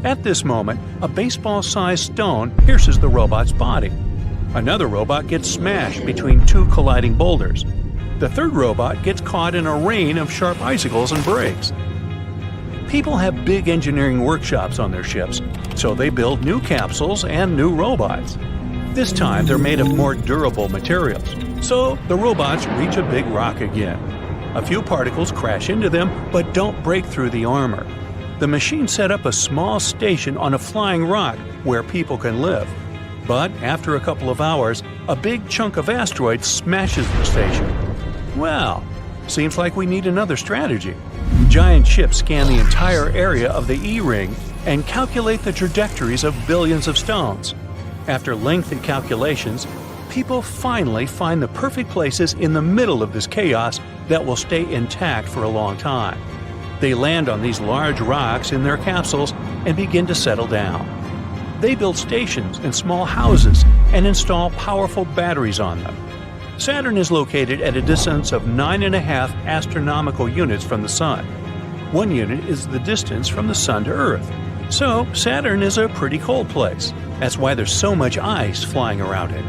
At this moment, a baseball-sized stone pierces the robot's body. Another robot gets smashed between 2 colliding boulders. The third robot gets caught in a rain of sharp icicles and breaks. People have big engineering workshops on their ships, so they build new capsules and new robots. This time they're made of more durable materials, so the robots reach a big rock again. A few particles crash into them but don't break through the armor. The machine set up a small station on a flying rock where people can live. But after a couple of hours, a big chunk of asteroid smashes the station. Well, seems like we need another strategy. Giant ships scan the entire area of the E-ring and calculate the trajectories of billions of stones. After lengthy calculations, people finally find the perfect places in the middle of this chaos that will stay intact for a long time. They land on these large rocks in their capsules and begin to settle down. They build stations and small houses and install powerful batteries on them. Saturn is located at a distance of 9.5 astronomical units from the Sun. 1 unit is the distance from the Sun to Earth. So, Saturn is a pretty cold place. That's why there's so much ice flying around it.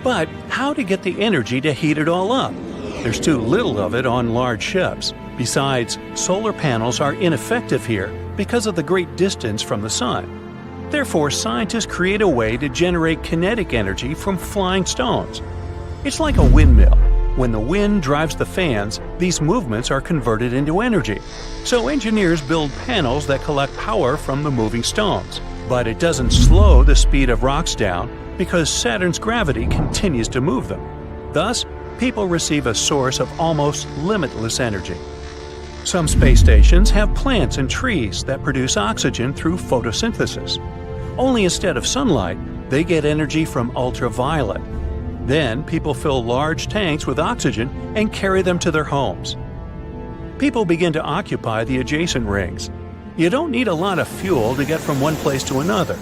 But how to get the energy to heat it all up? There's too little of it on large ships. Besides, solar panels are ineffective here because of the great distance from the Sun. Therefore, scientists create a way to generate kinetic energy from flying stones. It's like a windmill. When the wind drives the fans, these movements are converted into energy. So engineers build panels that collect power from the moving stones. But it doesn't slow the speed of rocks down because Saturn's gravity continues to move them. Thus, people receive a source of almost limitless energy. Some space stations have plants and trees that produce oxygen through photosynthesis. Only instead of sunlight, they get energy from ultraviolet. Then, people fill large tanks with oxygen and carry them to their homes. People begin to occupy the adjacent rings. You don't need a lot of fuel to get from one place to another.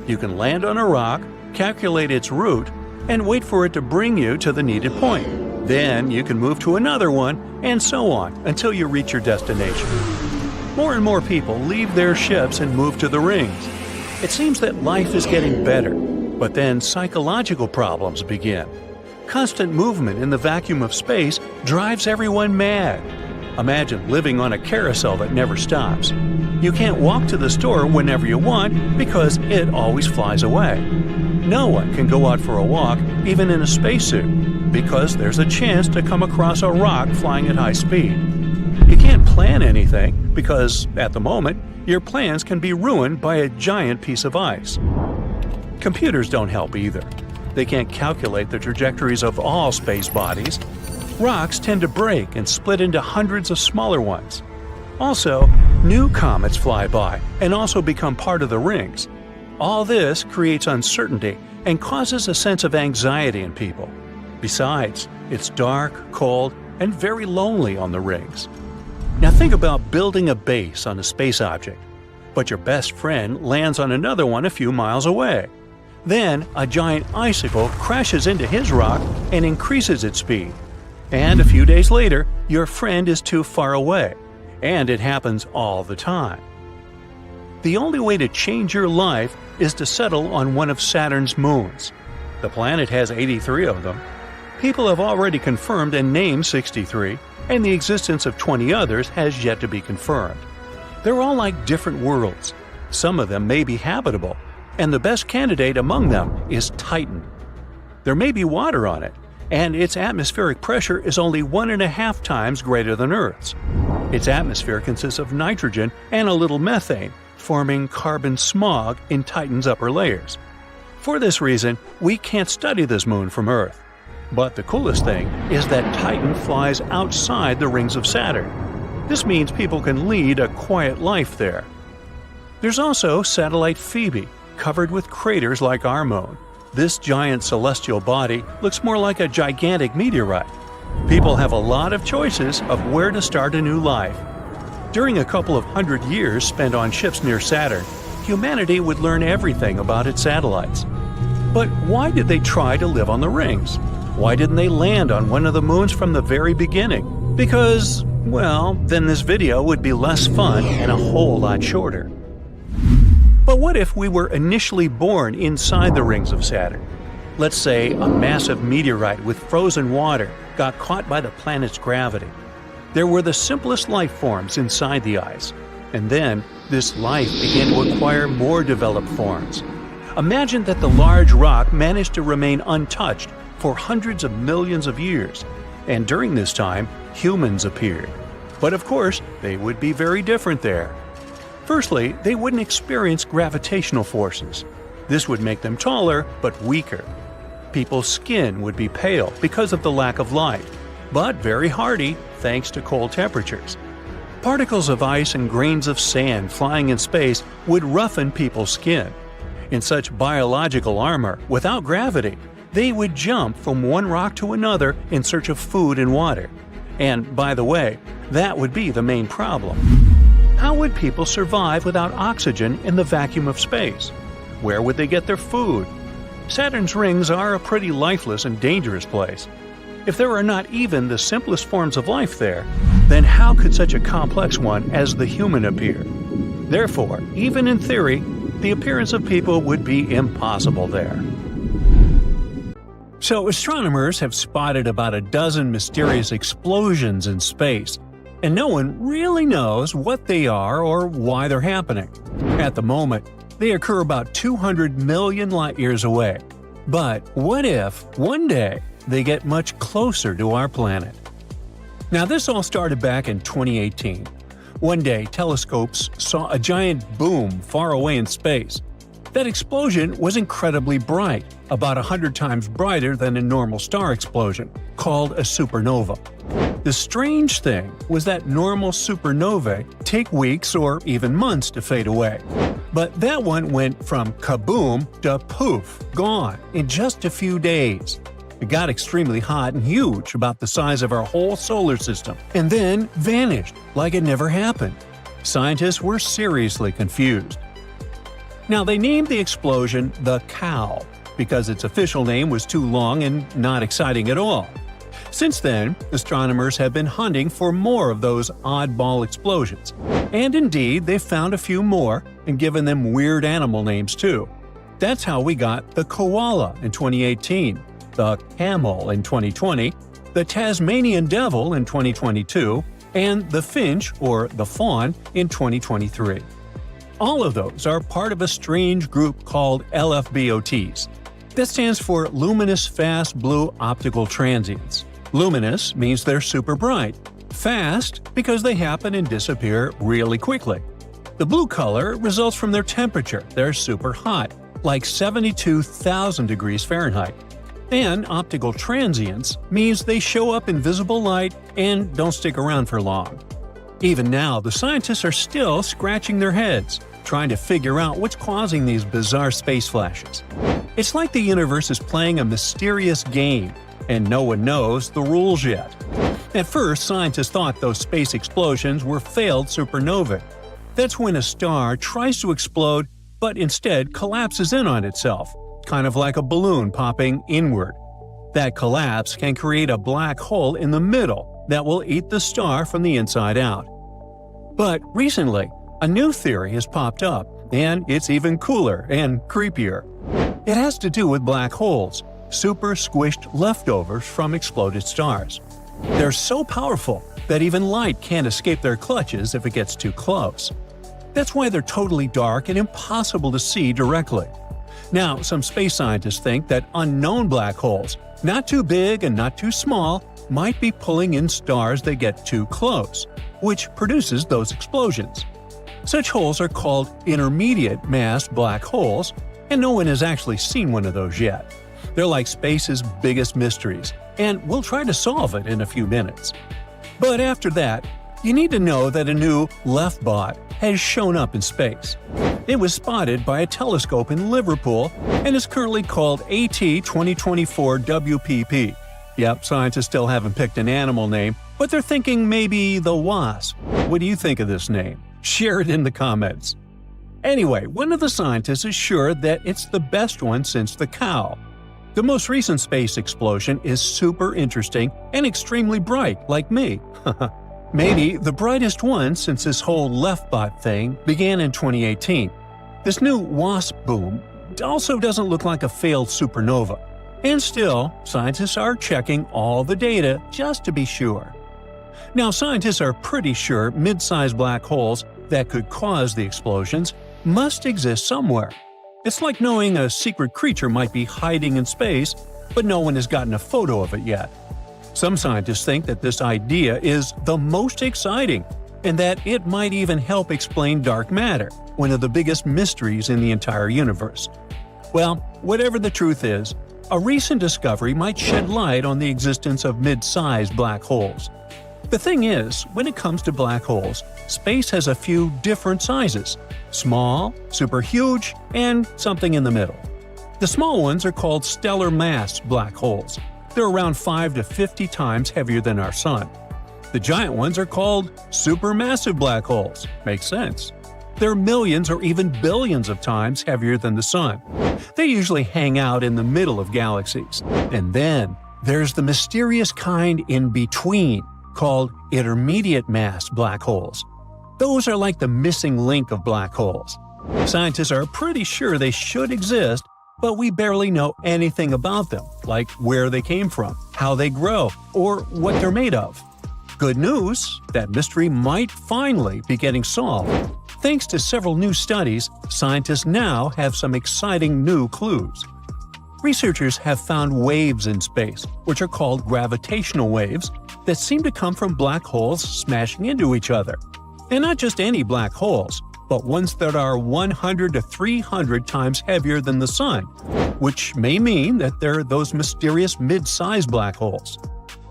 You can land on a rock, calculate its route, and wait for it to bring you to the needed point. Then you can move to another one, and so on until you reach your destination. More and more people leave their ships and move to the rings. It seems that life is getting better, but then psychological problems begin. Constant movement in the vacuum of space drives everyone mad. Imagine living on a carousel that never stops. You can't walk to the store whenever you want because it always flies away. No one can go out for a walk, even in a spacesuit, because there's a chance to come across a rock flying at high speed. You can't plan anything because, at the moment, your plans can be ruined by a giant piece of ice. Computers don't help either. They can't calculate the trajectories of all space bodies. Rocks tend to break and split into hundreds of smaller ones. Also, new comets fly by and also become part of the rings. All this creates uncertainty and causes a sense of anxiety in people. Besides, it's dark, cold, and very lonely on the rings. Now think about building a base on a space object, but your best friend lands on another one a few miles away. Then, a giant icicle crashes into his rock and increases its speed. And a few days later, your friend is too far away. And it happens all the time. The only way to change your life is to settle on one of Saturn's moons. The planet has 83 of them. People have already confirmed and named 63, and the existence of 20 others has yet to be confirmed. They're all like different worlds. Some of them may be habitable, and the best candidate among them is Titan. There may be water on it, and its atmospheric pressure is only 1.5 times greater than Earth's. Its atmosphere consists of nitrogen and a little methane, forming carbon smog in Titan's upper layers. For this reason, we can't study this moon from Earth. But the coolest thing is that Titan flies outside the rings of Saturn. This means people can lead a quiet life there. There's also satellite Phoebe, covered with craters like our moon. This giant celestial body looks more like a gigantic meteorite. People have a lot of choices of where to start a new life. During a couple of 100 years spent on ships near Saturn, humanity would learn everything about its satellites. But why did they try to live on the rings? Why didn't they land on one of the moons from the very beginning? Because, well, then this video would be less fun and a whole lot shorter. But what if we were initially born inside the rings of Saturn? Let's say a massive meteorite with frozen water got caught by the planet's gravity. There were the simplest life forms inside the ice, and then this life began to acquire more developed forms. Imagine that the large rock managed to remain untouched for hundreds of millions of years, and during this time, humans appeared. But of course, they would be very different there. Firstly, they wouldn't experience gravitational forces. This would make them taller but weaker. People's skin would be pale because of the lack of light, but very hardy thanks to cold temperatures. Particles of ice and grains of sand flying in space would roughen people's skin. In such biological armor, without gravity, they would jump from one rock to another in search of food and water. And, by the way, that would be the main problem. How would people survive without oxygen in the vacuum of space? Where would they get their food? Saturn's rings are a pretty lifeless and dangerous place. If there are not even the simplest forms of life there, then how could such a complex one as the human appear? Therefore, even in theory, the appearance of people would be impossible there. So astronomers have spotted about a dozen mysterious explosions in space, and no one really knows what they are or why they're happening. At the moment, they occur about 200 million light-years away. But what if, one day, they get much closer to our planet? Now, this all started back in 2018. One day, telescopes saw a giant boom far away in space. That explosion was incredibly bright, about 100 times brighter than a normal star explosion, called a supernova. The strange thing was that normal supernovae take weeks or even months to fade away. But that one went from kaboom to poof, gone, in just a few days. It got extremely hot and huge, about the size of our whole solar system, and then vanished like it never happened. Scientists were seriously confused. Now, they named the explosion the Cow, because its official name was too long and not exciting at all. Since then, astronomers have been hunting for more of those oddball explosions. And indeed, they've found a few more and given them weird animal names too. That's how we got the koala in 2018, the camel in 2020, the Tasmanian devil in 2022, and the finch, or the fawn, in 2023. All of those are part of a strange group called LFBOTs. That stands for Luminous Fast Blue Optical Transients. Luminous means they're super bright. Fast because they happen and disappear really quickly. The blue color results from their temperature. They're super hot, like 72,000 degrees Fahrenheit. And optical transients means they show up in visible light and don't stick around for long. Even now, the scientists are still scratching their heads, trying to figure out what's causing these bizarre space flashes. It's like the universe is playing a mysterious game, and no one knows the rules yet. At first, scientists thought those space explosions were failed supernovae. That's when a star tries to explode but instead collapses in on itself, kind of like a balloon popping inward. That collapse can create a black hole in the middle that will eat the star from the inside out. But recently, a new theory has popped up, and it's even cooler and creepier. It has to do with black holes, super squished leftovers from exploded stars. They're so powerful that even light can't escape their clutches if it gets too close. That's why they're totally dark and impossible to see directly. Now, some space scientists think that unknown black holes, not too big and not too small, might be pulling in stars that get too close, which produces those explosions. Such holes are called intermediate mass black holes, and no one has actually seen one of those yet. They're like space's biggest mysteries, and we'll try to solve it in a few minutes. But after that, you need to know that a new LEFBOT has shown up in space. It was spotted by a telescope in Liverpool and is currently called AT2024WPP. Yep, scientists still haven't picked an animal name, but they're thinking maybe the wasp. What do you think of this name? Share it in the comments. Anyway, one of the scientists is sure that it's the best one since the cow. The most recent space explosion is super interesting and extremely bright, like me. Maybe the brightest one since this whole LEFBOT thing began in 2018. This new WASP boom also doesn't look like a failed supernova. And still, scientists are checking all the data just to be sure. Now, scientists are pretty sure mid-sized black holes that could cause the explosions must exist somewhere. It's like knowing a secret creature might be hiding in space, but no one has gotten a photo of it yet. Some scientists think that this idea is the most exciting and that it might even help explain dark matter, one of the biggest mysteries in the entire universe. Well, whatever the truth is, a recent discovery might shed light on the existence of mid-sized black holes. The thing is, when it comes to black holes, space has a few different sizes: small, super huge, and something in the middle. The small ones are called stellar mass black holes. They're around 5 to 50 times heavier than our Sun. The giant ones are called supermassive black holes. Makes sense. They're millions or even billions of times heavier than the Sun. They usually hang out in the middle of galaxies. And then there's the mysterious kind in between, called intermediate mass black holes. Those are like the missing link of black holes. Scientists are pretty sure they should exist, but we barely know anything about them, like where they came from, how they grow, or what they're made of. Good news, that mystery might finally be getting solved. Thanks to several new studies, scientists now have some exciting new clues. Researchers have found waves in space, which are called gravitational waves, that seem to come from black holes smashing into each other. And not just any black holes, but ones that are 100 to 300 times heavier than the Sun, which may mean that they're those mysterious mid-sized black holes.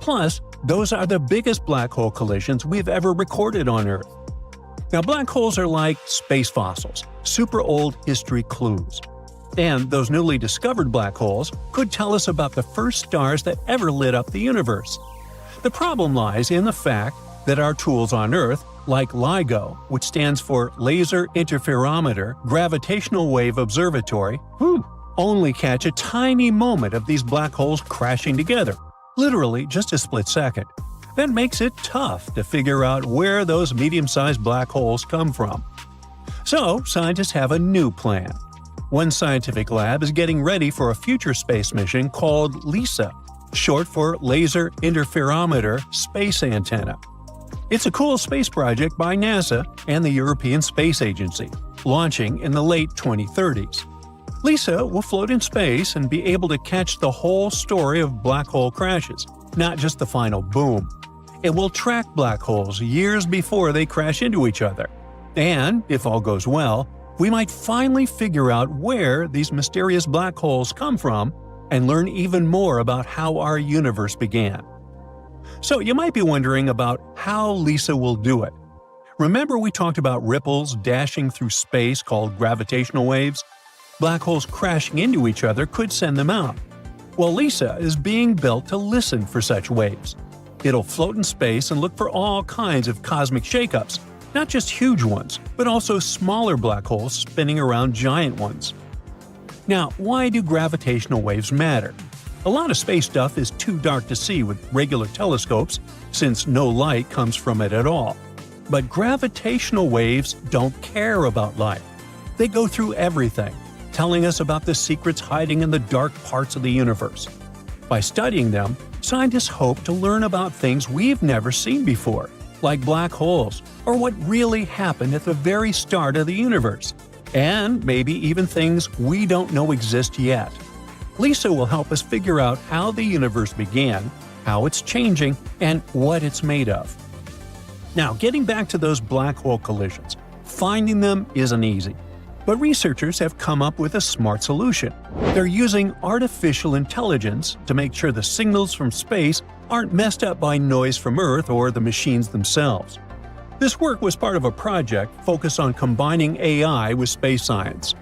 Plus, those are the biggest black hole collisions we've ever recorded on Earth. Now, black holes are like space fossils, super old history clues. And those newly discovered black holes could tell us about the first stars that ever lit up the universe. The problem lies in the fact that our tools on Earth, like LIGO, which stands for Laser Interferometer Gravitational Wave Observatory, only catch a tiny moment of these black holes crashing together, literally just a split second. That makes it tough to figure out where those medium-sized black holes come from. So, scientists have a new plan. One scientific lab is getting ready for a future space mission called LISA, short for Laser Interferometer Space Antenna. It's a cool space project by NASA and the European Space Agency, launching in the late 2030s. LISA will float in space and be able to catch the whole story of black hole crashes, not just the final boom. It will track black holes years before they crash into each other. And, if all goes well, we might finally figure out where these mysterious black holes come from and learn even more about how our universe began. So you might be wondering about how LISA will do it. Remember we talked about ripples dashing through space called gravitational waves? Black holes crashing into each other could send them out. Well, LISA is being built to listen for such waves. It'll float in space and look for all kinds of cosmic shakeups, not just huge ones, but also smaller black holes spinning around giant ones. Now, why do gravitational waves matter? A lot of space stuff is too dark to see with regular telescopes, since no light comes from it at all. But gravitational waves don't care about light. They go through everything, telling us about the secrets hiding in the dark parts of the universe. By studying them, scientists hope to learn about things we've never seen before, like black holes, or what really happened at the very start of the universe, and maybe even things we don't know exist yet. LISA will help us figure out how the universe began, how it's changing, and what it's made of. Now, getting back to those black hole collisions, finding them isn't easy. But researchers have come up with a smart solution. They're using artificial intelligence to make sure the signals from space aren't messed up by noise from Earth or the machines themselves. This work was part of a project focused on combining AI with space science.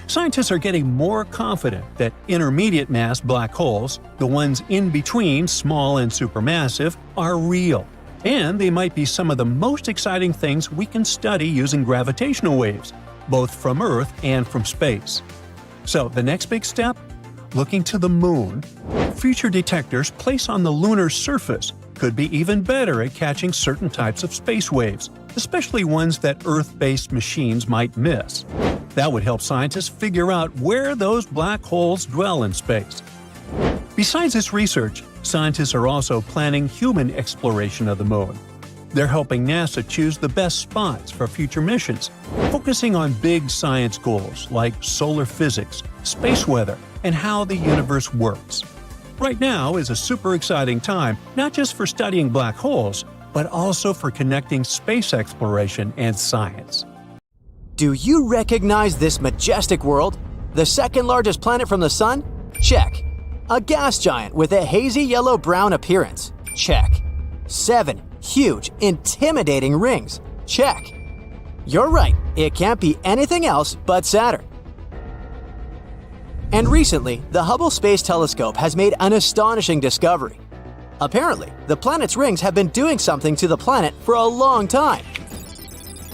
Scientists are getting more confident that intermediate mass black holes, the ones in between small and supermassive, are real. And they might be some of the most exciting things we can study using gravitational waves, both from Earth and from space. So the next big step? Looking to the Moon. Future detectors placed on the lunar surface could be even better at catching certain types of space waves, especially ones that Earth-based machines might miss. That would help scientists figure out where those black holes dwell in space. Besides this research, scientists are also planning human exploration of the Moon. They're helping NASA choose the best spots for future missions, focusing on big science goals like solar physics, space weather, and how the universe works. Right now is a super exciting time, not just for studying black holes, but also for connecting space exploration and science. Do you recognize this majestic world? The second largest planet from the Sun? Check. A gas giant with a hazy yellow-brown appearance? Check. 7 huge, intimidating rings? Check. You're right, it can't be anything else but Saturn. And recently, the Hubble Space Telescope has made an astonishing discovery. Apparently, the planet's rings have been doing something to the planet for a long time.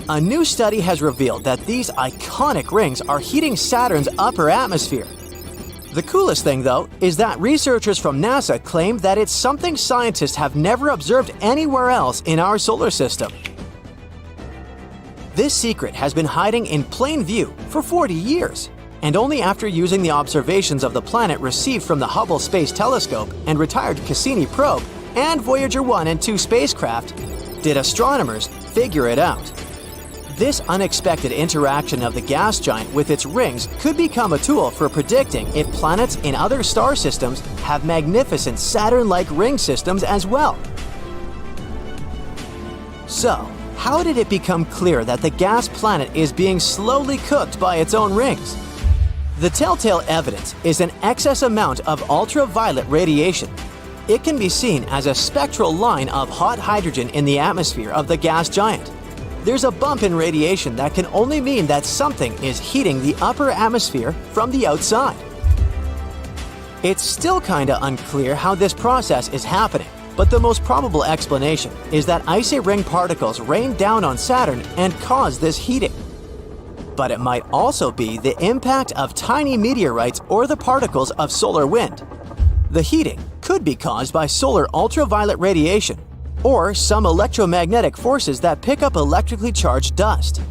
A new study has revealed that these iconic rings are heating Saturn's upper atmosphere. The coolest thing, though, is that researchers from NASA claim that it's something scientists have never observed anywhere else in our solar system. This secret has been hiding in plain view for 40 years, and only after using the observations of the planet received from the Hubble Space Telescope and retired Cassini probe and Voyager 1 and 2 spacecraft did astronomers figure it out. This unexpected interaction of the gas giant with its rings could become a tool for predicting if planets in other star systems have magnificent Saturn-like ring systems as well. So, how did it become clear that the gas planet is being slowly cooked by its own rings? The telltale evidence is an excess amount of ultraviolet radiation. It can be seen as a spectral line of hot hydrogen in the atmosphere of the gas giant. There's a bump in radiation that can only mean that something is heating the upper atmosphere from the outside. It's still kinda unclear how this process is happening, but the most probable explanation is that icy ring particles rain down on Saturn and cause this heating. But it might also be the impact of tiny meteorites or the particles of solar wind. The heating could be caused by solar ultraviolet radiation or some electromagnetic forces that pick up electrically charged dust.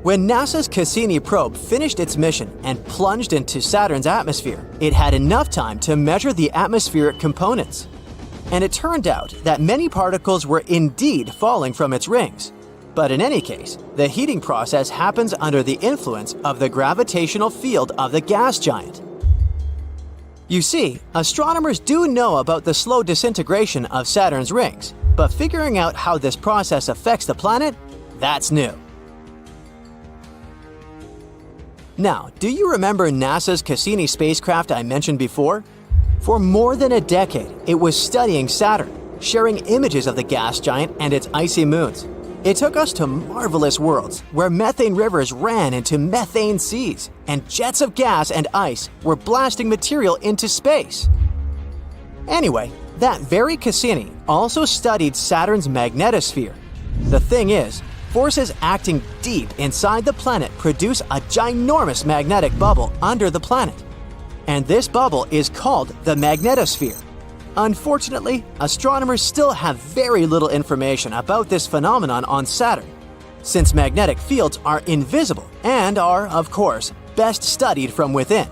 When NASA's Cassini probe finished its mission and plunged into Saturn's atmosphere, it had enough time to measure the atmospheric components. And it turned out that many particles were indeed falling from its rings. But in any case, the heating process happens under the influence of the gravitational field of the gas giant. You see, astronomers do know about the slow disintegration of Saturn's rings, but figuring out how this process affects the planet, that's new. Now, do you remember NASA's Cassini spacecraft I mentioned before? For more than a decade, it was studying Saturn, sharing images of the gas giant and its icy moons. It took us to marvelous worlds where methane rivers ran into methane seas and jets of gas and ice were blasting material into space. Anyway, that very Cassini also studied Saturn's magnetosphere. The thing is, forces acting deep inside the planet produce a ginormous magnetic bubble under the planet. And this bubble is called the magnetosphere. Unfortunately, astronomers still have very little information about this phenomenon on Saturn, since magnetic fields are invisible and are, of course, best studied from within.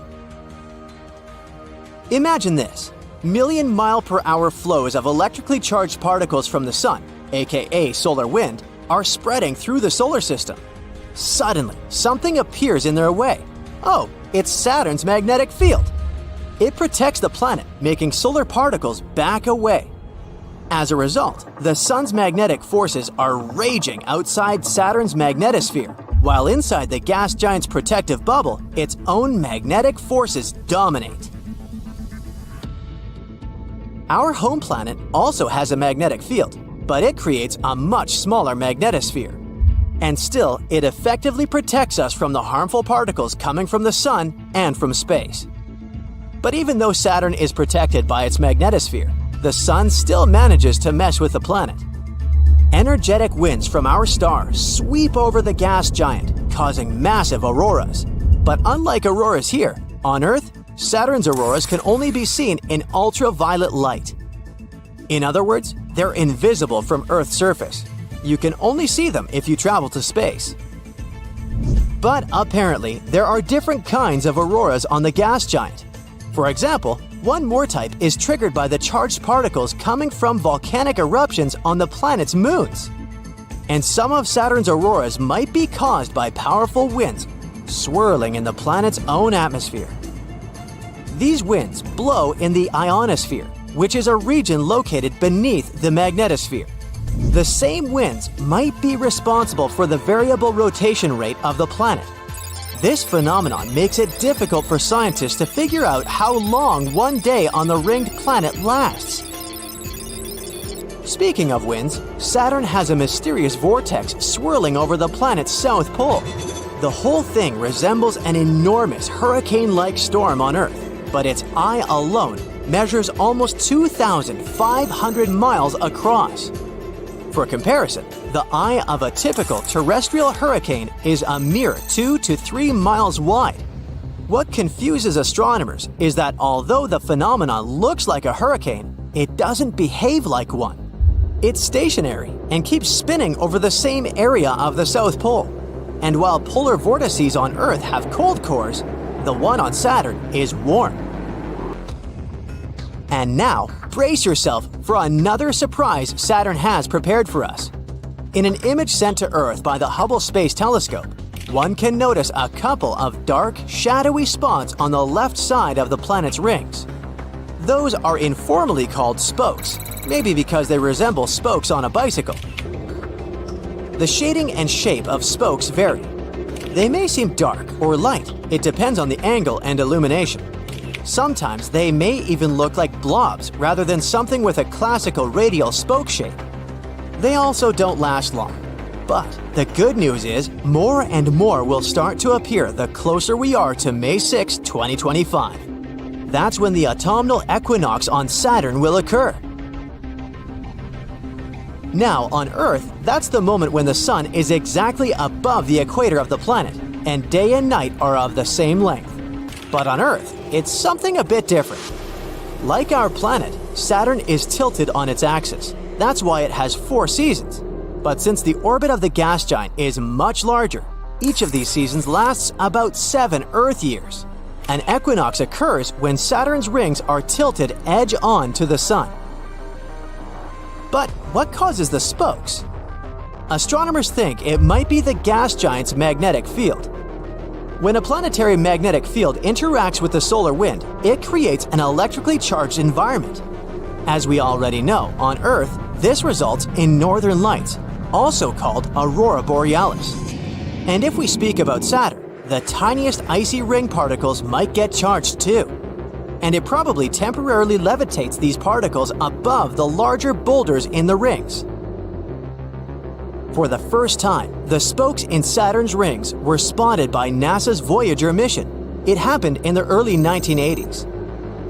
Imagine this: million-mile-per-hour flows of electrically charged particles from the Sun, aka solar wind, are spreading through the solar system. Suddenly, something appears in their way. Oh, it's Saturn's magnetic field. It protects the planet, making solar particles back away. As a result, the Sun's magnetic forces are raging outside Saturn's magnetosphere, while inside the gas giant's protective bubble, its own magnetic forces dominate. Our home planet also has a magnetic field, but it creates a much smaller magnetosphere. And still, it effectively protects us from the harmful particles coming from the Sun and from space. But even though Saturn is protected by its magnetosphere, the Sun still manages to mess with the planet. Energetic winds from our star sweep over the gas giant, causing massive auroras. But unlike auroras here, on Earth, Saturn's auroras can only be seen in ultraviolet light. In other words, they're invisible from Earth's surface. You can only see them if you travel to space. But apparently, there are different kinds of auroras on the gas giant. For example, one more type is triggered by the charged particles coming from volcanic eruptions on the planet's moons. And some of Saturn's auroras might be caused by powerful winds swirling in the planet's own atmosphere. These winds blow in the ionosphere, which is a region located beneath the magnetosphere. The same winds might be responsible for the variable rotation rate of the planet. This phenomenon makes it difficult for scientists to figure out how long one day on the ringed planet lasts. Speaking of winds, Saturn has a mysterious vortex swirling over the planet's south pole. The whole thing resembles an enormous hurricane-like storm on Earth, but its eye alone measures almost 2,500 miles across. For comparison, the eye of a typical terrestrial hurricane is a mere 2 to 3 miles wide. What confuses astronomers is that although the phenomenon looks like a hurricane, it doesn't behave like one. It's stationary and keeps spinning over the same area of the South Pole. And while polar vortices on Earth have cold cores, the one on Saturn is warm. And now, brace yourself for another surprise Saturn has prepared for us. In an image sent to Earth by the Hubble Space Telescope, one can notice a couple of dark, shadowy spots on the left side of the planet's rings. Those are informally called spokes, maybe because they resemble spokes on a bicycle. The shading and shape of spokes vary. They may seem dark or light, it depends on the angle and illumination. Sometimes they may even look like blobs rather than something with a classical radial spoke shape. They also don't last long. But the good news is more and more will start to appear the closer we are to May 6, 2025. That's when the autumnal equinox on Saturn will occur. Now, on Earth, that's the moment when the Sun is exactly above the equator of the planet, and day and night are of the same length. But on Earth, it's something a bit different. Like our planet, Saturn is tilted on its axis. That's why it has 4 seasons. But since the orbit of the gas giant is much larger, each of these seasons lasts about 7 Earth years. An equinox occurs when Saturn's rings are tilted edge-on to the Sun. But what causes the spokes? Astronomers think it might be the gas giant's magnetic field. When a planetary magnetic field interacts with the solar wind, it creates an electrically charged environment. As we already know, on Earth, this results in northern lights, also called aurora borealis. And if we speak about Saturn, the tiniest icy ring particles might get charged too. And it probably temporarily levitates these particles above the larger boulders in the rings. For the first time, the spokes in Saturn's rings were spotted by NASA's Voyager mission. It happened in the early 1980s.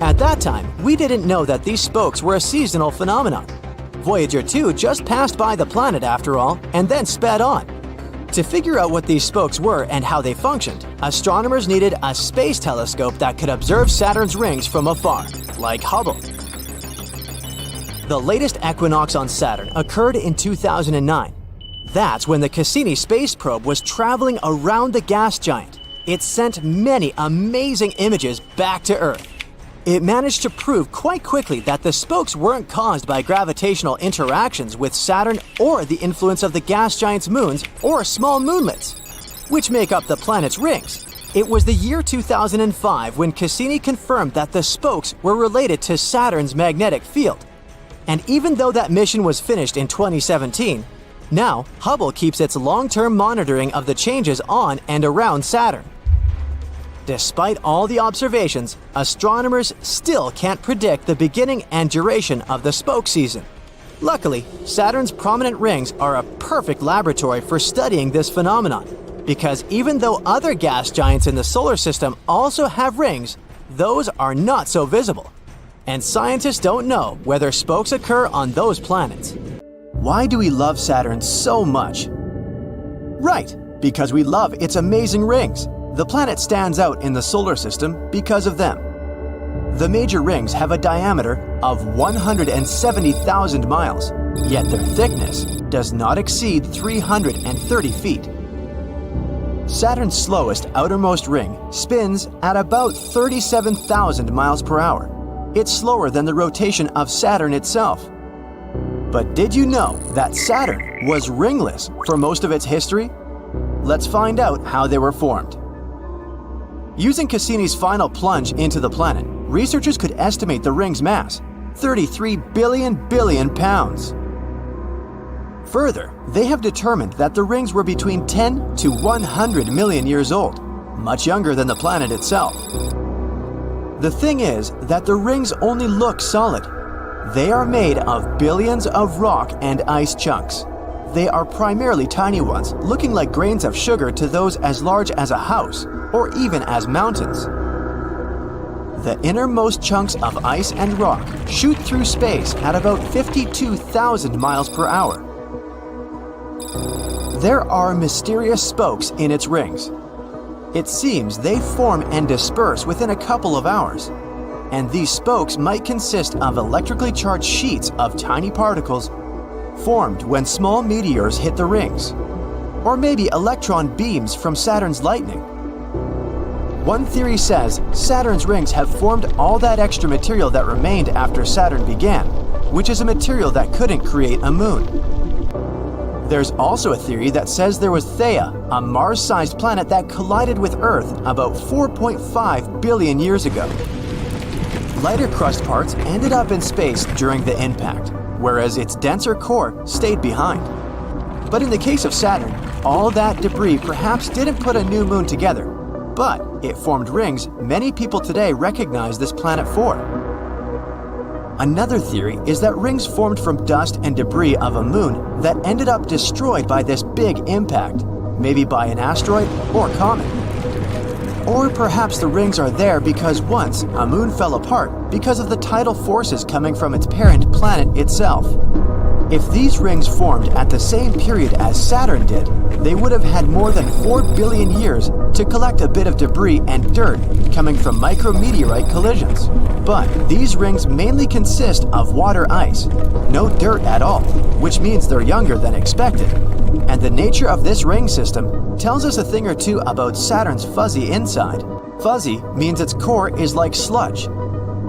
At that time, we didn't know that these spokes were a seasonal phenomenon. Voyager 2 just passed by the planet after all, and then sped on. To figure out what these spokes were and how they functioned, astronomers needed a space telescope that could observe Saturn's rings from afar, like Hubble. The latest equinox on Saturn occurred in 2009. That's when the Cassini space probe was traveling around the gas giant. It sent many amazing images back to Earth. It managed to prove quite quickly that the spokes weren't caused by gravitational interactions with Saturn or the influence of the gas giant's moons or small moonlets, which make up the planet's rings. It was the year 2005 when Cassini confirmed that the spokes were related to Saturn's magnetic field. And even though that mission was finished in 2017, now Hubble keeps its long-term monitoring of the changes on and around Saturn. Despite all the observations, astronomers still can't predict the beginning and duration of the spoke season. Luckily, Saturn's prominent rings are a perfect laboratory for studying this phenomenon, because even though other gas giants in the solar system also have rings, those are not so visible. And scientists don't know whether spokes occur on those planets. Why do we love Saturn so much? Right, because we love its amazing rings. The planet stands out in the solar system because of them. The major rings have a diameter of 170,000 miles, yet their thickness does not exceed 330 feet. Saturn's slowest outermost ring spins at about 37,000 miles per hour. It's slower than the rotation of Saturn itself. But did you know that Saturn was ringless for most of its history? Let's find out how they were formed. Using Cassini's final plunge into the planet, researchers could estimate the ring's mass. 33 billion pounds. Further, they have determined that the rings were between 10 to 100 million years old, much younger than the planet itself. The thing is that the rings only look solid. They are made of billions of rock and ice chunks. They are primarily tiny ones, looking like grains of sugar to those as large as a house, or even as mountains. The innermost chunks of ice and rock shoot through space at about 52,000 miles per hour. There are mysterious spokes in its rings. It seems they form and disperse within a couple of hours, and these spokes might consist of electrically charged sheets of tiny particles formed when small meteors hit the rings, or maybe electron beams from Saturn's lightning. One theory says Saturn's rings have formed all that extra material that remained after Saturn began, which is a material that couldn't create a moon. There's also a theory that says there was Theia, a Mars-sized planet that collided with Earth about 4.5 billion years ago. Lighter crust parts ended up in space during the impact, whereas its denser core stayed behind. But in the case of Saturn, all that debris perhaps didn't put a new moon together, but it formed rings many people today recognize this planet for. Another theory is that rings formed from dust and debris of a moon that ended up destroyed by this big impact, maybe by an asteroid or comet. Or perhaps the rings are there because once a moon fell apart because of the tidal forces coming from its parent planet itself. If these rings formed at the same period as Saturn did, they would have had more than 4 billion years to collect a bit of debris and dirt coming from micrometeorite collisions. But these rings mainly consist of water ice, no dirt at all, which means they're younger than expected. And the nature of this ring system tells us a thing or two about Saturn's fuzzy inside. Fuzzy means its core is like sludge.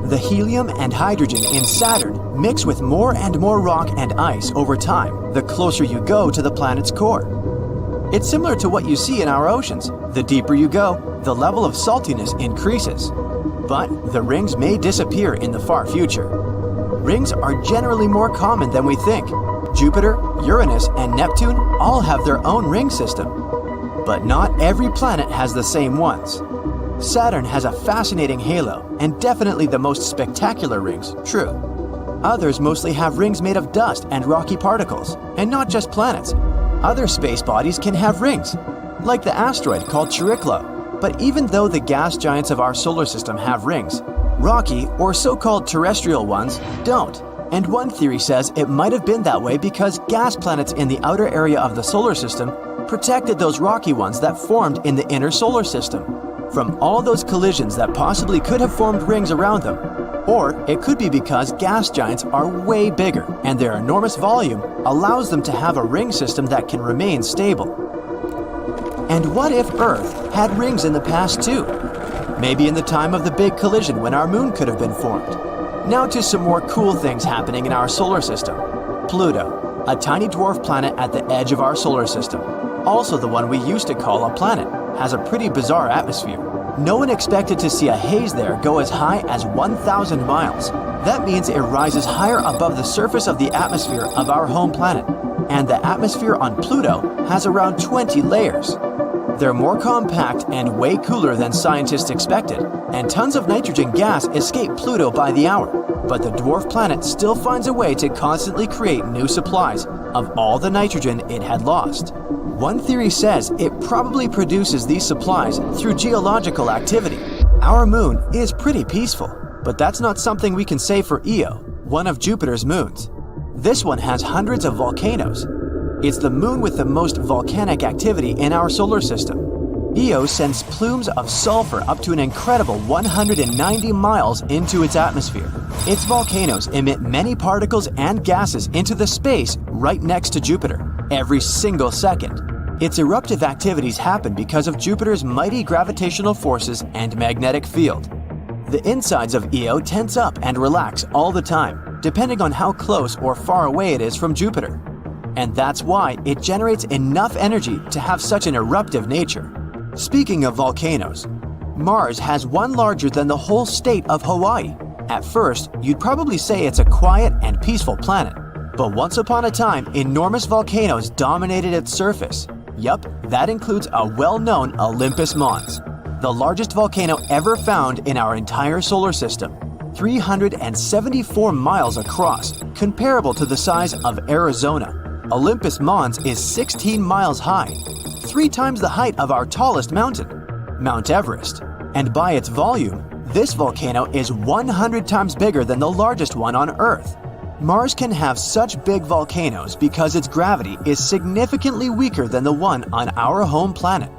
The helium and hydrogen in Saturn mix with more and more rock and ice over time the closer you go to the planet's core. It's similar to what you see in our oceans. The deeper you go, the level of saltiness increases. But the rings may disappear in the far future. Rings are generally more common than we think. Jupiter, Uranus, and Neptune all have their own ring system. But not every planet has the same ones. Saturn has a fascinating halo and definitely the most spectacular rings, true. Others mostly have rings made of dust and rocky particles, and not just planets. Other space bodies can have rings, like the asteroid called Chariklo. But even though the gas giants of our solar system have rings, rocky or so-called terrestrial ones don't. And one theory says it might have been that way because gas planets in the outer area of the solar system protected those rocky ones that formed in the inner solar system from all those collisions that possibly could have formed rings around them. Or it could be because gas giants are way bigger and their enormous volume allows them to have a ring system that can remain stable. And what if Earth had rings in the past too? Maybe in the time of the big collision when our moon could have been formed. Now to some more cool things happening in our solar system. Pluto, a tiny dwarf planet at the edge of our solar system, also the one we used to call a planet, has a pretty bizarre atmosphere. No one expected to see a haze there go as high as 1,000 miles. That means it rises higher above the surface of the atmosphere of our home planet. And the atmosphere on Pluto has around 20 layers. They're more compact and way cooler than scientists expected, and tons of nitrogen gas escape Pluto by the hour. But the dwarf planet still finds a way to constantly create new supplies of all the nitrogen it had lost. One theory says it probably produces these supplies through geological activity. Our moon is pretty peaceful, but that's not something we can say for Io, one of Jupiter's moons. This one has hundreds of volcanoes. It's the moon with the most volcanic activity in our solar system. Io sends plumes of sulfur up to an incredible 190 miles into its atmosphere. Its volcanoes emit many particles and gases into the space right next to Jupiter every single second. Its eruptive activities happen because of Jupiter's mighty gravitational forces and magnetic field. The insides of Io tense up and relax all the time, depending on how close or far away it is from Jupiter. And that's why it generates enough energy to have such an eruptive nature. Speaking of volcanoes, Mars has one larger than the whole state of Hawaii, At first, you'd probably say it's a quiet and peaceful planet. But once upon a time, enormous volcanoes dominated its surface. Yup, that includes a well-known Olympus Mons, the largest volcano ever found in our entire solar system. 374 miles across, comparable to the size of Arizona. Olympus Mons is 16 miles high, 3 times the height of our tallest mountain, Mount Everest. And by its volume, this volcano is 100 times bigger than the largest one on Earth. Mars can have such big volcanoes because its gravity is significantly weaker than the one on our home planet.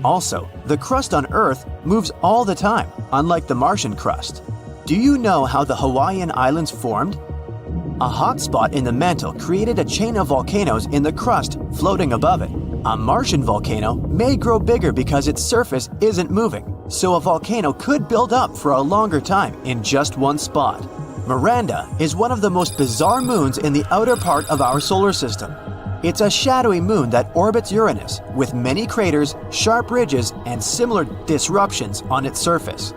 Also, the crust on Earth moves all the time, unlike the Martian crust. Do you know how the Hawaiian Islands formed? A hot spot in the mantle created a chain of volcanoes in the crust floating above it. A Martian volcano may grow bigger because its surface isn't moving, so a volcano could build up for a longer time in just one spot. Miranda is one of the most bizarre moons in the outer part of our solar system. It's a shadowy moon that orbits Uranus with many craters, sharp ridges, and similar disruptions on its surface.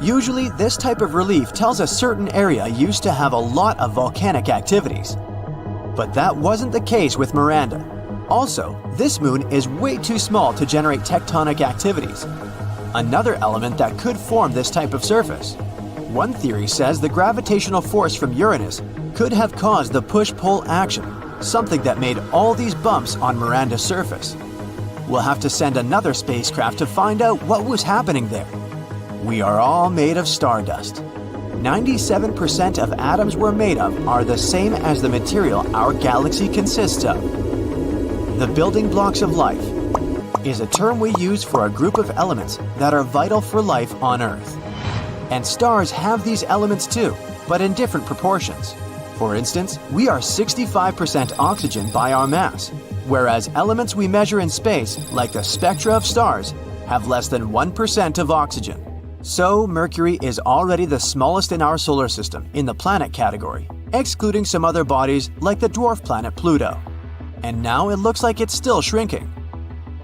Usually, this type of relief tells a certain area used to have a lot of volcanic activities. But that wasn't the case with Miranda. Also, this moon is way too small to generate tectonic activities, another element that could form this type of surface. One theory says the gravitational force from Uranus could have caused the push-pull action, something that made all these bumps on Miranda's surface. We'll have to send another spacecraft to find out what was happening there. We are all made of stardust. 97% of atoms we're made of are the same as the material our galaxy consists of. The building blocks of life is a term we use for a group of elements that are vital for life on Earth. And stars have these elements too, but in different proportions. For instance, we are 65% oxygen by our mass, whereas elements we measure in space, like the spectra of stars, have less than 1% of oxygen. So, Mercury is already the smallest in our solar system in the planet category, excluding some other bodies like the dwarf planet Pluto. And now it looks like it's still shrinking.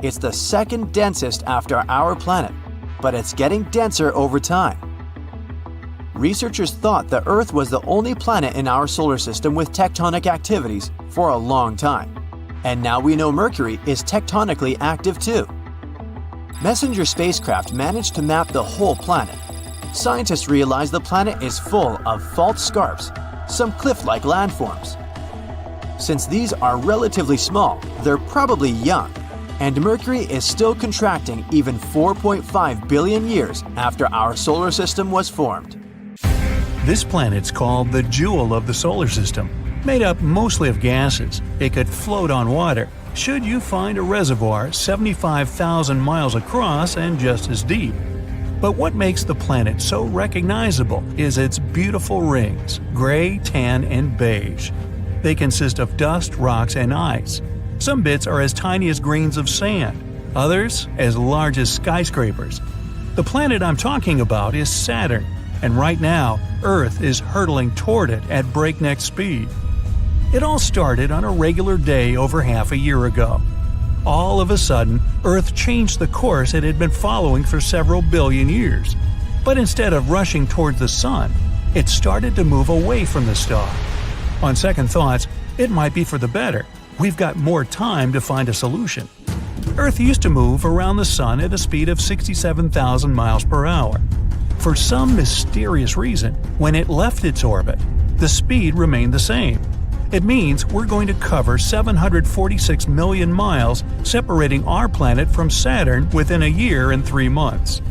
It's the second densest after our planet, but it's getting denser over time. Researchers thought the Earth was the only planet in our solar system with tectonic activities for a long time. And now we know Mercury is tectonically active too. Messenger spacecraft managed to map the whole planet. Scientists realized the planet is full of fault scarps, some cliff-like landforms. Since these are relatively small, they're probably young, and Mercury is still contracting even 4.5 billion years after our solar system was formed. This planet's called the jewel of the solar system. Made up mostly of gases, it could float on water, should you find a reservoir 75,000 miles across and just as deep. But what makes the planet so recognizable is its beautiful rings, gray, tan, and beige. They consist of dust, rocks, and ice. Some bits are as tiny as grains of sand, others as large as skyscrapers. The planet I'm talking about is Saturn, and right now, Earth is hurtling toward it at breakneck speed. It all started on a regular day over half a year ago. All of a sudden, Earth changed the course it had been following for several billion years. But instead of rushing toward the Sun, it started to move away from the star. On second thoughts, it might be for the better. We've got more time to find a solution. Earth used to move around the Sun at a speed of 67,000 miles per hour. For some mysterious reason, when it left its orbit, the speed remained the same. It means we're going to cover 746 million miles, separating our planet from Saturn within a year and 3 months.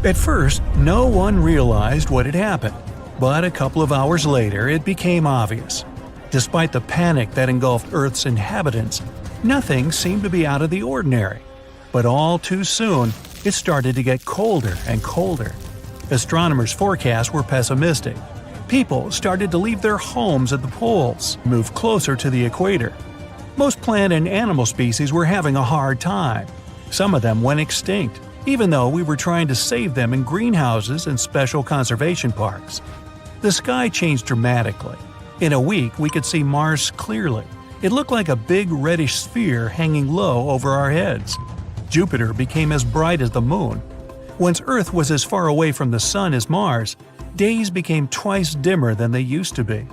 At first, no one realized what had happened, but a couple of hours later it became obvious. Despite the panic that engulfed Earth's inhabitants, nothing seemed to be out of the ordinary. But all too soon, it started to get colder and colder. Astronomers' forecasts were pessimistic. People started to leave their homes at the poles, move closer to the equator. Most plant and animal species were having a hard time. Some of them went extinct, even though we were trying to save them in greenhouses and special conservation parks. The sky changed dramatically. In a week, we could see Mars clearly. It looked like a big reddish sphere hanging low over our heads. Jupiter became as bright as the Moon. Once Earth was as far away from the Sun as Mars, days became twice dimmer than they used to be.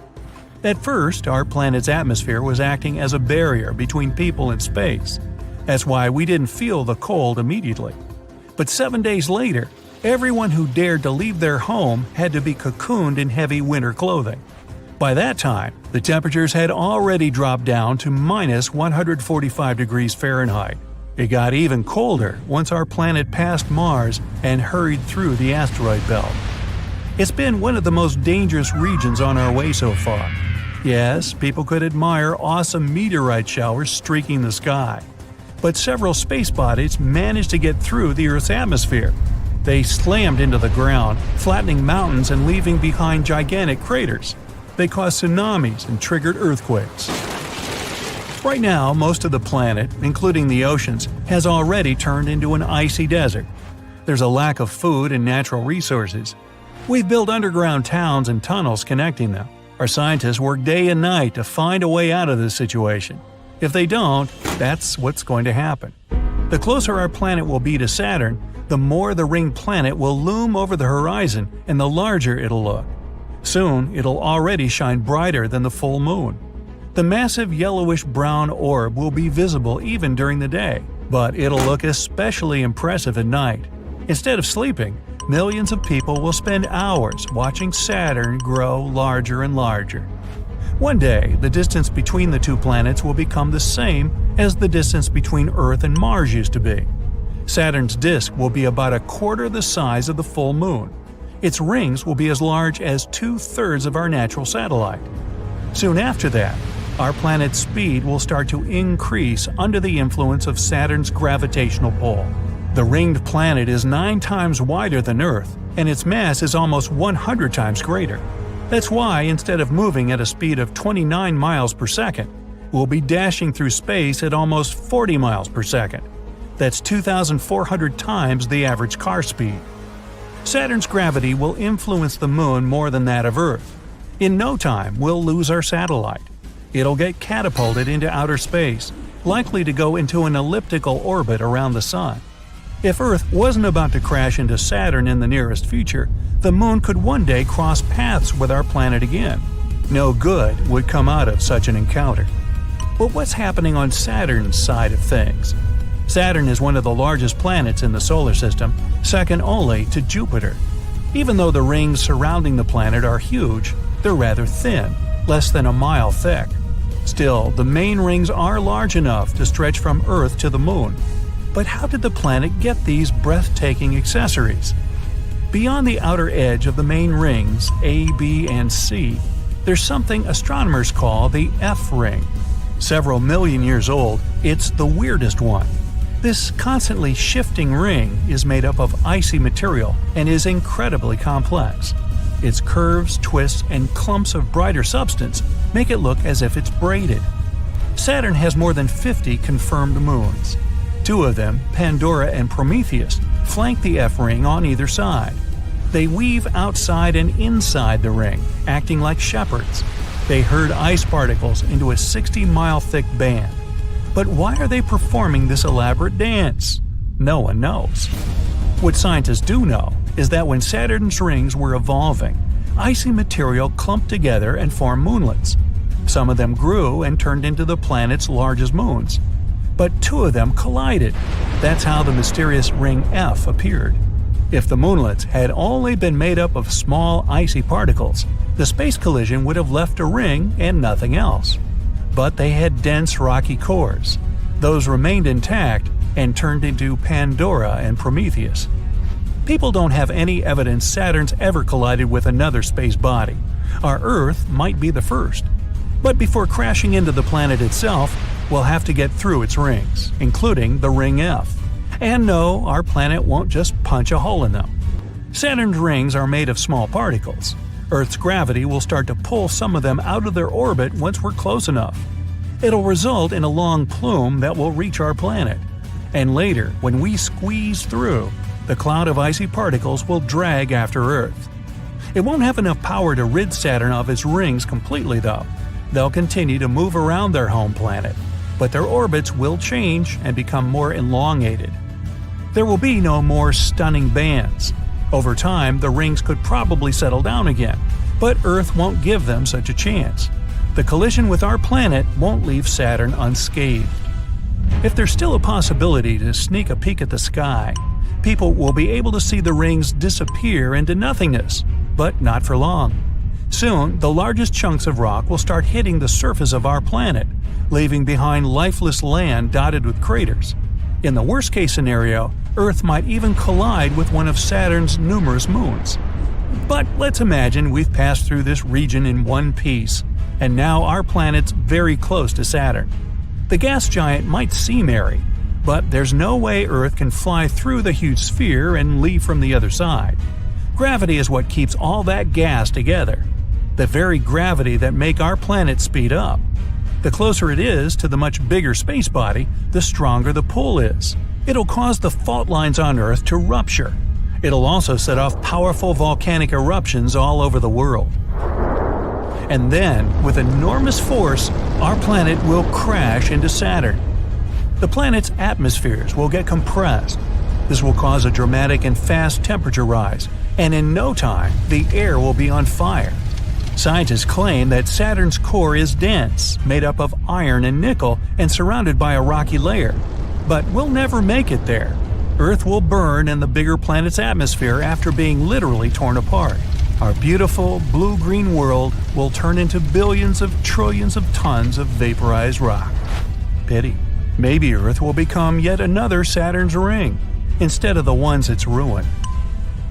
At first, our planet's atmosphere was acting as a barrier between people and space. That's why we didn't feel the cold immediately. But 7 days later, everyone who dared to leave their home had to be cocooned in heavy winter clothing. By that time, the temperatures had already dropped down to minus 145 degrees Fahrenheit. It got even colder once our planet passed Mars and hurried through the asteroid belt. It's been one of the most dangerous regions on our way so far. Yes, people could admire awesome meteorite showers streaking the sky. But several space bodies managed to get through the Earth's atmosphere. They slammed into the ground, flattening mountains and leaving behind gigantic craters. They caused tsunamis and triggered earthquakes. Right now, most of the planet, including the oceans, has already turned into an icy desert. There's a lack of food and natural resources. We've built underground towns and tunnels connecting them. Our scientists work day and night to find a way out of this situation. If they don't, that's what's going to happen. The closer our planet will be to Saturn, the more the ring planet will loom over the horizon and the larger it'll look. Soon, it'll already shine brighter than the full moon. The massive yellowish-brown orb will be visible even during the day, but it'll look especially impressive at night. Instead of sleeping, millions of people will spend hours watching Saturn grow larger and larger. One day, the distance between the two planets will become the same as the distance between Earth and Mars used to be. Saturn's disk will be about a quarter the size of the full moon. Its rings will be as large as 2/3 of our natural satellite. Soon after that, our planet's speed will start to increase under the influence of Saturn's gravitational pull. The ringed planet is 9 times wider than Earth, and its mass is almost 100 times greater. That's why, instead of moving at a speed of 29 miles per second, we'll be dashing through space at almost 40 miles per second. That's 2,400 times the average car speed. Saturn's gravity will influence the moon more than that of Earth. In no time, we'll lose our satellite. It'll get catapulted into outer space, likely to go into an elliptical orbit around the Sun. If Earth wasn't about to crash into Saturn in the nearest future, the moon could one day cross paths with our planet again. No good would come out of such an encounter. But what's happening on Saturn's side of things? Saturn is one of the largest planets in the solar system, second only to Jupiter. Even though the rings surrounding the planet are huge, they're rather thin, less than a mile thick. Still, the main rings are large enough to stretch from Earth to the moon. But how did the planet get these breathtaking accessories? Beyond the outer edge of the main rings, A, B, and C, there's something astronomers call the F ring. Several million years old, it's the weirdest one. This constantly shifting ring is made up of icy material and is incredibly complex. Its curves, twists, and clumps of brighter substance make it look as if it's braided. Saturn has more than 50 confirmed moons. 2 of them, Pandora and Prometheus, flank the F ring on either side. They weave outside and inside the ring, acting like shepherds. They herd ice particles into a 60-mile-thick band. But why are they performing this elaborate dance? No one knows. What scientists do know is that when Saturn's rings were evolving, icy material clumped together and formed moonlets. Some of them grew and turned into the planet's largest moons. But 2 of them collided. That's how the mysterious ring F appeared. If the moonlets had only been made up of small icy particles, the space collision would have left a ring and nothing else. But they had dense rocky cores. Those remained intact and turned into Pandora and Prometheus. People don't have any evidence Saturn's ever collided with another space body. Our Earth might be the first. But before crashing into the planet itself, we'll have to get through its rings, including the ring F. And no, our planet won't just punch a hole in them. Saturn's rings are made of small particles. Earth's gravity will start to pull some of them out of their orbit once we're close enough. It'll result in a long plume that will reach our planet. And later, when we squeeze through, the cloud of icy particles will drag after Earth. It won't have enough power to rid Saturn of its rings completely, though. They'll continue to move around their home planet, but their orbits will change and become more elongated. There will be no more stunning bands. Over time, the rings could probably settle down again, but Earth won't give them such a chance. The collision with our planet won't leave Saturn unscathed. If there's still a possibility to sneak a peek at the sky, people will be able to see the rings disappear into nothingness, but not for long. Soon, the largest chunks of rock will start hitting the surface of our planet, leaving behind lifeless land dotted with craters. In the worst-case scenario, Earth might even collide with one of Saturn's numerous moons. But let's imagine we've passed through this region in one piece, and now our planet's very close to Saturn. The gas giant might seem airy, but there's no way Earth can fly through the huge sphere and leave from the other side. Gravity is what keeps all that gas together. The very gravity that make our planet speed up. The closer it is to the much bigger space body, the stronger the pull is. It'll cause the fault lines on Earth to rupture. It'll also set off powerful volcanic eruptions all over the world. And then, with enormous force, our planet will crash into Saturn. The planet's atmospheres will get compressed. This will cause a dramatic and fast temperature rise, and in no time, the air will be on fire. Scientists claim that Saturn's core is dense, made up of iron and nickel, and surrounded by a rocky layer. But we'll never make it there. Earth will burn in the bigger planet's atmosphere after being literally torn apart. Our beautiful, blue-green world will turn into billions of trillions of tons of vaporized rock. Pity. Maybe Earth will become yet another Saturn's ring, instead of the ones it's ruined.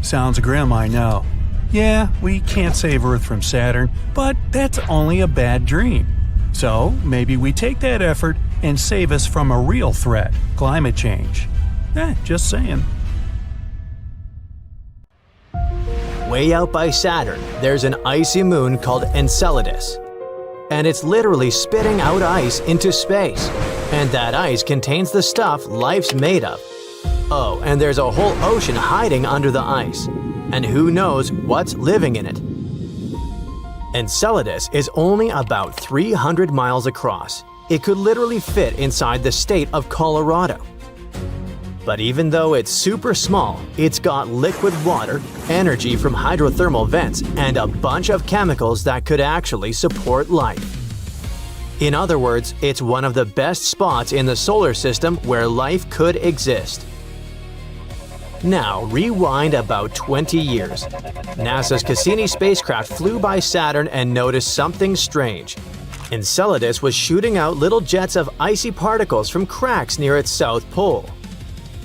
Sounds grim, I know. Yeah, we can't save Earth from Saturn, but that's only a bad dream. So, maybe we take that effort and save us from a real threat, climate change. Just saying. Way out by Saturn, there's an icy moon called Enceladus. And it's literally spitting out ice into space. And that ice contains the stuff life's made of. Oh, and there's a whole ocean hiding under the ice. And who knows what's living in it. Enceladus is only about 300 miles across. It could literally fit inside the state of Colorado. But even though it's super small, it's got liquid water, energy from hydrothermal vents, and a bunch of chemicals that could actually support life. In other words, it's one of the best spots in the solar system where life could exist. Now, rewind about 20 years. NASA's Cassini spacecraft flew by Saturn and noticed something strange. Enceladus was shooting out little jets of icy particles from cracks near its south pole.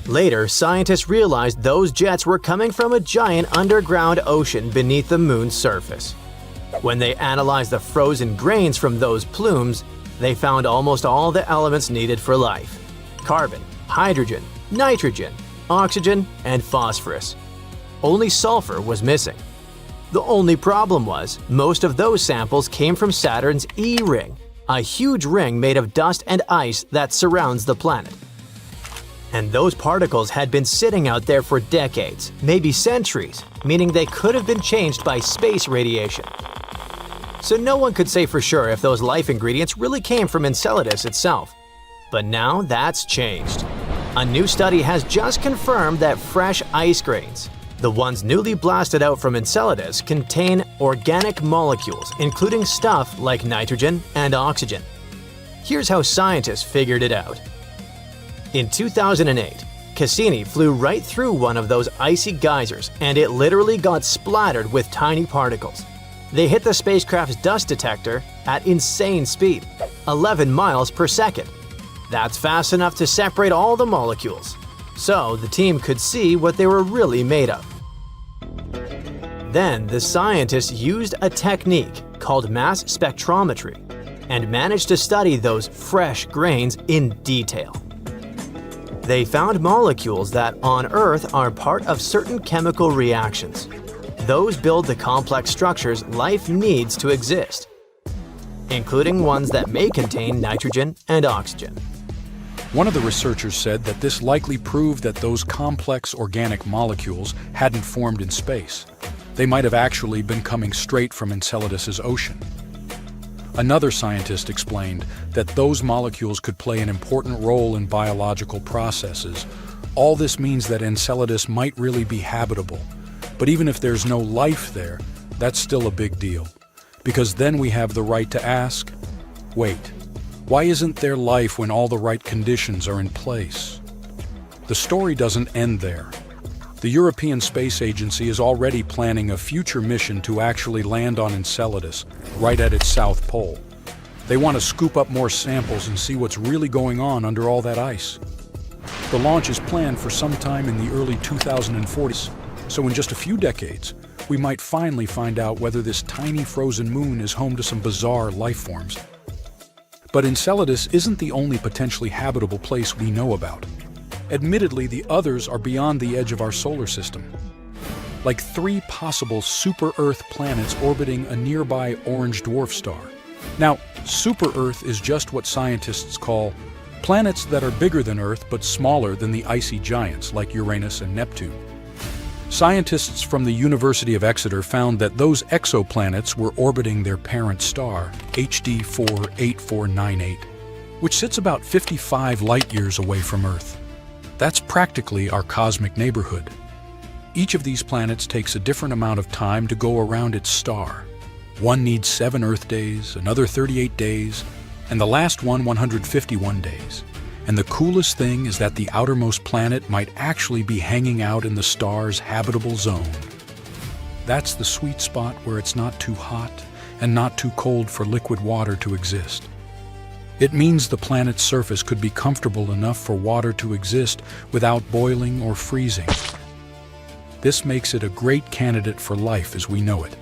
Later, scientists realized those jets were coming from a giant underground ocean beneath the moon's surface. When they analyzed the frozen grains from those plumes, they found almost all the elements needed for life: carbon, hydrogen, nitrogen, oxygen, and phosphorus. Only sulfur was missing. The only problem was, most of those samples came from Saturn's E-ring, a huge ring made of dust and ice that surrounds the planet. And those particles had been sitting out there for decades, maybe centuries, meaning they could have been changed by space radiation. So no one could say for sure if those life ingredients really came from Enceladus itself. But now that's changed. A new study has just confirmed that fresh ice grains, the ones newly blasted out from Enceladus, contain organic molecules, including stuff like nitrogen and oxygen. Here's how scientists figured it out. In 2008, Cassini flew right through one of those icy geysers, and it literally got splattered with tiny particles. They hit the spacecraft's dust detector at insane speed, 11 miles per second. That's fast enough to separate all the molecules, so the team could see what they were really made of. Then the scientists used a technique called mass spectrometry and managed to study those fresh grains in detail. They found molecules that on Earth are part of certain chemical reactions. Those build the complex structures life needs to exist, including ones that may contain nitrogen and oxygen. One of the researchers said that this likely proved that those complex organic molecules hadn't formed in space. They might have actually been coming straight from Enceladus's ocean. Another scientist explained that those molecules could play an important role in biological processes. All this means that Enceladus might really be habitable, But even if there's no life there, that's still a big deal. Because then we have the right to ask, wait, why isn't there life when all the right conditions are in place? The story doesn't end there. The European Space Agency is already planning a future mission to actually land on Enceladus, right at its south pole. They want to scoop up more samples and see what's really going on under all that ice. The launch is planned for sometime in the early 2040s, so in just a few decades, we might finally find out whether this tiny frozen moon is home to some bizarre life forms. But Enceladus isn't the only potentially habitable place we know about. Admittedly, the others are beyond the edge of our solar system. Like 3 possible super-Earth planets orbiting a nearby orange dwarf star. Now, super-Earth is just what scientists call planets that are bigger than Earth but smaller than the icy giants like Uranus and Neptune. Scientists from the University of Exeter found that those exoplanets were orbiting their parent star, HD 48498, which sits about 55 light-years away from Earth. That's practically our cosmic neighborhood. Each of these planets takes a different amount of time to go around its star. One needs 7 Earth days, another 38 days, and the last one 151 days. And the coolest thing is that the outermost planet might actually be hanging out in the star's habitable zone. That's the sweet spot where it's not too hot and not too cold for liquid water to exist. It means the planet's surface could be comfortable enough for water to exist without boiling or freezing. This makes it a great candidate for life as we know it.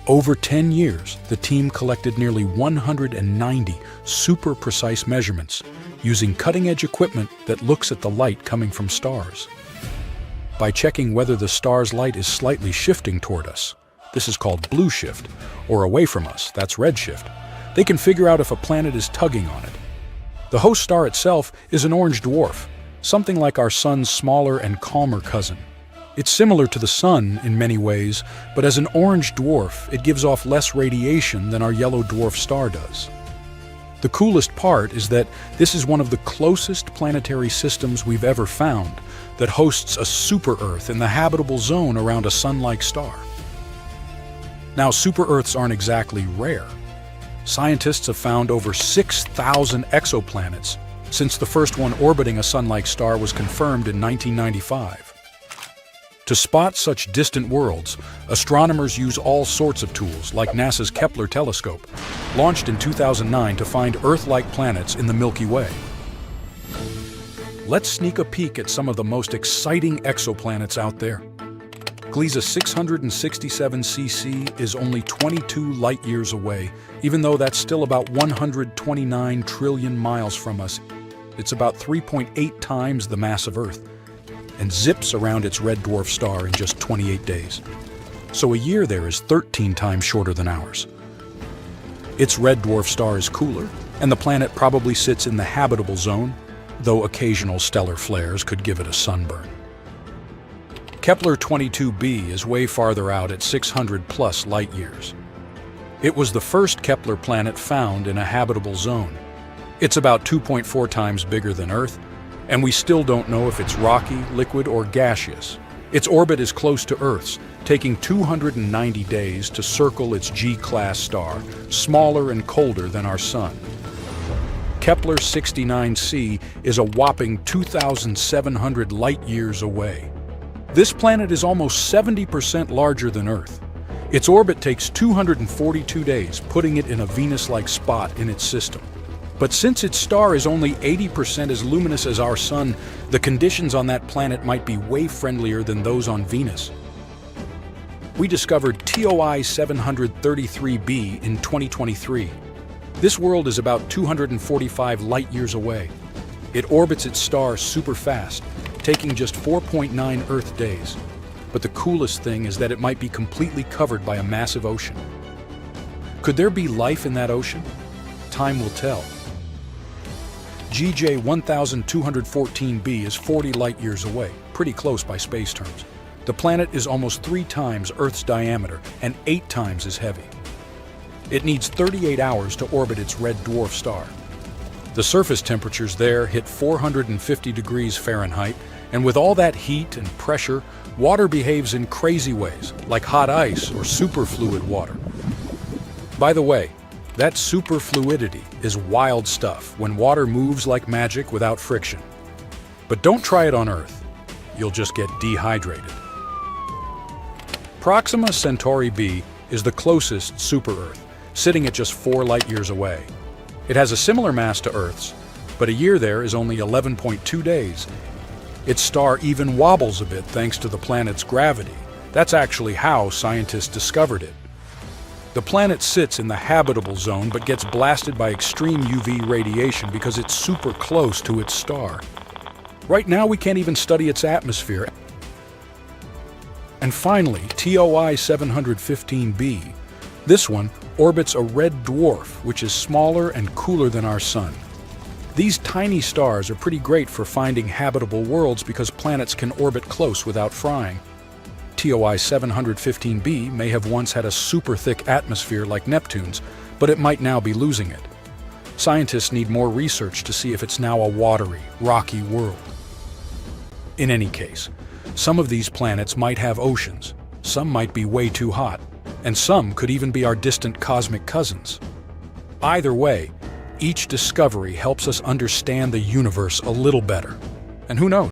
Over 10 years, the team collected nearly 190 super precise measurements using cutting-edge equipment that looks at the light coming from stars. By checking whether the star's light is slightly shifting toward us, this is called blue shift, or away from us, that's red shift, they can figure out if a planet is tugging on it. The host star itself is an orange dwarf, something like our Sun's smaller and calmer cousin. It's similar to the Sun in many ways, but as an orange dwarf, it gives off less radiation than our yellow dwarf star does. The coolest part is that this is one of the closest planetary systems we've ever found that hosts a super-Earth in the habitable zone around a Sun-like star. Now, super-Earths aren't exactly rare. Scientists have found over 6,000 exoplanets since the first one orbiting a Sun-like star was confirmed in 1995. To spot such distant worlds, astronomers use all sorts of tools, like NASA's Kepler telescope, launched in 2009 to find Earth-like planets in the Milky Way. Let's sneak a peek at some of the most exciting exoplanets out there. Gliese 667cc is only 22 light-years away, even though that's still about 129 trillion miles from us. It's about 3.8 times the mass of Earth, and zips around its red dwarf star in just 28 days. So a year there is 13 times shorter than ours. Its red dwarf star is cooler, and the planet probably sits in the habitable zone, though occasional stellar flares could give it a sunburn. Kepler 22b is way farther out at 600+ light-years. It was the first Kepler planet found in a habitable zone. It's about 2.4 times bigger than Earth, and we still don't know if it's rocky, liquid, or gaseous. Its orbit is close to Earth's, taking 290 days to circle its G-class star, smaller and colder than our Sun. Kepler 69c is a whopping 2,700 light-years away. This planet is almost 70% larger than Earth. Its orbit takes 242 days, putting it in a Venus-like spot in its system. But since its star is only 80% as luminous as our Sun, the conditions on that planet might be way friendlier than those on Venus. We discovered TOI 733b in 2023. This world is about 245 light-years away. It orbits its star super fast, taking just 4.9 Earth days. But the coolest thing is that it might be completely covered by a massive ocean. Could there be life in that ocean? Time will tell. GJ 1214b is 40 light-years away, pretty close by space terms. The planet is almost 3 times Earth's diameter and 8 times as heavy. It needs 38 hours to orbit its red dwarf star. The surface temperatures there hit 450 degrees Fahrenheit And with all that heat and pressure, water behaves in crazy ways, like hot ice or superfluid water. By the way, that superfluidity is wild stuff when water moves like magic without friction. But don't try it on Earth. You'll just get dehydrated. Proxima Centauri b is the closest super-Earth, sitting at just 4 light-years away. It has a similar mass to Earth's, but a year there is only 11.2 days. Its star even wobbles a bit thanks to the planet's gravity. That's actually how scientists discovered it. The planet sits in the habitable zone but gets blasted by extreme UV radiation because it's super close to its star. Right now we can't even study its atmosphere. And finally, TOI 715b. This one orbits a red dwarf, which is smaller and cooler than our Sun. These tiny stars are pretty great for finding habitable worlds because planets can orbit close without frying. TOI 715b may have once had a super thick atmosphere like Neptune's, but it might now be losing it. Scientists need more research to see if it's now a watery, rocky world. In any case, some of these planets might have oceans, some might be way too hot, and some could even be our distant cosmic cousins. Either way, each discovery helps us understand the universe a little better. And who knows?